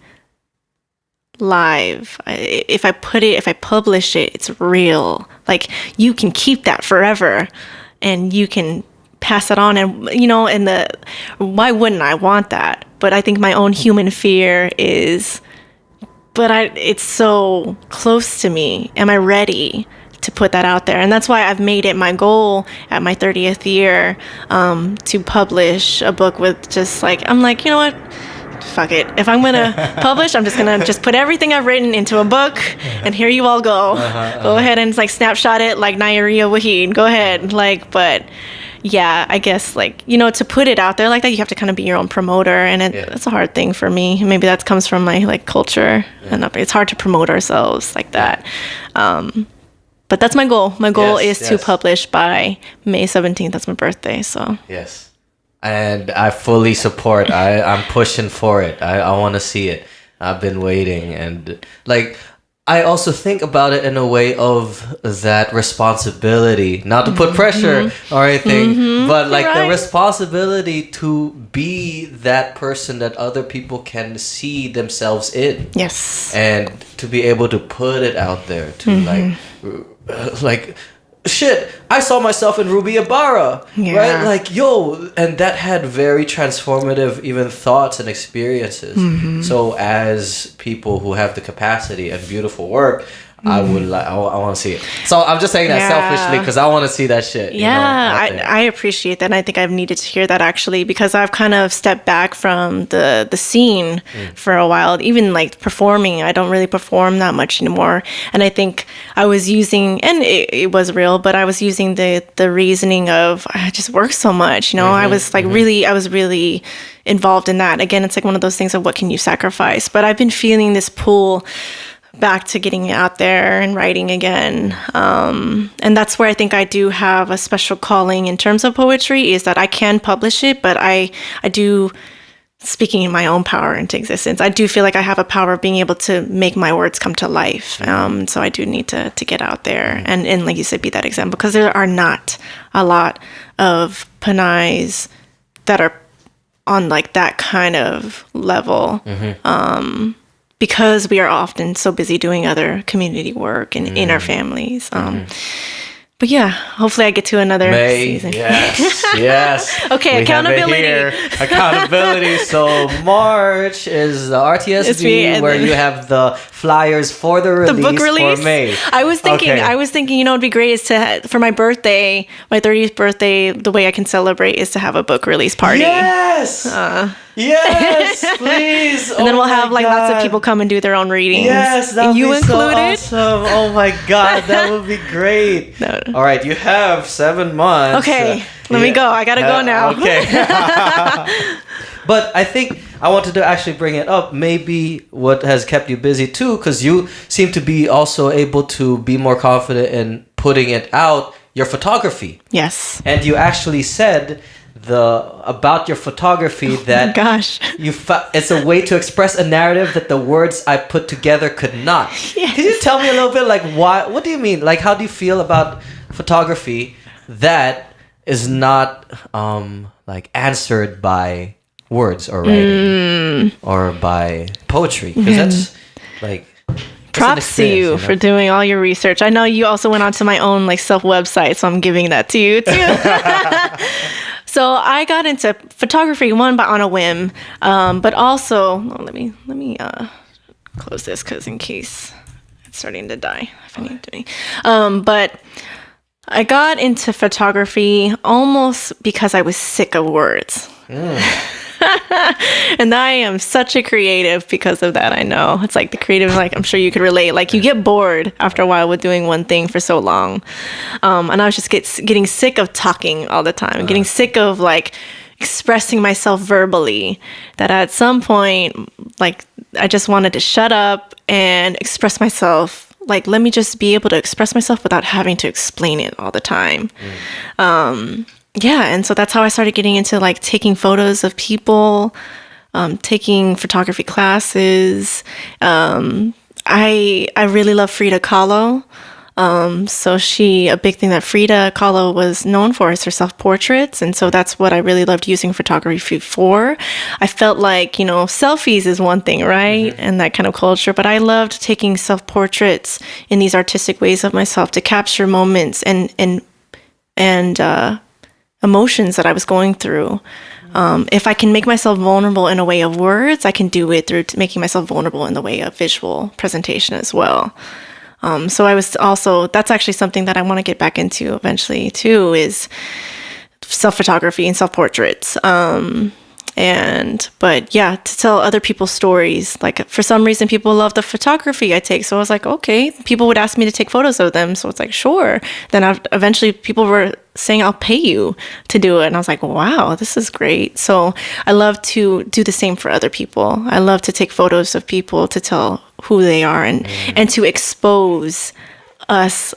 live. If I publish it, it's real. Like you can keep that forever and you can pass it on and why wouldn't I want that? But I think my own human fear is, it's so close to me. Am I ready to put that out there? And that's why I've made it my goal at my 30th year to publish a book with just like, I'm like, you know what? Fuck it. If I'm going to publish, I'm just going to just put everything I've written into a book and here you all go. Go ahead and like snapshot it like Nairia Wahid. Go ahead. But yeah, I guess like, to put it out there like that, you have to kind of be your own promoter and it's a hard thing for me. Maybe that comes from my like culture and it's hard to promote ourselves like that. But that's my goal. My goal is to publish by May 17th. That's my birthday. So yes. And I fully support. I'm pushing for it. I want to see it. I've been waiting. And like, I also think about it in a way of that responsibility, not to put pressure or anything, but like the responsibility to be that person that other people can see themselves in. Yes. And to be able to put it out there to like shit, I saw myself in Ruby Ibarra, right? Like, and that had very transformative even thoughts and experiences. So as people who have the capacity and beautiful work, I want to see it. So I'm just saying that selfishly because I want to see that shit. I appreciate that. And I think I've needed to hear that actually because I've kind of stepped back from the scene for a while. Even like performing, I don't really perform that much anymore. And I think I was using, and it was real, but I was using the reasoning of I just work so much. I was like I was really involved in that. Again, it's like one of those things of what can you sacrifice? But I've been feeling this pull back to getting out there and writing again. And that's where I think I do have a special calling in terms of poetry is that I can publish it, but I do speaking my own power into existence. I do feel like I have a power of being able to make my words come to life. So I do need to get out there and like you said, be that example, because there are not a lot of Panays that are on like that kind of level. Because we are often so busy doing other community work and in our families. But yeah, hopefully I get to another season. Yes. Okay, accountability. Accountability. So March is the RTSB where you have the flyers for the release, book release for May. I was thinking, you know, it'd be great is to for my birthday, my 30th birthday, the way I can celebrate is to have a book release party. Yes. Yes, please. And then we'll have like lots of people come and do their own readings. Yes, that would you be included. so awesome. Oh my God, that would be great. No. All right, you have 7 months. Okay, let me go. I gotta go now. Okay. But I think I wanted to actually bring it up. Maybe what has kept you busy too, because you seem to be also able to be more confident in putting it out, your photography. Yes. And you actually said about your photography that it's a way to express a narrative that the words I put together could not. Yes. Can you tell me a little bit like what do you mean? Like how do you feel about photography that is not like answered by words or writing or by poetry? Because that's like props to you for doing all your research. I know you also went onto my own like self website, so I'm giving that to you too. So I got into photography on a whim, but also let me close this because in case it's starting to die if I need to. But I got into photography almost because I was sick of words. And I am such a creative because of that. I know it's like the creative, like I'm sure you could relate. Like you get bored after a while with doing one thing for so long. And I was just getting sick of talking all the time, getting sick of like expressing myself verbally, that at some point, like I just wanted to shut up and express myself. Like, let me just be able to express myself without having to explain it all the time. Yeah, and so that's how I started getting into like taking photos of people, taking photography classes. I really love Frida Kahlo. So a big thing that Frida Kahlo was known for is her self-portraits. And so that's what I really loved using photography for. I felt like, you know, selfies is one thing, right? And that kind of culture. But I loved taking self-portraits in these artistic ways of myself to capture moments and emotions that I was going through. If I can make myself vulnerable in a way of words, I can do it through making myself vulnerable in the way of visual presentation as well. So I was also, that's actually something that I want to get back into eventually too, is self-photography and self-portraits. But yeah, to tell other people's stories. Like for some reason, people love the photography I take. So I was like, okay, people would ask me to take photos of them. So it's like, sure. Then eventually people were saying, I'll pay you to do it. And I was like, wow, this is great. So I love to do the same for other people. I love to take photos of people to tell who they are and to expose us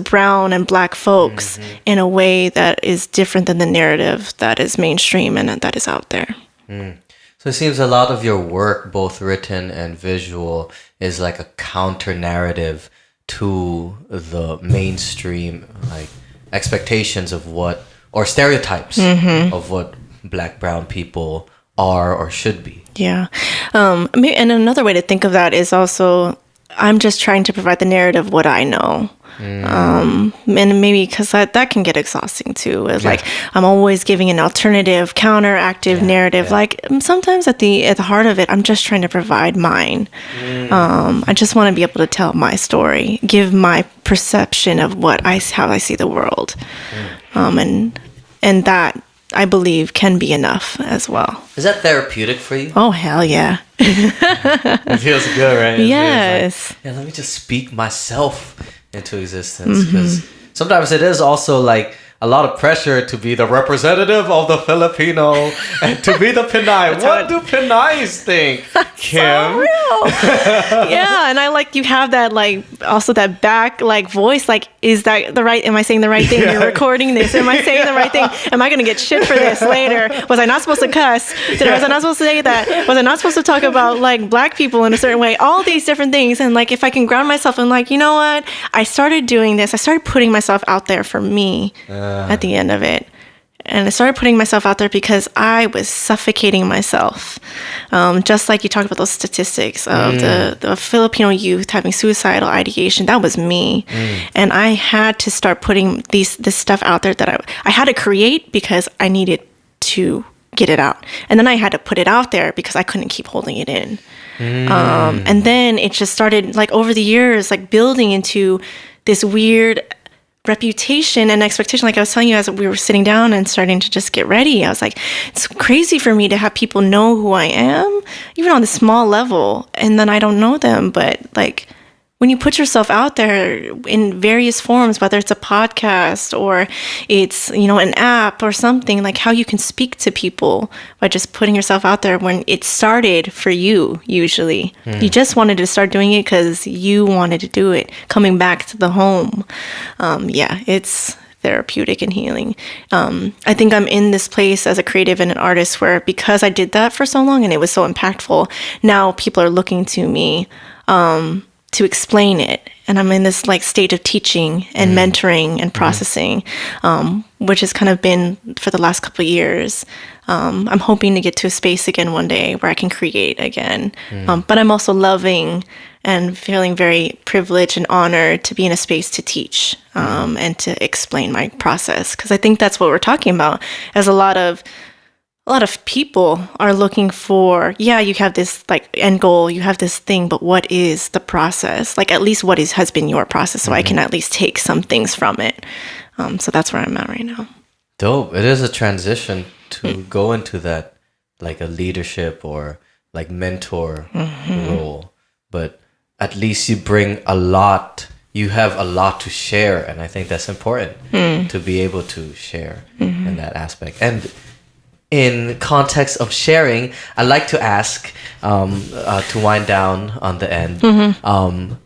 brown and black folks in a way that is different than the narrative that is mainstream and that is out there. So it seems a lot of your work, both written and visual, is like a counter narrative to the mainstream like expectations of what, or stereotypes of what black, brown people are or should be. Yeah. And another way to think of that is also, I'm just trying to provide the narrative of what I know. And maybe because that can get exhausting too. It's like I'm always giving an alternative, counteractive narrative. Like sometimes at the heart of it, I'm just trying to provide mine. I just want to be able to tell my story, give my perception of how I see the world, and that I believe can be enough as well. Is that therapeutic for you? Oh, hell yeah. It feels good, right? Yes. Like, yeah, let me just speak myself into existence. Because sometimes it is also like a lot of pressure to be the representative of the Filipino and to be the Pinay. What do Pinays think, Kim? So real. Yeah, and I like you have that like also that back like voice. Like, is that the right? Am I saying the right thing? Yeah. You're recording this. Am I saying the right thing? Am I gonna get shit for this later? Was I not supposed to cuss? Was I not supposed to say that? Was I not supposed to talk about like black people in a certain way? All these different things. And like, if I can ground myself and like, you know what? I started doing this. I started putting myself out there for me at the end of it. And I started putting myself out there because I was suffocating myself. Just like you talked about those statistics of the Filipino youth having suicidal ideation. That was me. And I had to start putting this stuff out there that I had to create because I needed to get it out. And then I had to put it out there because I couldn't keep holding it in. And then it just started like over the years, like building into this weird reputation and expectation. Like I was telling you as we were sitting down and starting to just get ready, I was like, it's crazy for me to have people know who I am, even on the small level, and then I don't know them. But like when you put yourself out there in various forms, whether it's a podcast or it's, you know, an app or something, like how you can speak to people by just putting yourself out there when it started for you, usually. You just wanted to start doing it because you wanted to do it, coming back to the home. Yeah, it's therapeutic and healing. I think I'm in this place as a creative and an artist where because I did that for so long and it was so impactful, now people are looking to me to explain it. And I'm in this like state of teaching and mentoring and processing, which has kind of been for the last couple of years. I'm hoping to get to a space again one day where I can create again. But I'm also loving and feeling very privileged and honored to be in a space to teach and to explain my process. Because I think that's what we're talking about, as a lot of people are looking for, yeah, you have this like end goal, you have this thing, but what is the process? Like at least what has been your process, so I can at least take some things from it. So that's where I'm at right now. Dope. It is a transition to go into that, like a leadership or like mentor role, but at least you bring a lot. You have a lot to share, and I think that's important to be able to share in that aspect. And in context of sharing, I like to ask, to wind down on the end,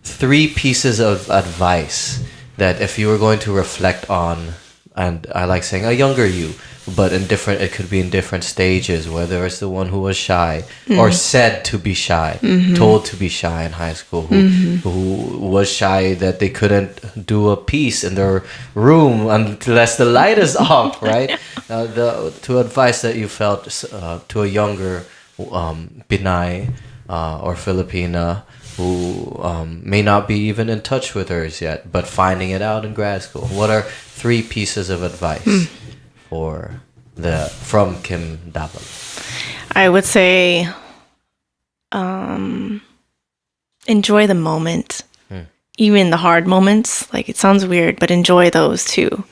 3 pieces of advice that if you were going to reflect on, and I like saying a younger you, but it could be in different stages, whether it's the one who was shy or said to be shy, told to be shy in high school, who was shy that they couldn't do a piece in their room unless the light is off, right? To advice that you felt to a younger Pinay or Filipina who may not be even in touch with hers yet, but finding it out in grad school. What are 3 pieces of advice from Kim Davalos? I would say enjoy the moment, even the hard moments. Like it sounds weird, but enjoy those too,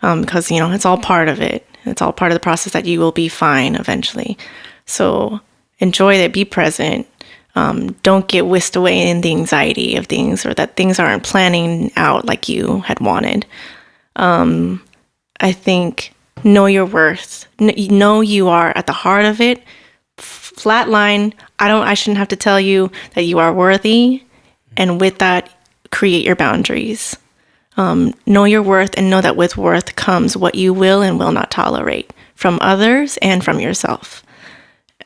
because you know it's all part of it. It's all part of the process that you will be fine eventually. So enjoy it, be present. Don't get whisked away in the anxiety of things or that things aren't planning out like you had wanted. I think know your worth. Know you are at the heart of it. Flatline. I shouldn't have to tell you that you are worthy. And with that, create your boundaries. Know your worth and know that with worth comes what you will and will not tolerate from others and from yourself.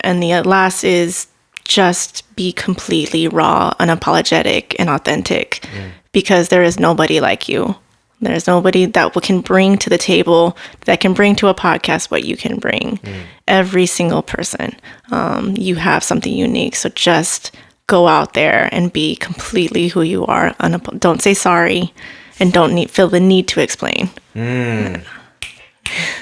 And the last is just be completely raw, unapologetic, and authentic because there is nobody like you. There's nobody that can bring to the table, that can bring to a podcast what you can bring. Every single person. You have something unique. So just go out there and be completely who you are. Don't say sorry and don't feel the need to explain.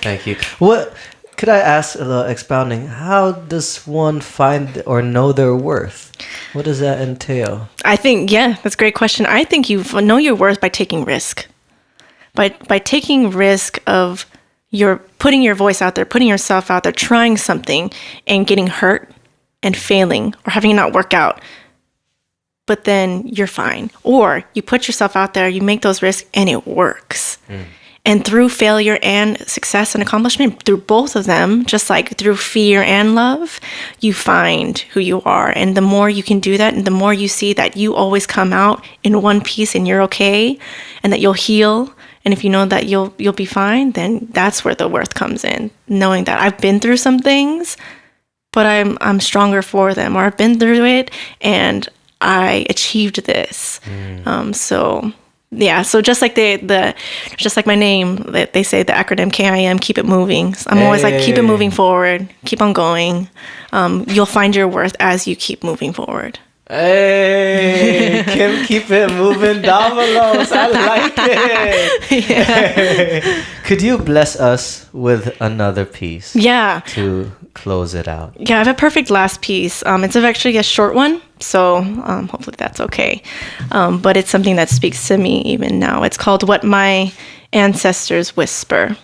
Thank you. What could I ask, expounding, how does one find or know their worth? What does that entail? I think, that's a great question. I think you know your worth by taking risk. By taking risk of putting your voice out there, putting yourself out there, trying something and getting hurt and failing or having it not work out. But then you're fine. Or you put yourself out there, you make those risks and it works. And through failure and success and accomplishment, through both of them, just like through fear and love, you find who you are. And the more you can do that, and the more you see that you always come out in one piece and you're okay, and that you'll heal, and if you know that you'll be fine, then that's where the worth comes in. Knowing that I've been through some things, but I'm stronger for them, or I've been through it and I achieved this. So just like just like my name, they say the acronym KIM, keep it moving. So I'm always like, keep it moving forward, keep on going. You'll find your worth as you keep moving forward. Hey, Kim, keep it moving, Davalos. I like it. Yeah. Could you bless us with another piece? Yeah. To close it out. Yeah, I have a perfect last piece. It's actually a short one, so hopefully that's okay. But it's something that speaks to me even now. It's called What My Ancestors Whisper.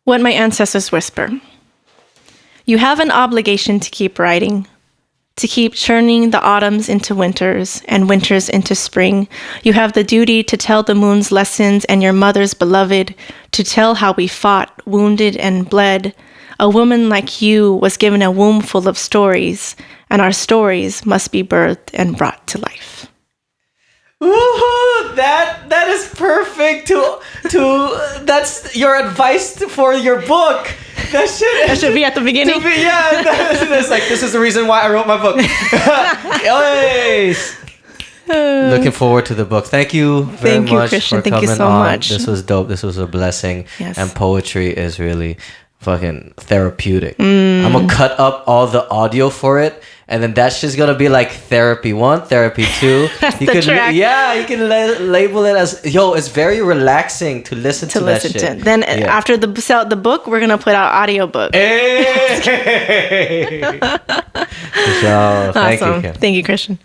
What my ancestors whisper. You have an obligation to keep writing, to keep churning the autumns into winters and winters into spring. You have the duty to tell the moon's lessons and your mother's beloved, to tell how we fought, wounded, and bled. A woman like you was given a womb full of stories, and our stories must be birthed and brought to life. Woohoo! That is perfect to that's your advice for your book. That should be at the beginning. It's like, this is the reason why I wrote my book. Looking forward to the book. Thank you very much Christian. for coming Thank you so on. much. This was dope. This was a blessing. Yes. And poetry is really fucking therapeutic. I'm gonna cut up all the audio for it, and then that's just gonna be like therapy 1, therapy 2. That's you the can track. you can label it as it's very relaxing to listen to that shit. Then after the book, we're gonna put out audiobook. Hey! For sure. Thank you, Kim. Thank you, Christian.